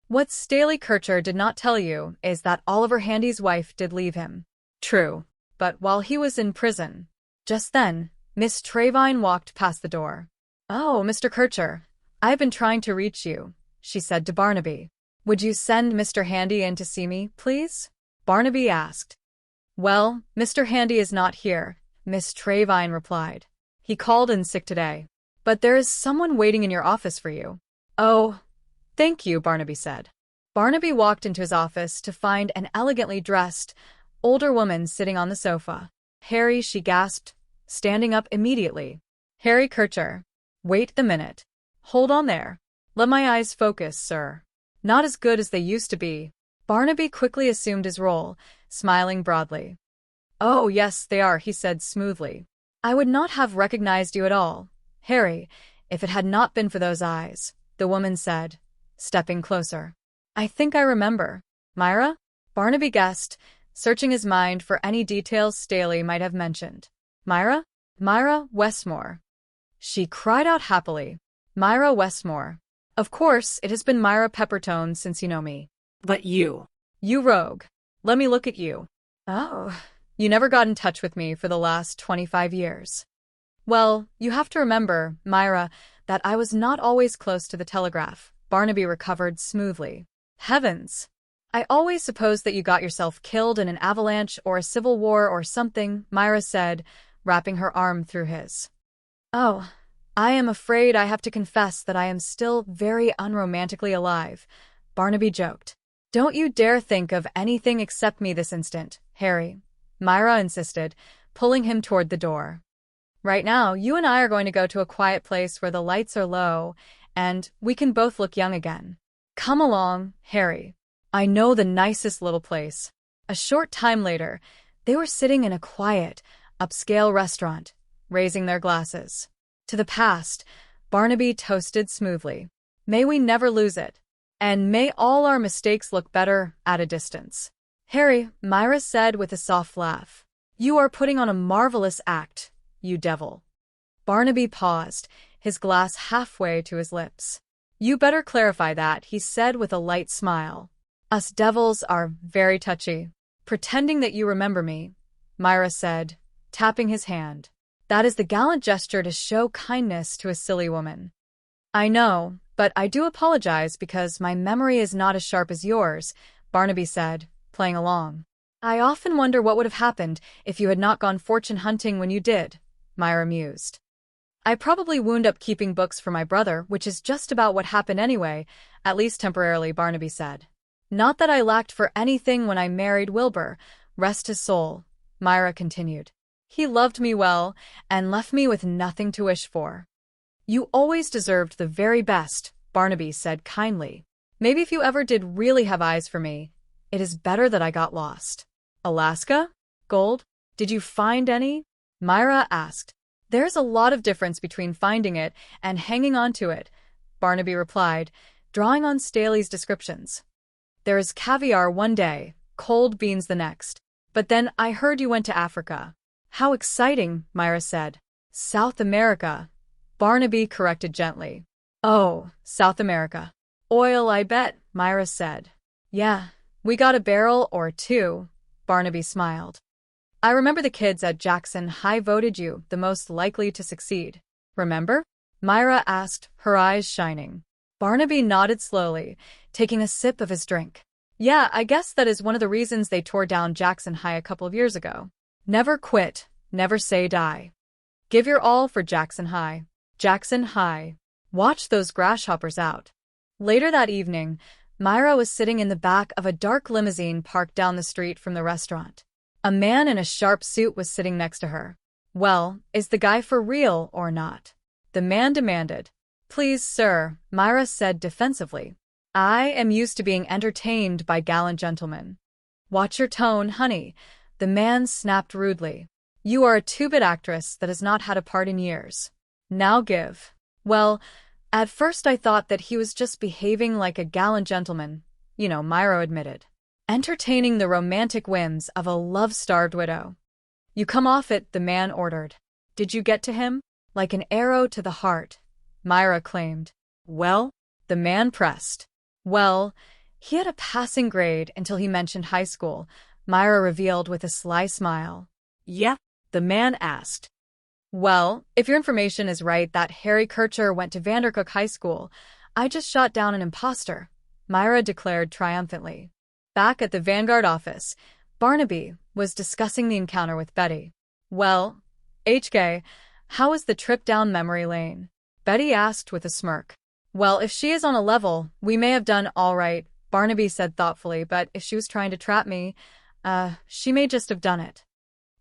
What Staley Kircher did not tell you is that Oliver Handy's wife did leave him. True, but while he was in prison. Just then, Miss Trevine walked past the door. Oh, Mr. Kircher, I've been trying to reach you, she said to Barnaby. Would you send Mr. Handy in to see me, please? Barnaby asked. Well, Mr. Handy is not here, Miss Trevine replied. He called in sick today. But there is someone waiting in your office for you. Oh, thank you, Barnaby said. Barnaby walked into his office to find an elegantly dressed, older woman sitting on the sofa. Harry, she gasped, standing up immediately. Harry Kircher. Wait the minute. Hold on there. Let my eyes focus, sir. Not as good as they used to be. Barnaby quickly assumed his role, smiling broadly. Oh, yes, they are, he said smoothly. I would not have recognized you at all, Harry, if it had not been for those eyes, the woman said, stepping closer. I think I remember. Myra? Barnaby guessed, searching his mind for any details Staley might have mentioned. Myra? Myra Westmore. She cried out happily. Myra Westmore. Of course, it has been Myra Peppertone since you know me. But you. You rogue. Let me look at you. Oh, you never got in touch with me for the last 25 years. Well, you have to remember, Myra, that I was not always close to the telegraph, Barnaby recovered smoothly. Heavens! I always supposed that you got yourself killed in an avalanche or a civil war or something, Myra said, wrapping her arm through his. Oh, I am afraid I have to confess that I am still very unromantically alive, Barnaby joked. Don't you dare think of anything except me this instant, Harry, Myra insisted, pulling him toward the door. Right now, you and I are going to go to a quiet place where the lights are low, and we can both look young again. Come along, Harry. I know the nicest little place. A short time later, they were sitting in a quiet, upscale restaurant, raising their glasses. To the past, Barnaby toasted smoothly. May we never lose it. And may all our mistakes look better at a distance. Harry, Myra said with a soft laugh. You are putting on a marvelous act, you devil. Barnaby paused, his glass halfway to his lips. You better clarify that, he said with a light smile. Us devils are very touchy. Pretending that you remember me, Myra said, tapping his hand. That is the gallant gesture to show kindness to a silly woman. I know, but I do apologize because my memory is not as sharp as yours, Barnaby said, playing along. I often wonder what would have happened if you had not gone fortune hunting when you did, Myra mused. I probably wound up keeping books for my brother, which is just about what happened anyway, at least temporarily, Barnaby said. Not that I lacked for anything when I married Wilbur, rest his soul, Myra continued. He loved me well and left me with nothing to wish for. You always deserved the very best, Barnaby said kindly. Maybe if you ever did really have eyes for me, it is better that I got lost. Alaska? Gold? Did you find any? Myra asked. There's a lot of difference between finding it and hanging on to it, Barnaby replied, drawing on Staley's descriptions. There is caviar one day, cold beans the next. But then I heard you went to Africa. How exciting, Myra said. South America, Barnaby corrected gently. Oh, South America. Oil, I bet, Myra said. Yeah, we got a barrel or two, Barnaby smiled. I remember the kids at Jackson High voted you the most likely to succeed. Remember? Myra asked, her eyes shining. Barnaby nodded slowly, taking a sip of his drink. Yeah, I guess that is one of the reasons they tore down Jackson High a couple of years ago. Never quit, never say die. Give your all for Jackson High. Jackson High. Watch those grasshoppers out. Later that evening, Myra was sitting in the back of a dark limousine parked down the street from the restaurant. A man in a sharp suit was sitting next to her. Well, is the guy for real or not? The man demanded. Please, sir, Myra said defensively. I am used to being entertained by gallant gentlemen. Watch your tone, honey, the man snapped rudely. You are a two-bit actress that has not had a part in years. Now give. Well, at first I thought that he was just behaving like a gallant gentleman, Myra admitted. Entertaining the romantic whims of a love-starved widow. You come off it, the man ordered. Did you get to him? Like an arrow to the heart, Myra claimed. Well, the man pressed. Well, he had a passing grade until he mentioned high school, Myra revealed with a sly smile. Yep, the man asked. Well, if your information is right that Harry Kircher went to Vandercook High School, I just shot down an imposter, Myra declared triumphantly. Back at the Vanguard office, Barnaby was discussing the encounter with Betty. Well, HK, how was the trip down memory lane? Betty asked with a smirk. Well, if she is on a level, we may have done all right, Barnaby said thoughtfully, but if she was trying to trap me, she may just have done it.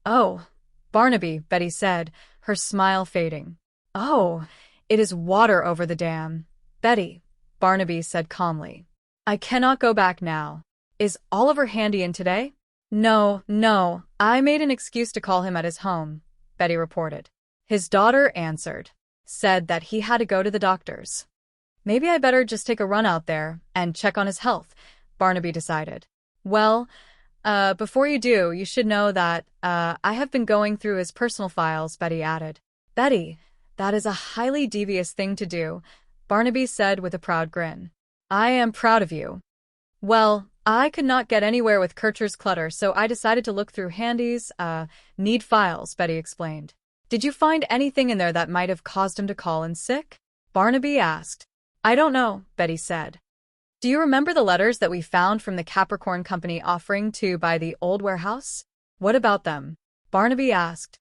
Oh, Barnaby, Betty said, her smile fading. Oh, it is water over the dam. Betty, Barnaby said calmly. I cannot go back now. Is Oliver handy in today? No, I made an excuse to call him at his home, Betty reported. His daughter answered, said that he had to go to the doctor's. Maybe I better just take a run out there and check on his health, Barnaby decided. Well, before you do, you should know that, I have been going through his personal files, Betty added. Betty, that is a highly devious thing to do, Barnaby said with a proud grin. I am proud of you. Well, I could not get anywhere with Kircher's clutter, so I decided to look through Handy's, need files, Betty explained. Did you find anything in there that might have caused him to call in sick? Barnaby asked. I don't know, Betty said. Do you remember the letters that we found from the Capricorn Company offering to buy the old warehouse? What about them? Barnaby asked.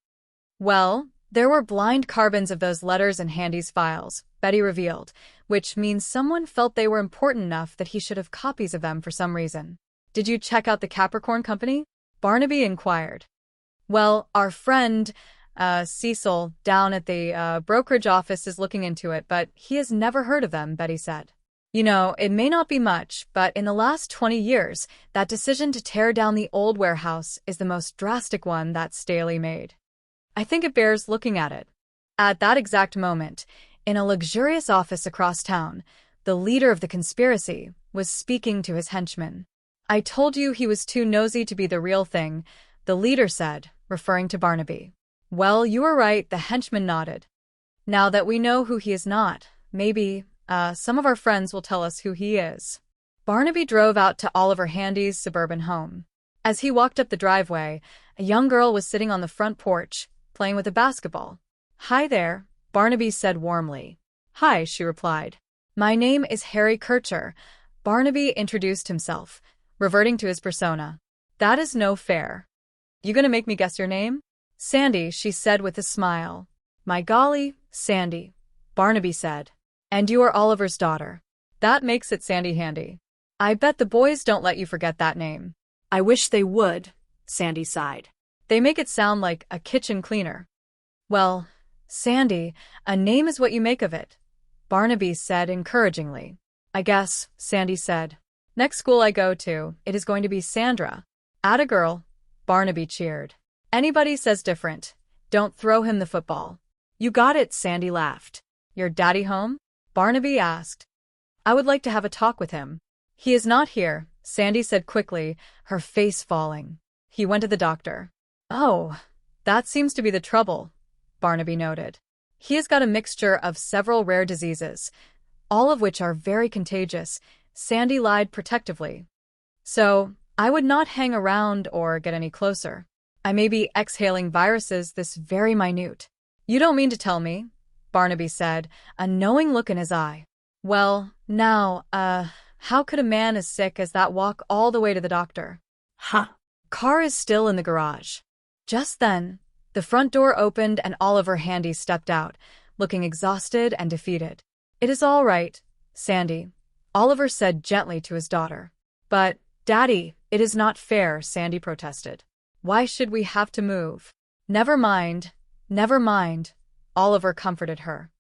Well, there were blind carbons of those letters in Handy's files, Betty revealed, which means someone felt they were important enough that he should have copies of them for some reason. Did you check out the Capricorn Company? Barnaby inquired. Well, our friend, Cecil, down at the brokerage office is looking into it, but he has never heard of them, Betty said. You know, it may not be much, but in the last 20 years, that decision to tear down the old warehouse is the most drastic one that Staley made. I think it bears looking at it. At that exact moment, in a luxurious office across town, the leader of the conspiracy was speaking to his henchmen. I told you he was too nosy to be the real thing, the leader said, referring to Barnaby. Well, you were right, the henchman nodded. Now that we know who he is not, maybe some of our friends will tell us who he is. Barnaby drove out to Oliver Handy's suburban home. As he walked up the driveway, a young girl was sitting on the front porch, playing with a basketball. Hi there, Barnaby said warmly. Hi, she replied. My name is Harry Kircher. Barnaby introduced himself, reverting to his persona. That is no fair. You gonna make me guess your name? Sandy, she said with a smile. My golly, Sandy, Barnaby said. And you are Oliver's daughter. That makes it Sandy Handy. I bet the boys don't let you forget that name. I wish they would, Sandy sighed. They make it sound like a kitchen cleaner. Well, Sandy, a name is what you make of it, Barnaby said encouragingly. I guess, Sandy said. Next school I go to, it is going to be Sandra. Atta girl, Barnaby cheered. Anybody says different, don't throw him the football. You got it, Sandy laughed. Your daddy home? Barnaby asked. I would like to have a talk with him. He is not here, Sandy said quickly, her face falling. He went to the doctor. Oh, that seems to be the trouble, Barnaby noted. He has got a mixture of several rare diseases, all of which are very contagious, Sandy lied protectively. So, I would not hang around or get any closer. I may be exhaling viruses this very minute. You don't mean to tell me, Barnaby said, a knowing look in his eye. Well, now, how could a man as sick as that walk all the way to the doctor? Huh. Car is still in the garage. Just then, the front door opened and Oliver Handy stepped out, looking exhausted and defeated. It is all right, Sandy, Oliver said gently to his daughter. But, Daddy, it is not fair, Sandy protested. Why should we have to move? Never mind, Oliver comforted her.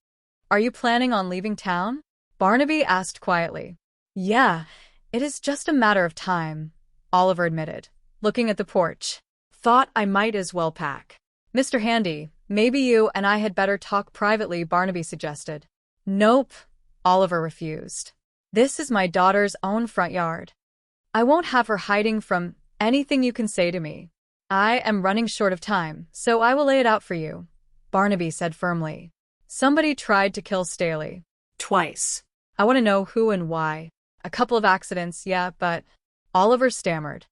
Are you planning on leaving town? Barnaby asked quietly. Yeah, it is just a matter of time, Oliver admitted, looking at the porch. Thought I might as well pack. Mr. Handy, maybe you and I had better talk privately, Barnaby suggested. Nope, Oliver refused. This is my daughter's own front yard. I won't have her hiding from anything you can say to me. I am running short of time, so I will lay it out for you, Barnaby said firmly. Somebody tried to kill Staley. Twice. I want to know who and why. A couple of accidents, yeah, but... Oliver stammered.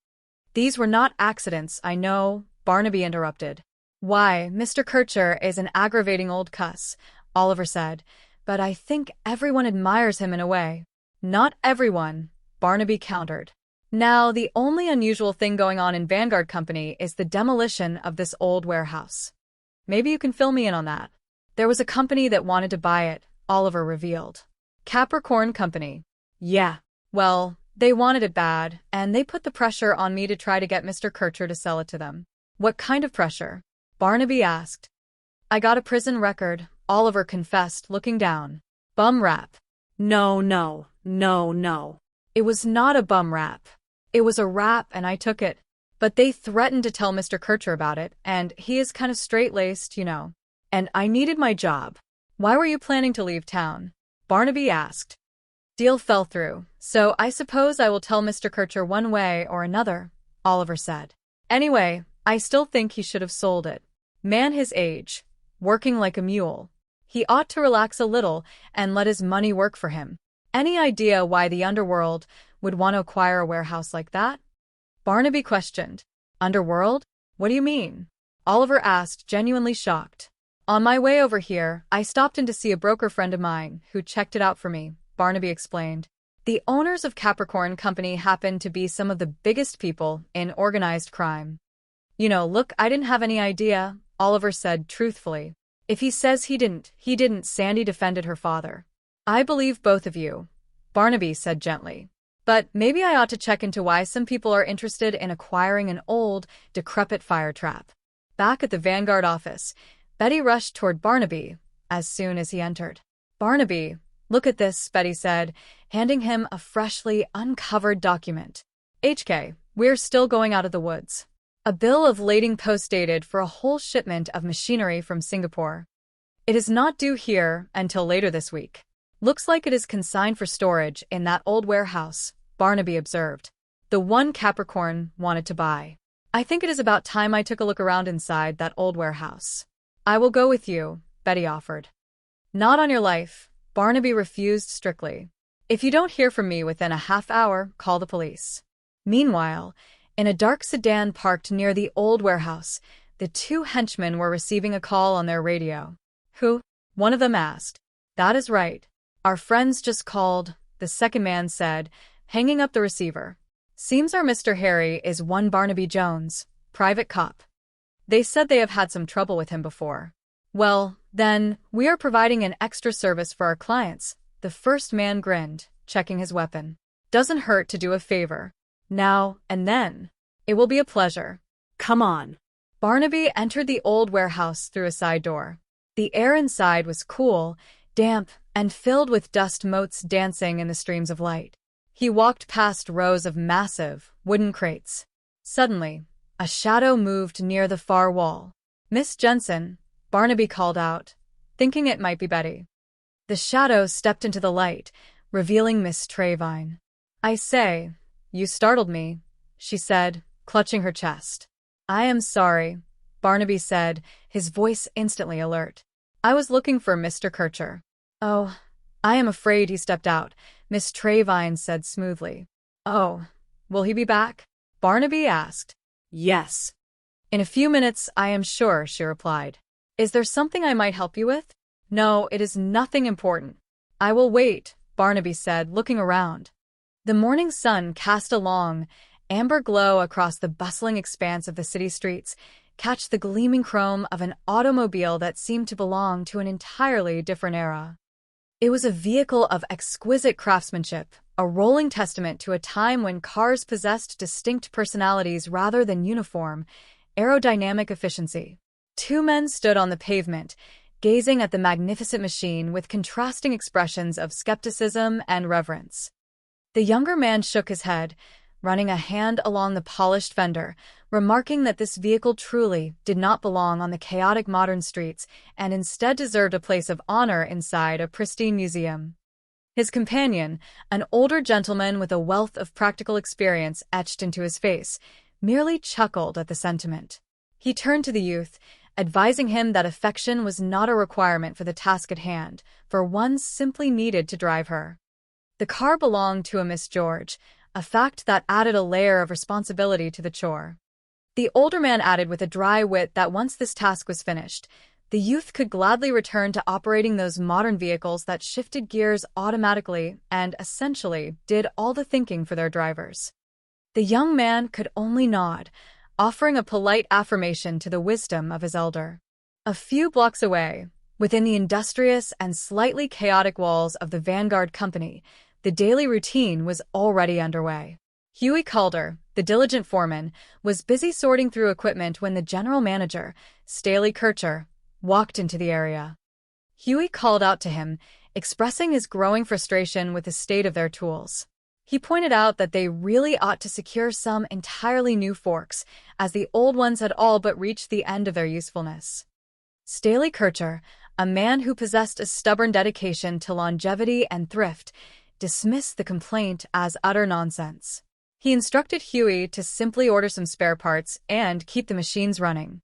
These were not accidents, I know, Barnaby interrupted. Why, Mr. Kircher is an aggravating old cuss, Oliver said, but I think everyone admires him in a way. Not everyone, Barnaby countered. Now, the only unusual thing going on in Vanguard Company is the demolition of this old warehouse. Maybe you can fill me in on that. There was a company that wanted to buy it, Oliver revealed. Capricorn Company. Yeah, well, they wanted it bad, and they put the pressure on me to try to get Mr. Kircher to sell it to them. What kind of pressure? Barnaby asked. I got a prison record, Oliver confessed, looking down. Bum rap. No. It was not a bum rap. It was a rap, and I took it. But they threatened to tell Mr. Kircher about it, and he is kind of straight-laced, you know. And I needed my job. Why were you planning to leave town? Barnaby asked. Deal fell through, so I suppose I will tell Mr. Kircher one way or another, Oliver said. Anyway, I still think he should have sold it. Man his age, working like a mule. He ought to relax a little and let his money work for him. Any idea why the underworld would want to acquire a warehouse like that? Barnaby questioned. Underworld? What do you mean? Oliver asked, genuinely shocked. On my way over here, I stopped in to see a broker friend of mine who checked it out for me, Barnaby explained. The owners of Capricorn Company happen to be some of the biggest people in organized crime. Look, I didn't have any idea, Oliver said truthfully. If he says he didn't, Sandy defended her father. I believe both of you, Barnaby said gently. But maybe I ought to check into why some people are interested in acquiring an old, decrepit fire trap. Back at the Vanguard office, Betty rushed toward Barnaby as soon as he entered. Barnaby, look at this, Betty said, handing him a freshly uncovered document. HK, we're still going out of the woods. A bill of lading post-dated for a whole shipment of machinery from Singapore. It is not due here until later this week. Looks like it is consigned for storage in that old warehouse, Barnaby observed. The one Capricorn wanted to buy. I think it is about time I took a look around inside that old warehouse. I will go with you, Betty offered. Not on your life, Barnaby refused strictly. If you don't hear from me within a half hour, call the police. Meanwhile, in a dark sedan parked near the old warehouse, the two henchmen were receiving a call on their radio. Who? One of them asked. That is right. Our friends just called, the second man said, hanging up the receiver. Seems our Mr. Harry is one Barnaby Jones, private cop. They said they have had some trouble with him before. Well, then, we are providing an extra service for our clients, the first man grinned, checking his weapon. Doesn't hurt to do a favor. Now and then. It will be a pleasure. Come on. Barnaby entered the old warehouse through a side door. The air inside was cool, damp, and filled with dust motes dancing in the streams of light. He walked past rows of massive, wooden crates. Suddenly, a shadow moved near the far wall. Miss Jensen, Barnaby called out, thinking it might be Betty. The shadow stepped into the light, revealing Miss Trevine. I say, you startled me, she said, clutching her chest. I am sorry, Barnaby said, his voice instantly alert. I was looking for Mr. Kircher. Oh, I am afraid he stepped out, Miss Trevine said smoothly. Oh, will he be back? Barnaby asked. Yes. In a few minutes, I am sure, she replied. Is there something I might help you with? No, it is nothing important. I will wait, Barnaby said, looking around. The morning sun cast a long, amber glow across the bustling expanse of the city streets, catch the gleaming chrome of an automobile that seemed to belong to an entirely different era. It was a vehicle of exquisite craftsmanship, a rolling testament to a time when cars possessed distinct personalities rather than uniform, aerodynamic efficiency. Two men stood on the pavement, gazing at the magnificent machine with contrasting expressions of skepticism and reverence. The younger man shook his head, running a hand along the polished fender, remarking that this vehicle truly did not belong on the chaotic modern streets and instead deserved a place of honor inside a pristine museum. His companion, an older gentleman with a wealth of practical experience etched into his face, merely chuckled at the sentiment. He turned to the youth, advising him that affection was not a requirement for the task at hand, for one simply needed to drive her. The car belonged to a Miss George, a fact that added a layer of responsibility to the chore. The older man added with a dry wit that once this task was finished, the youth could gladly return to operating those modern vehicles that shifted gears automatically and, essentially, did all the thinking for their drivers. The young man could only nod, offering a polite affirmation to the wisdom of his elder. A few blocks away, within the industrious and slightly chaotic walls of the Vanguard Company, the daily routine was already underway. Huey Calder, the diligent foreman, was busy sorting through equipment when the general manager, Staley Kircher, walked into the area. Huey called out to him, expressing his growing frustration with the state of their tools. He pointed out that they really ought to secure some entirely new forks, as the old ones had all but reached the end of their usefulness. Staley Kircher, a man who possessed a stubborn dedication to longevity and thrift, dismissed the complaint as utter nonsense. He instructed Huey to simply order some spare parts and keep the machines running.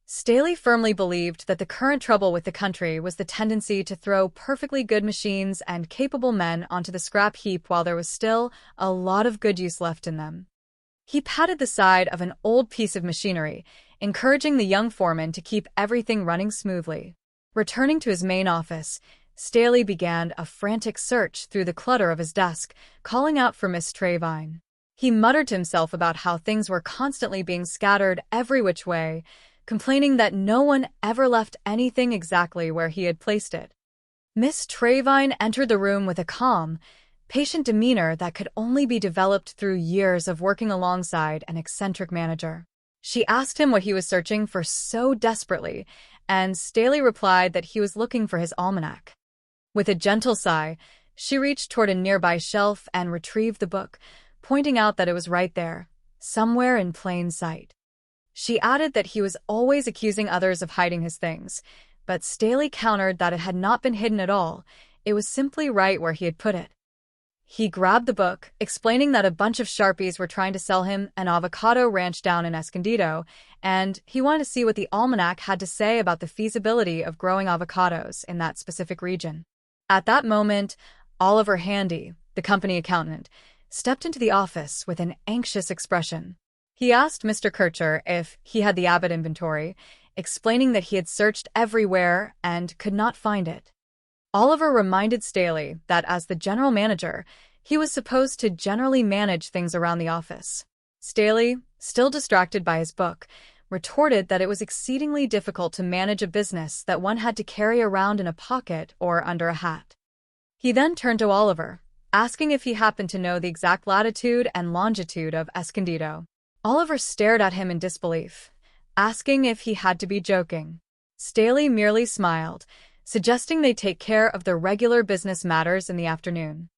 Staley firmly believed that the current trouble with the country was the tendency to throw perfectly good machines and capable men onto the scrap heap while there was still a lot of good use left in them. He patted the side of an old piece of machinery, encouraging the young foreman to keep everything running smoothly. Returning to his main office, Staley began a frantic search through the clutter of his desk, calling out for Miss Trevine. He muttered to himself about how things were constantly being scattered every which way, complaining that no one ever left anything exactly where he had placed it. Miss Trevine entered the room with a calm, patient demeanor that could only be developed through years of working alongside an eccentric manager. She asked him what he was searching for so desperately, and Staley replied that he was looking for his almanac. With a gentle sigh, she reached toward a nearby shelf and retrieved the book, pointing out that it was right there, somewhere in plain sight. She added that he was always accusing others of hiding his things, but Staley countered that it had not been hidden at all. It was simply right where he had put it. He grabbed the book, explaining that a bunch of Sharpies were trying to sell him an avocado ranch down in Escondido, and he wanted to see what the almanac had to say about the feasibility of growing avocados in that specific region. At that moment, Oliver Handy, the company accountant, stepped into the office with an anxious expression. He asked Mr. Kircher if he had the Abbott inventory, explaining that he had searched everywhere and could not find it. Oliver reminded Staley that as the general manager, he was supposed to generally manage things around the office. Staley, still distracted by his book, retorted that it was exceedingly difficult to manage a business that one had to carry around in a pocket or under a hat. He then turned to Oliver, asking if he happened to know the exact latitude and longitude of Escondido. Oliver stared at him in disbelief, asking if he had to be joking. Staley merely smiled, suggesting they take care of their regular business matters in the afternoon.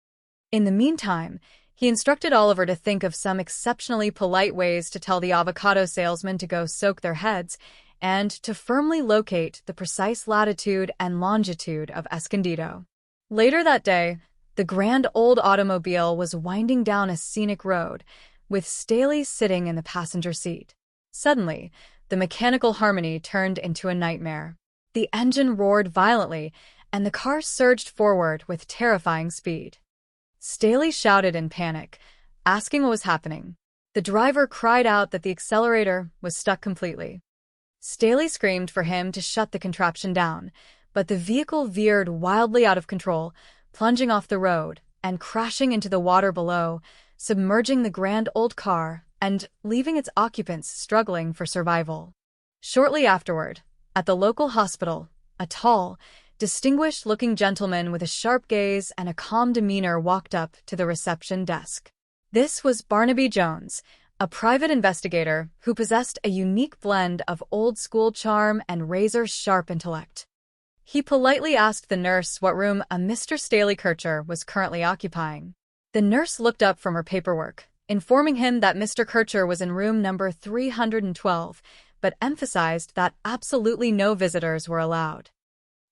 In the meantime, he instructed Oliver to think of some exceptionally polite ways to tell the avocado salesman to go soak their heads and to firmly locate the precise latitude and longitude of Escondido. Later that day, the grand old automobile was winding down a scenic road, with Staley sitting in the passenger seat. Suddenly, the mechanical harmony turned into a nightmare. The engine roared violently, and the car surged forward with terrifying speed. Staley shouted in panic, asking what was happening. The driver cried out that the accelerator was stuck completely. Staley screamed for him to shut the contraption down, but the vehicle veered wildly out of control, plunging off the road and crashing into the water below, submerging the grand old car and leaving its occupants struggling for survival. Shortly afterward, at the local hospital, a tall, distinguished-looking gentleman with a sharp gaze and a calm demeanor walked up to the reception desk. This was Barnaby Jones, a private investigator who possessed a unique blend of old-school charm and razor-sharp intellect. He politely asked the nurse what room a Mr. Staley Kircher was currently occupying. The nurse looked up from her paperwork, informing him that Mr. Kircher was in room number 312, but emphasized that absolutely no visitors were allowed.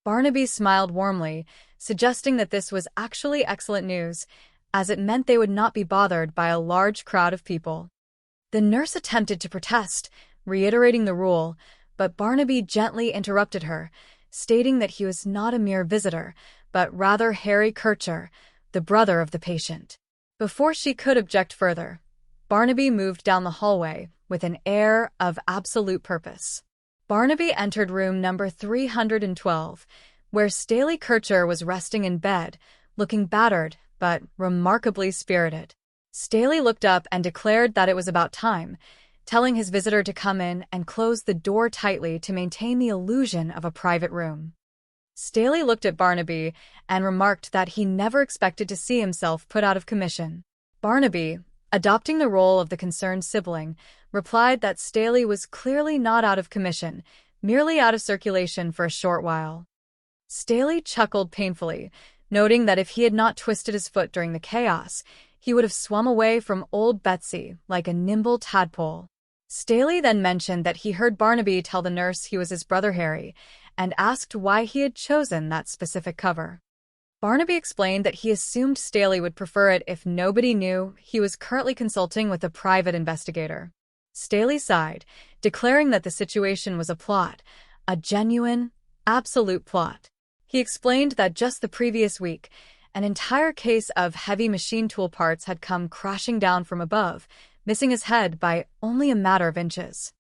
Barnaby smiled warmly, suggesting that this was actually excellent news, as it meant they would not be bothered by a large crowd of people. The nurse attempted to protest, reiterating the rule, but Barnaby gently interrupted her, stating that he was not a mere visitor, but rather Harry Kircher, the brother of the patient. Before she could object further, Barnaby moved down the hallway with an air of absolute purpose. Barnaby entered room number 312, where Staley Kircher was resting in bed, looking battered but remarkably spirited. Staley looked up and declared that it was about time, telling his visitor to come in and close the door tightly to maintain the illusion of a private room. Staley looked at Barnaby and remarked that he never expected to see himself put out of commission. Barnaby, adopting the role of the concerned sibling, replied that Staley was clearly not out of commission, merely out of circulation for a short while. Staley chuckled painfully, noting that if he had not twisted his foot during the chaos, he would have swum away from old Betsy like a nimble tadpole. Staley then mentioned that he heard Barnaby tell the nurse he was his brother Harry, and asked why he had chosen that specific cover. Barnaby explained that he assumed Staley would prefer it if nobody knew he was currently consulting with a private investigator. Staley sighed, declaring that the situation was a plot, a genuine, absolute plot. He explained that just the previous week, an entire case of heavy machine tool parts had come crashing down from above, missing his head by only a matter of inches.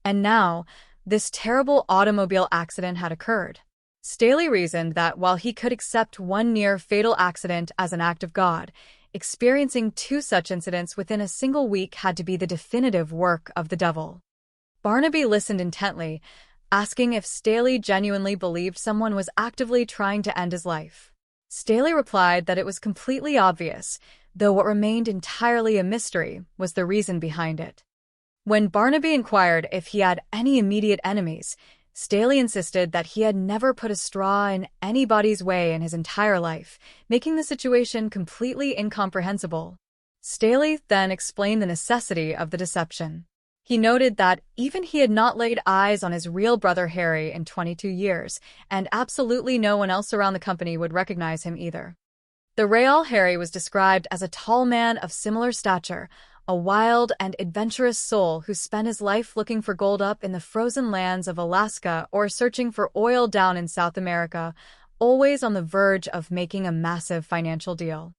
And now, this terrible automobile accident had occurred. Staley reasoned that while he could accept one near-fatal accident as an act of God, experiencing 2 such incidents within a single week had to be the definitive work of the devil. Barnaby listened intently, asking if Staley genuinely believed someone was actively trying to end his life. Staley replied that it was completely obvious, though what remained entirely a mystery was the reason behind it. When Barnaby inquired if he had any immediate enemies, Staley insisted that he had never put a straw in anybody's way in his entire life, making the situation completely incomprehensible. Staley then explained the necessity of the deception. He noted that even he had not laid eyes on his real brother Harry in 22 years, and absolutely no one else around the company would recognize him either. The real Harry was described as a tall man of similar stature, a wild and adventurous soul who spent his life looking for gold up in the frozen lands of Alaska or searching for oil down in South America, always on the verge of making a massive financial deal.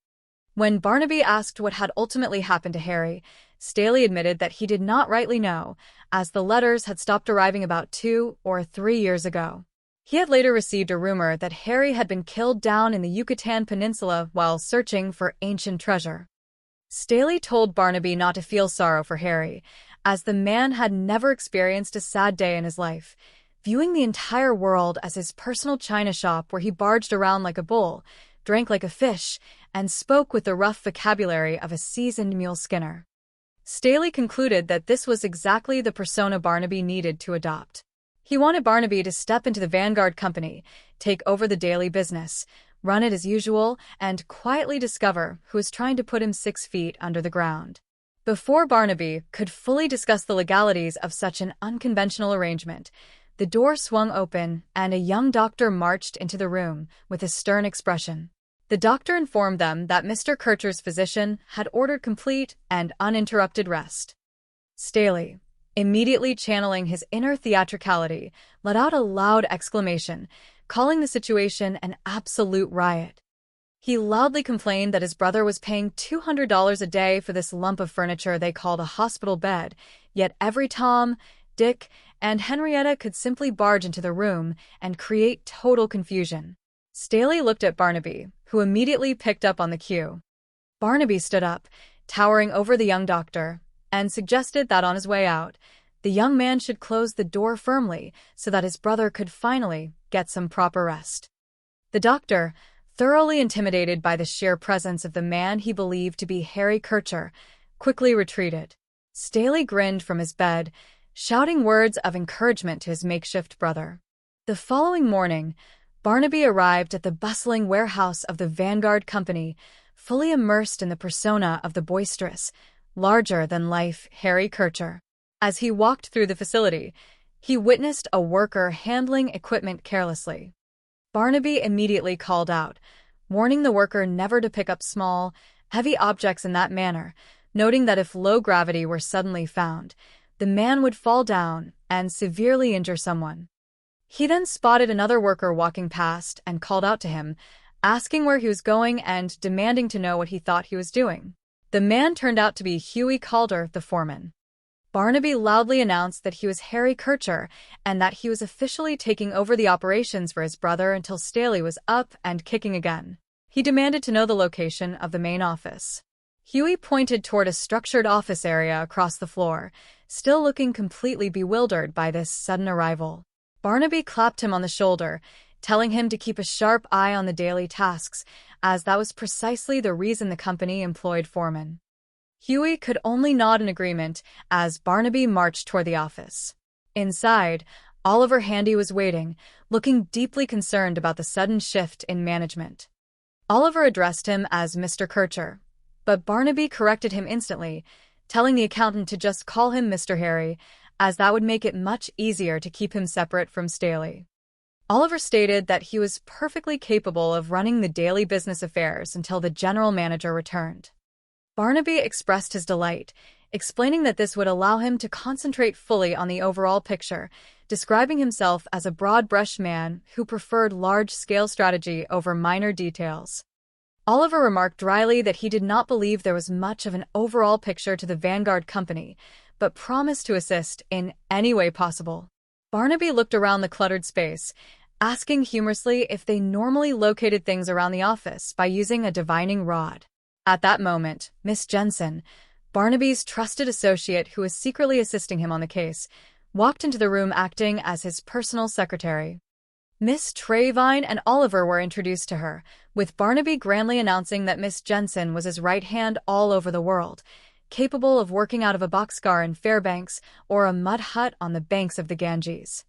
When Barnaby asked what had ultimately happened to Harry, Staley admitted that he did not rightly know, as the letters had stopped arriving about 2 or 3 years ago. He had later received a rumor that Harry had been killed down in the Yucatan Peninsula while searching for ancient treasure. Staley told Barnaby not to feel sorrow for Harry, as the man had never experienced a sad day in his life, viewing the entire world as his personal china shop where he barged around like a bull, drank like a fish, and spoke with the rough vocabulary of a seasoned mule skinner. Staley concluded that this was exactly the persona Barnaby needed to adopt. He wanted Barnaby to step into the Vanguard company, take over the daily business, run it as usual, and quietly discover who was trying to put him 6 feet under the ground. Before Barnaby could fully discuss the legalities of such an unconventional arrangement, the door swung open and a young doctor marched into the room with a stern expression. The doctor informed them that Mr. Kircher's physician had ordered complete and uninterrupted rest. Staley, immediately channeling his inner theatricality, let out a loud exclamation, calling the situation an absolute riot. He loudly complained that his brother was paying $200 a day for this lump of furniture they called a hospital bed, yet every Tom, Dick, and Henrietta could simply barge into the room and create total confusion. Staley looked at Barnaby, who immediately picked up on the cue. Barnaby stood up, towering over the young doctor, and suggested that on his way out, the young man should close the door firmly so that his brother could finally get some proper rest. The doctor, thoroughly intimidated by the sheer presence of the man he believed to be Harry Kircher, quickly retreated. Staley grinned from his bed, shouting words of encouragement to his makeshift brother. The following morning, Barnaby arrived at the bustling warehouse of the Vanguard Company, fully immersed in the persona of the boisterous, larger-than-life Harry Kircher. As he walked through the facility, he witnessed a worker handling equipment carelessly. Barnaby immediately called out, warning the worker never to pick up small, heavy objects in that manner, noting that if low gravity were suddenly found, the man would fall down and severely injure someone. He then spotted another worker walking past and called out to him, asking where he was going and demanding to know what he thought he was doing. The man turned out to be Huey Calder, the foreman. Barnaby loudly announced that he was Harry Kircher and that he was officially taking over the operations for his brother until Staley was up and kicking again. He demanded to know the location of the main office. Huey pointed toward a structured office area across the floor, still looking completely bewildered by this sudden arrival. Barnaby clapped him on the shoulder, telling him to keep a sharp eye on the daily tasks, as that was precisely the reason the company employed foremen. Huey could only nod in agreement as Barnaby marched toward the office. Inside, Oliver Handy was waiting, looking deeply concerned about the sudden shift in management. Oliver addressed him as Mr. Kircher, but Barnaby corrected him instantly, telling the accountant to just call him Mr. Harry, as that would make it much easier to keep him separate from Staley. Oliver stated that he was perfectly capable of running the daily business affairs until the general manager returned. Barnaby expressed his delight, explaining that this would allow him to concentrate fully on the overall picture, describing himself as a broad-brush man who preferred large-scale strategy over minor details. Oliver remarked dryly that he did not believe there was much of an overall picture to the Vanguard Company, but promised to assist in any way possible. Barnaby looked around the cluttered space asking humorously if they normally located things around the office by using a divining rod. At that moment, Miss Jensen, Barnaby's trusted associate who was secretly assisting him on the case, walked into the room acting as his personal secretary. Miss Trevine and Oliver were introduced to her, with Barnaby grandly announcing that Miss Jensen was his right hand all over the world, capable of working out of a boxcar in Fairbanks or a mud hut on the banks of the Ganges.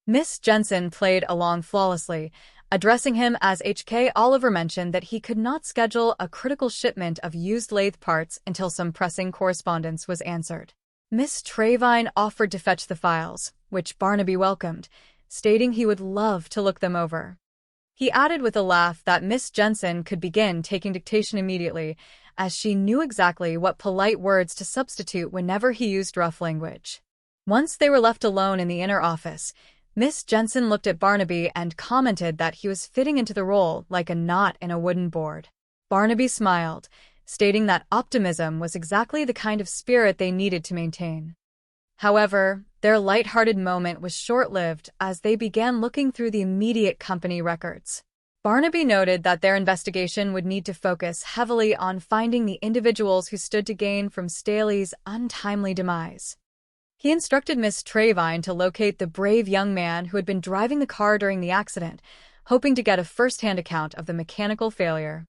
Miss Jensen played along flawlessly, addressing him as HK. Oliver mentioned that he could not schedule a critical shipment of used lathe parts until some pressing correspondence was answered. Miss Trevine offered to fetch the files, which Barnaby welcomed, stating he would love to look them over. He added with a laugh that Miss Jensen could begin taking dictation immediately, as she knew exactly what polite words to substitute whenever he used rough language. Once they were left alone in the inner office, Miss Jensen looked at Barnaby and commented that he was fitting into the role like a knot in a wooden board. Barnaby smiled, stating that optimism was exactly the kind of spirit they needed to maintain. However, their light-hearted moment was short-lived as they began looking through the immediate company records. Barnaby noted that their investigation would need to focus heavily on finding the individuals who stood to gain from Staley's untimely demise. He instructed Miss Trevine to locate the brave young man who had been driving the car during the accident, hoping to get a first-hand account of the mechanical failure.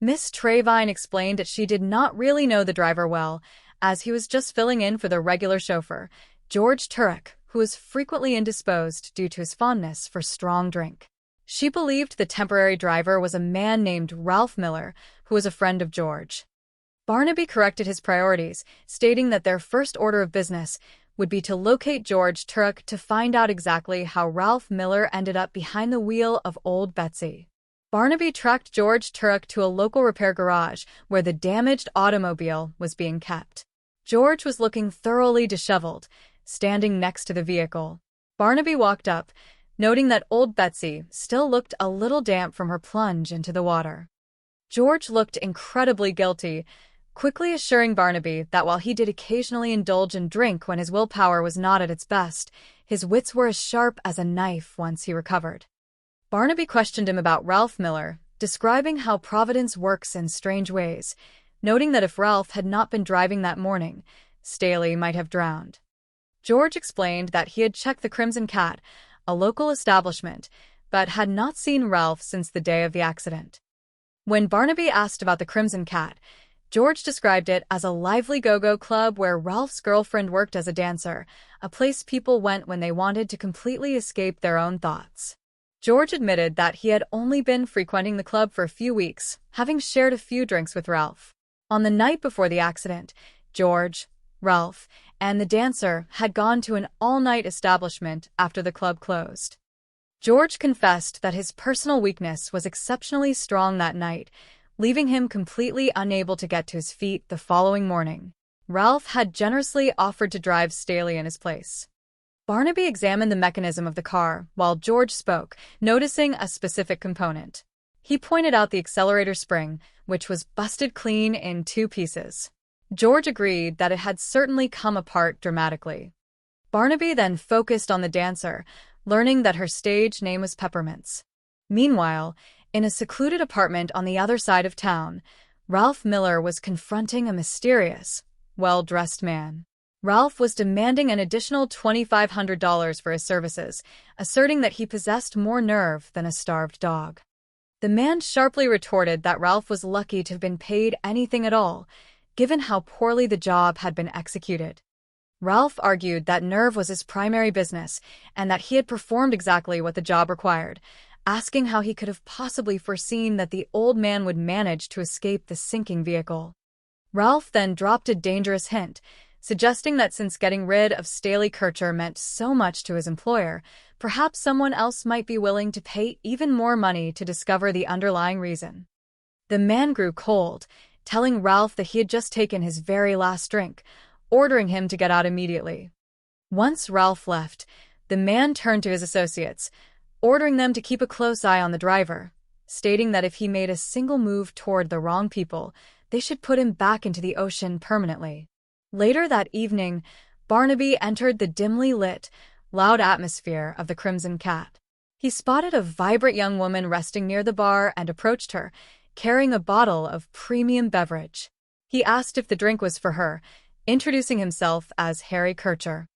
Miss Trevine explained that she did not really know the driver well, as he was just filling in for the regular chauffeur, George Turek, who was frequently indisposed due to his fondness for strong drink. She believed the temporary driver was a man named Ralph Miller, who was a friend of George. Barnaby corrected his priorities, stating that their first order of business would be to locate George Turek to find out exactly how Ralph Miller ended up behind the wheel of Old Betsy. Barnaby tracked George Turek to a local repair garage where the damaged automobile was being kept. George was looking thoroughly disheveled, standing next to the vehicle. Barnaby walked up, noting that Old Betsy still looked a little damp from her plunge into the water. George looked incredibly guilty, quickly assuring Barnaby that while he did occasionally indulge in drink when his willpower was not at its best, his wits were as sharp as a knife once he recovered. Barnaby questioned him about Ralph Miller, describing how Providence works in strange ways, noting that if Ralph had not been driving that morning, Staley might have drowned. George explained that he had checked the Crimson Cat, a local establishment, but had not seen Ralph since the day of the accident. When Barnaby asked about the Crimson Cat, George described it as a lively go-go club where Ralph's girlfriend worked as a dancer, a place people went when they wanted to completely escape their own thoughts. George admitted that he had only been frequenting the club for a few weeks, having shared a few drinks with Ralph. On the night before the accident, George, Ralph, and the dancer had gone to an all-night establishment after the club closed. George confessed that his personal weakness was exceptionally strong that night, leaving him completely unable to get to his feet the following morning. Ralph had generously offered to drive Staley in his place. Barnaby examined the mechanism of the car while George spoke, noticing a specific component. He pointed out the accelerator spring, which was busted clean in 2 pieces. George agreed that it had certainly come apart dramatically. Barnaby then focused on the dancer, learning that her stage name was Peppermints. Meanwhile, in a secluded apartment on the other side of town, Ralph Miller was confronting a mysterious, well-dressed man. Ralph was demanding an additional $2,500 for his services, asserting that he possessed more nerve than a starved dog. The man sharply retorted that Ralph was lucky to have been paid anything at all, given how poorly the job had been executed. Ralph argued that nerve was his primary business and that he had performed exactly what the job required, asking how he could have possibly foreseen that the old man would manage to escape the sinking vehicle. Ralph then dropped a dangerous hint, suggesting that since getting rid of Staley Kircher meant so much to his employer, perhaps someone else might be willing to pay even more money to discover the underlying reason. The man grew cold, telling Ralph that he had just taken his very last drink, ordering him to get out immediately. Once Ralph left, the man turned to his associates, ordering them to keep a close eye on the driver, stating that if he made a single move toward the wrong people, they should put him back into the ocean permanently. Later that evening, Barnaby entered the dimly lit, loud atmosphere of the Crimson Cat. He spotted a vibrant young woman resting near the bar and approached her, carrying a bottle of premium beverage. He asked if the drink was for her, introducing himself as Harry Kircher.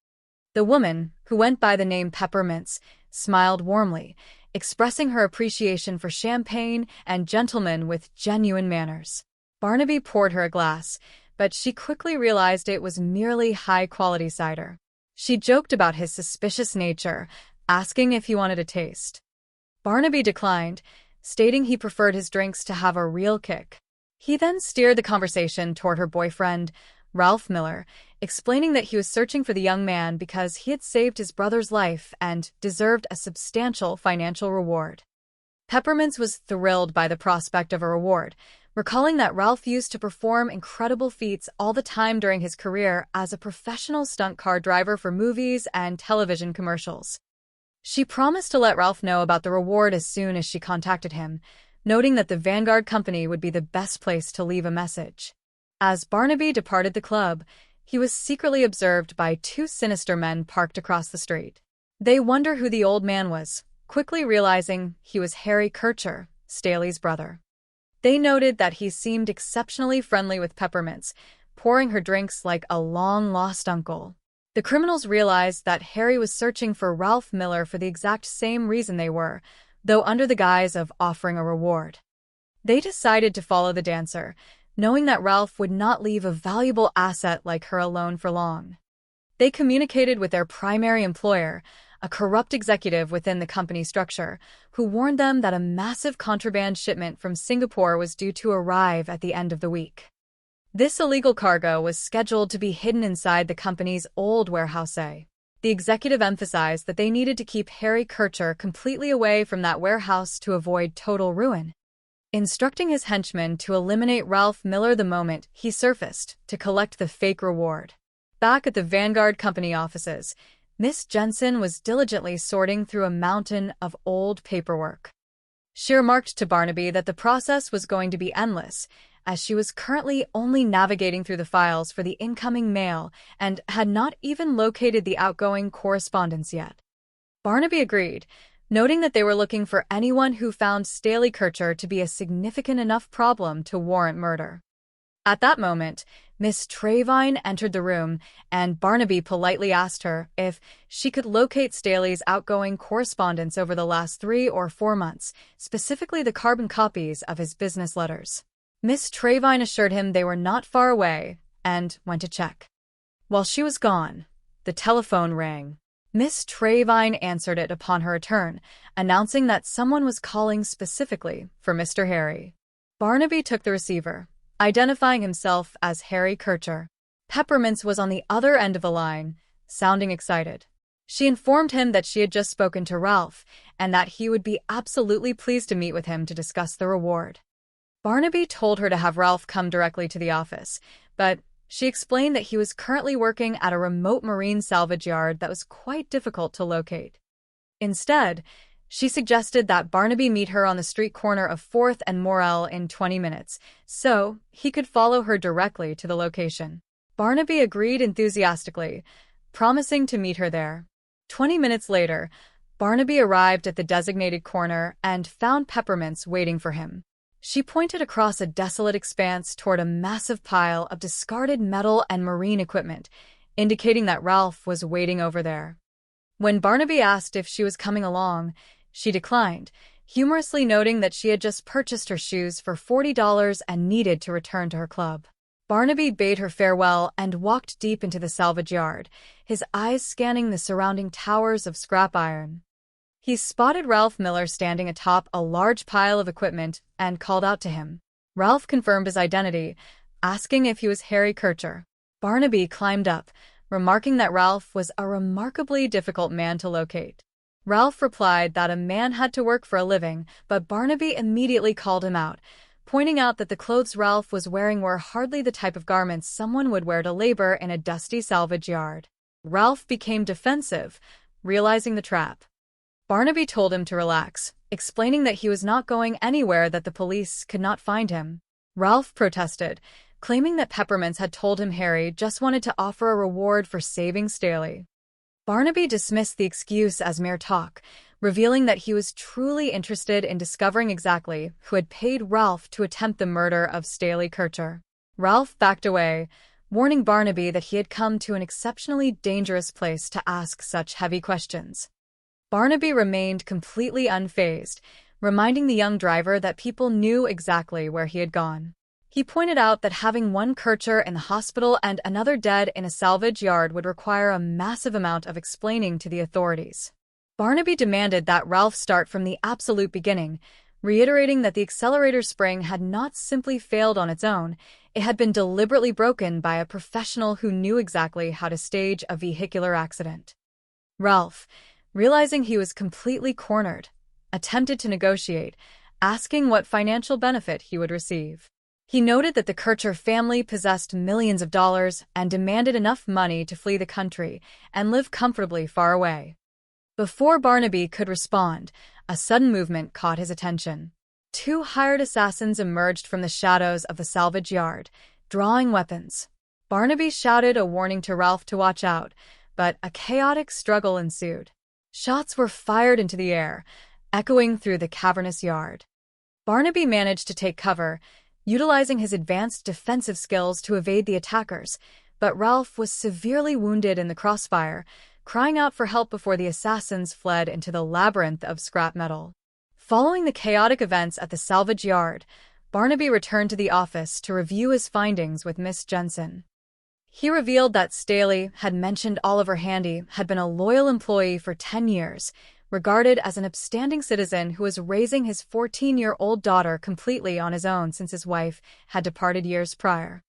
The woman, who went by the name Peppermints, smiled warmly, expressing her appreciation for champagne and gentlemen with genuine manners. Barnaby poured her a glass, but she quickly realized it was merely high-quality cider. She joked about his suspicious nature, asking if he wanted a taste. Barnaby declined, stating he preferred his drinks to have a real kick. He then steered the conversation toward her boyfriend, Ralph Miller, explaining that he was searching for the young man because he had saved his brother's life and deserved a substantial financial reward. Peppermints was thrilled by the prospect of a reward, recalling that Ralph used to perform incredible feats all the time during his career as a professional stunt car driver for movies and television commercials. She promised to let Ralph know about the reward as soon as she contacted him, noting that the Vanguard Company would be the best place to leave a message. As Barnaby departed the club, he was secretly observed by two sinister men parked across the street. They wonder who the old man was, quickly realizing he was Harry Kircher, Staley's brother. They noted that he seemed exceptionally friendly with Peppermints, pouring her drinks like a long-lost uncle. The criminals realized that Harry was searching for Ralph Miller for the exact same reason they were, though under the guise of offering a reward. They decided to follow the dancer, knowing that Ralph would not leave a valuable asset like her alone for long. They communicated with their primary employer, a corrupt executive within the company structure, who warned them that a massive contraband shipment from Singapore was due to arrive at the end of the week. This illegal cargo was scheduled to be hidden inside the company's old warehouse A. The executive emphasized that they needed to keep Harry Kircher completely away from that warehouse to avoid total ruin, instructing his henchmen to eliminate Ralph Miller the moment he surfaced to collect the fake reward. Back at the Vanguard Company offices, Miss Jensen was diligently sorting through a mountain of old paperwork. She remarked to Barnaby that the process was going to be endless, as she was currently only navigating through the files for the incoming mail and had not even located the outgoing correspondence yet. Barnaby agreed, noting that they were looking for anyone who found Staley Kircher to be a significant enough problem to warrant murder. At that moment, Miss Trevine entered the room, and Barnaby politely asked her if she could locate Staley's outgoing correspondence over the last 3 or 4 months, specifically the carbon copies of his business letters. Miss Trevine assured him they were not far away and went to check. While she was gone, the telephone rang. Miss Trevine answered it upon her return, announcing that someone was calling specifically for Mr. Harry. Barnaby took the receiver, identifying himself as Harry Kircher. Peppermints was on the other end of the line, sounding excited. She informed him that she had just spoken to Ralph and that he would be absolutely pleased to meet with him to discuss the reward. Barnaby told her to have Ralph come directly to the office, but she explained that he was currently working at a remote marine salvage yard that was quite difficult to locate. Instead, she suggested that Barnaby meet her on the street corner of 4th and Morel in 20 minutes, so he could follow her directly to the location. Barnaby agreed enthusiastically, promising to meet her there. 20 minutes later, Barnaby arrived at the designated corner and found Peppermints waiting for him. She pointed across a desolate expanse toward a massive pile of discarded metal and marine equipment, indicating that Ralph was waiting over there. When Barnaby asked if she was coming along, she declined, humorously noting that she had just purchased her shoes for $40 and needed to return to her club. Barnaby bade her farewell and walked deep into the salvage yard, his eyes scanning the surrounding towers of scrap iron. He spotted Ralph Miller standing atop a large pile of equipment and called out to him. Ralph confirmed his identity, asking if he was Harry Kircher. Barnaby climbed up, remarking that Ralph was a remarkably difficult man to locate. Ralph replied that a man had to work for a living, but Barnaby immediately called him out, pointing out that the clothes Ralph was wearing were hardly the type of garments someone would wear to labor in a dusty salvage yard. Ralph became defensive, realizing the trap. Barnaby told him to relax, explaining that he was not going anywhere that the police could not find him. Ralph protested, claiming that Peppermints had told him Harry just wanted to offer a reward for saving Staley. Barnaby dismissed the excuse as mere talk, revealing that he was truly interested in discovering exactly who had paid Ralph to attempt the murder of Staley Kircher. Ralph backed away, warning Barnaby that he had come to an exceptionally dangerous place to ask such heavy questions. Barnaby remained completely unfazed, reminding the young driver that people knew exactly where he had gone. He pointed out that having one Kircher in the hospital and another dead in a salvage yard would require a massive amount of explaining to the authorities. Barnaby demanded that Ralph start from the absolute beginning, reiterating that the accelerator spring had not simply failed on its own, it had been deliberately broken by a professional who knew exactly how to stage a vehicular accident. Ralph, realizing he was completely cornered, attempted to negotiate, asking what financial benefit he would receive. He noted that the Kircher family possessed millions of dollars and demanded enough money to flee the country and live comfortably far away. Before Barnaby could respond, a sudden movement caught his attention. 2 hired assassins emerged from the shadows of the salvage yard, drawing weapons. Barnaby shouted a warning to Ralph to watch out, but a chaotic struggle ensued. Shots were fired into the air, echoing through the cavernous yard. Barnaby managed to take cover, utilizing his advanced defensive skills to evade the attackers, but Ralph was severely wounded in the crossfire, crying out for help before the assassins fled into the labyrinth of scrap metal. Following the chaotic events at the salvage yard, Barnaby returned to the office to review his findings with Miss Jensen. He revealed that Staley had mentioned Oliver Handy had been a loyal employee for 10 years, regarded as an upstanding citizen who was raising his 14-year-old daughter completely on his own since his wife had departed years prior.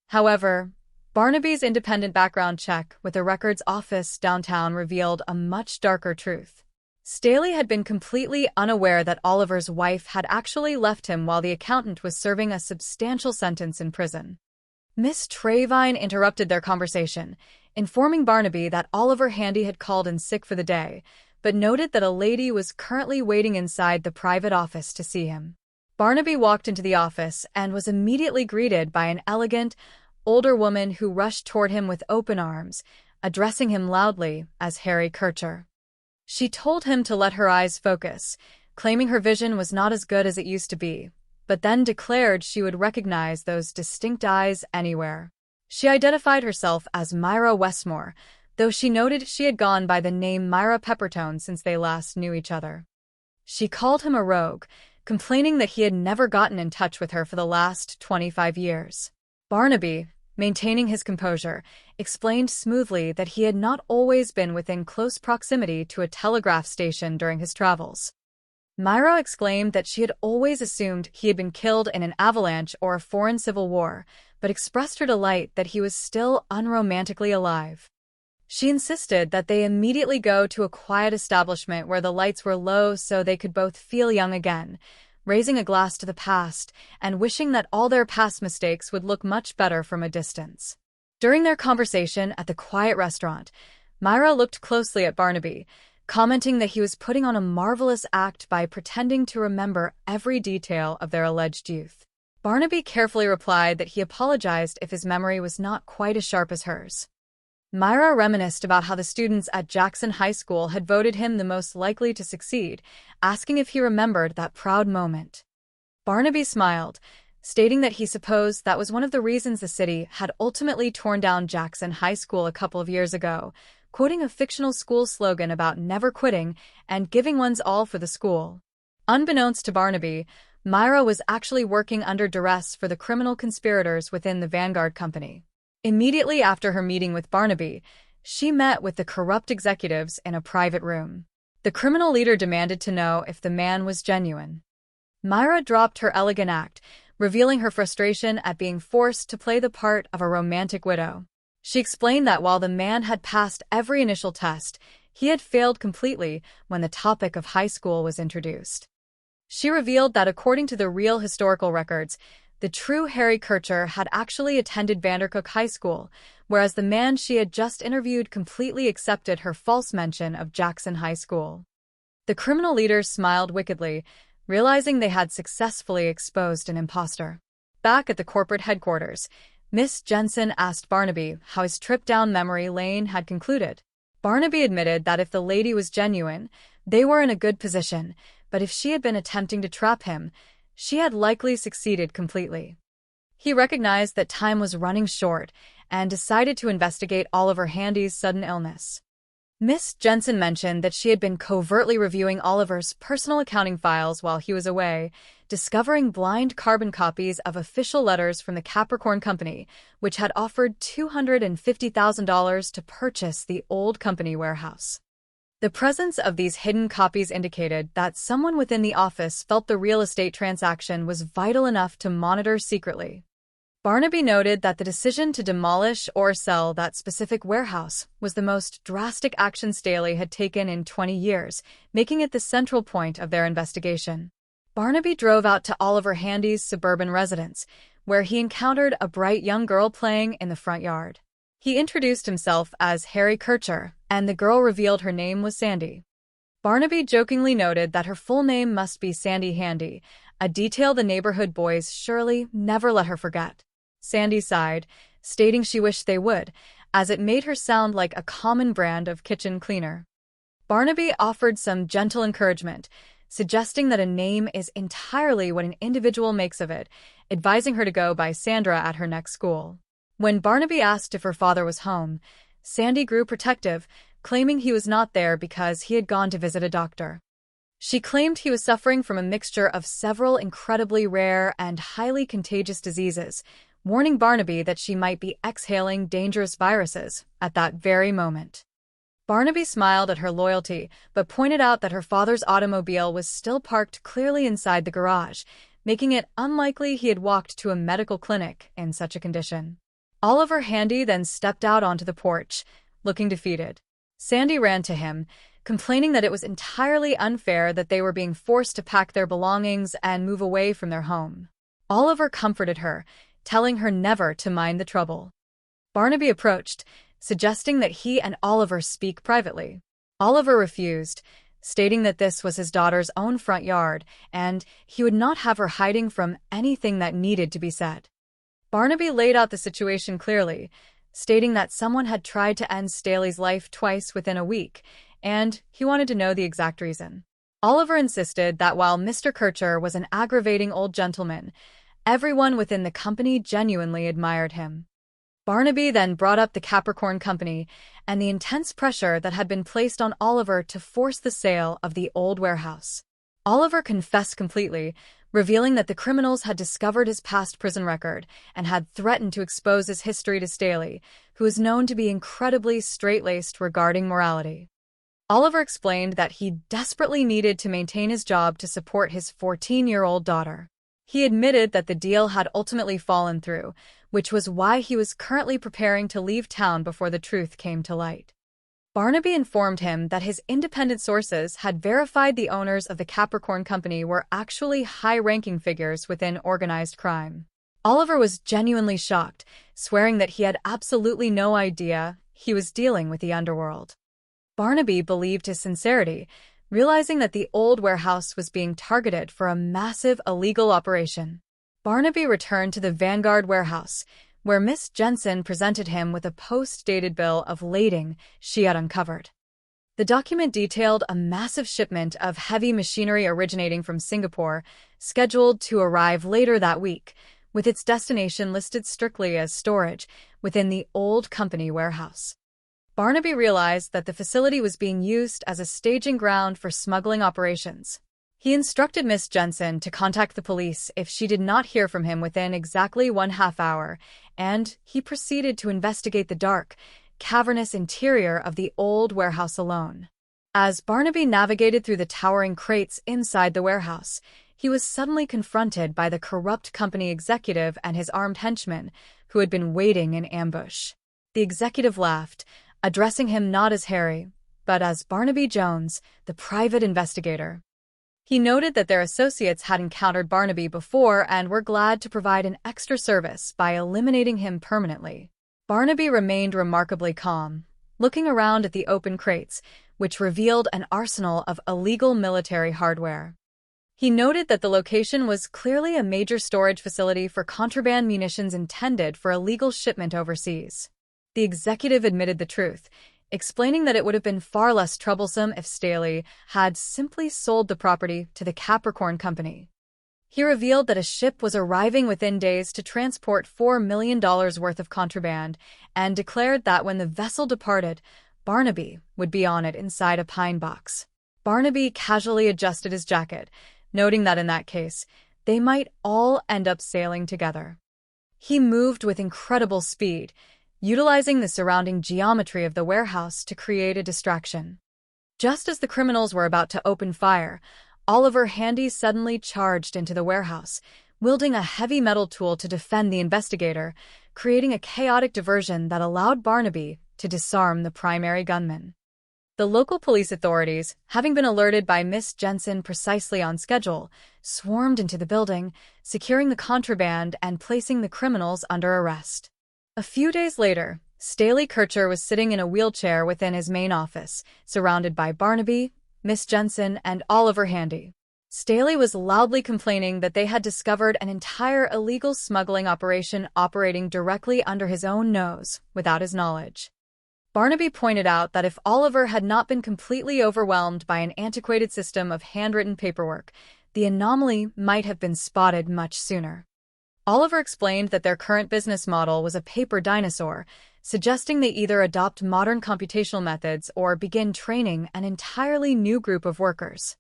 However, Barnaby's independent background check with the records office downtown revealed a much darker truth. Staley had been completely unaware that Oliver's wife had actually left him while the accountant was serving a substantial sentence in prison. Miss Trevine interrupted their conversation, informing Barnaby that Oliver Handy had called in sick for the day, but noted that a lady was currently waiting inside the private office to see him. Barnaby walked into the office and was immediately greeted by an elegant, older woman who rushed toward him with open arms, addressing him loudly as Harry Kircher. She told him to let her eyes focus, claiming her vision was not as good as it used to be, but then declared she would recognize those distinct eyes anywhere. She identified herself as Myra Westmore, though she noted she had gone by the name Myra Peppertone since they last knew each other. She called him a rogue, complaining that he had never gotten in touch with her for the last 25 years. Barnaby, maintaining his composure, explained smoothly that he had not always been within close proximity to a telegraph station during his travels. Myra exclaimed that she had always assumed he had been killed in an avalanche or a foreign civil war, but expressed her delight that he was still unromantically alive. She insisted that they immediately go to a quiet establishment where the lights were low so they could both feel young again, raising a glass to the past and wishing that all their past mistakes would look much better from a distance. During their conversation at the quiet restaurant, Myra looked closely at Barnaby, commenting that he was putting on a marvelous act by pretending to remember every detail of their alleged youth. Barnaby carefully replied that he apologized if his memory was not quite as sharp as hers. Myra reminisced about how the students at Jackson High School had voted him the most likely to succeed, asking if he remembered that proud moment. Barnaby smiled, stating that he supposed that was one of the reasons the city had ultimately torn down Jackson High School a couple of years ago, quoting a fictional school slogan about never quitting and giving one's all for the school. Unbeknownst to Barnaby, Myra was actually working under duress for the criminal conspirators within the Vanguard Company. Immediately after her meeting with Barnaby, she met with the corrupt executives in a private room. The criminal leader demanded to know if the man was genuine. Myra dropped her elegant act, revealing her frustration at being forced to play the part of a romantic widow. She explained that while the man had passed every initial test, he had failed completely when the topic of high school was introduced. She revealed that according to the real historical records, the true Harry Kircher had actually attended Vandercook High School, whereas the man she had just interviewed completely accepted her false mention of Jackson High School. The criminal leader smiled wickedly, realizing they had successfully exposed an imposter. Back at the corporate headquarters, Miss Jensen asked Barnaby how his trip down memory lane had concluded. Barnaby admitted that if the lady was genuine, They were in a good position, but if she had been attempting to trap him, she had likely succeeded completely. He recognized that time was running short and decided to investigate Oliver Handy's sudden illness. Miss Jensen mentioned that she had been covertly reviewing Oliver's personal accounting files while he was away, discovering blind carbon copies of official letters from the Capricorn Company, which had offered $250,000 to purchase the old company warehouse. The presence of these hidden copies indicated that someone within the office felt the real estate transaction was vital enough to monitor secretly. Barnaby noted that the decision to demolish or sell that specific warehouse was the most drastic action Staley had taken in 20 years, making it the central point of their investigation. Barnaby drove out to Oliver Handy's suburban residence, where he encountered a bright young girl playing in the front yard. He introduced himself as Harry Kircher, and the girl revealed her name was Sandy. Barnaby jokingly noted that her full name must be Sandy Handy, a detail the neighborhood boys surely never let her forget. Sandy sighed, stating she wished they would, as it made her sound like a common brand of kitchen cleaner. Barnaby offered some gentle encouragement, suggesting that a name is entirely what an individual makes of it, advising her to go by Sandra at her next school. When Barnaby asked if her father was home, Sandy grew protective, claiming he was not there because he had gone to visit a doctor. She claimed he was suffering from a mixture of several incredibly rare and highly contagious diseases, warning Barnaby that she might be exhaling dangerous viruses at that very moment. Barnaby smiled at her loyalty, but pointed out that her father's automobile was still parked clearly inside the garage, making it unlikely he had walked to a medical clinic in such a condition. Oliver Handy then stepped out onto the porch, looking defeated. Sandy ran to him, complaining that it was entirely unfair that they were being forced to pack their belongings and move away from their home. Oliver comforted her, telling her never to mind the trouble. Barnaby approached, suggesting that he and Oliver speak privately. Oliver refused, stating that this was his daughter's own front yard, and he would not have her hiding from anything that needed to be said. Barnaby laid out the situation clearly, stating that someone had tried to end Staley's life twice within a week, and he wanted to know the exact reason. Oliver insisted that while Mr. Kircher was an aggravating old gentleman, everyone within the company genuinely admired him. Barnaby then brought up the Capricorn Company and the intense pressure that had been placed on Oliver to force the sale of the old warehouse. Oliver confessed completely, revealing that the criminals had discovered his past prison record and had threatened to expose his history to Staley, who was known to be incredibly straight-laced regarding morality. Oliver explained that he desperately needed to maintain his job to support his 14-year-old daughter. He admitted that the deal had ultimately fallen through, which was why he was currently preparing to leave town before the truth came to light. Barnaby informed him that his independent sources had verified the owners of the Capricorn Company were actually high-ranking figures within organized crime. Oliver was genuinely shocked, swearing that he had absolutely no idea he was dealing with the underworld. Barnaby believed his sincerity, realizing that the old warehouse was being targeted for a massive illegal operation. Barnaby returned to the Vanguard warehouse, where Miss Jensen presented him with a post-dated bill of lading she had uncovered. The document detailed a massive shipment of heavy machinery originating from Singapore, scheduled to arrive later that week, with its destination listed strictly as storage within the old company warehouse. Barnaby realized that the facility was being used as a staging ground for smuggling operations. He instructed Miss Jensen to contact the police if she did not hear from him within exactly 1/2 hour, and he proceeded to investigate the dark, cavernous interior of the old warehouse alone. As Barnaby navigated through the towering crates inside the warehouse, he was suddenly confronted by the corrupt company executive and his armed henchmen, who had been waiting in ambush. The executive laughed, addressing him not as Harry, but as Barnaby Jones, the private investigator. He noted that their associates had encountered Barnaby before and were glad to provide an extra service by eliminating him permanently. Barnaby remained remarkably calm, looking around at the open crates, which revealed an arsenal of illegal military hardware. He noted that the location was clearly a major storage facility for contraband munitions intended for illegal shipment overseas. The executive admitted the truth, explaining that it would have been far less troublesome if Staley had simply sold the property to the Capricorn Company. He revealed that a ship was arriving within days to transport $4 million worth of contraband and declared that when the vessel departed, Barnaby would be on it inside a pine box. Barnaby casually adjusted his jacket, noting that in that case, they might all end up sailing together. He moved with incredible speed, utilizing the surrounding geometry of the warehouse to create a distraction. Just as the criminals were about to open fire, Oliver Handy suddenly charged into the warehouse, wielding a heavy metal tool to defend the investigator, creating a chaotic diversion that allowed Barnaby to disarm the primary gunman. The local police authorities, having been alerted by Miss Jensen precisely on schedule, swarmed into the building, securing the contraband and placing the criminals under arrest. A few days later, Staley Kircher was sitting in a wheelchair within his main office, surrounded by Barnaby, Miss Jensen, and Oliver Handy. Staley was loudly complaining that they had discovered an entire illegal smuggling operation operating directly under his own nose, without his knowledge. Barnaby pointed out that if Oliver had not been completely overwhelmed by an antiquated system of handwritten paperwork, the anomaly might have been spotted much sooner. Oliver explained that their current business model was a paper dinosaur, suggesting they either adopt modern computational methods or begin training an entirely new group of workers.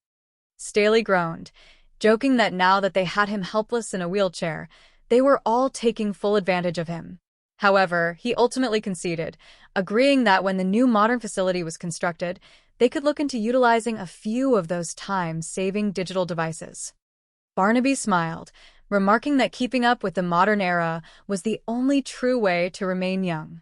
Staley groaned, joking that now that they had him helpless in a wheelchair, they were all taking full advantage of him. However, he ultimately conceded, agreeing that when the new modern facility was constructed, they could look into utilizing a few of those time-saving digital devices. Barnaby smiled, remarking that keeping up with the modern era was the only true way to remain young.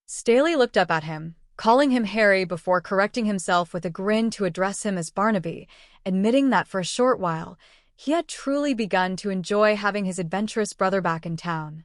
Staley looked up at him, calling him Harry before correcting himself with a grin to address him as Barnaby, admitting that for a short while, he had truly begun to enjoy having his adventurous brother back in town.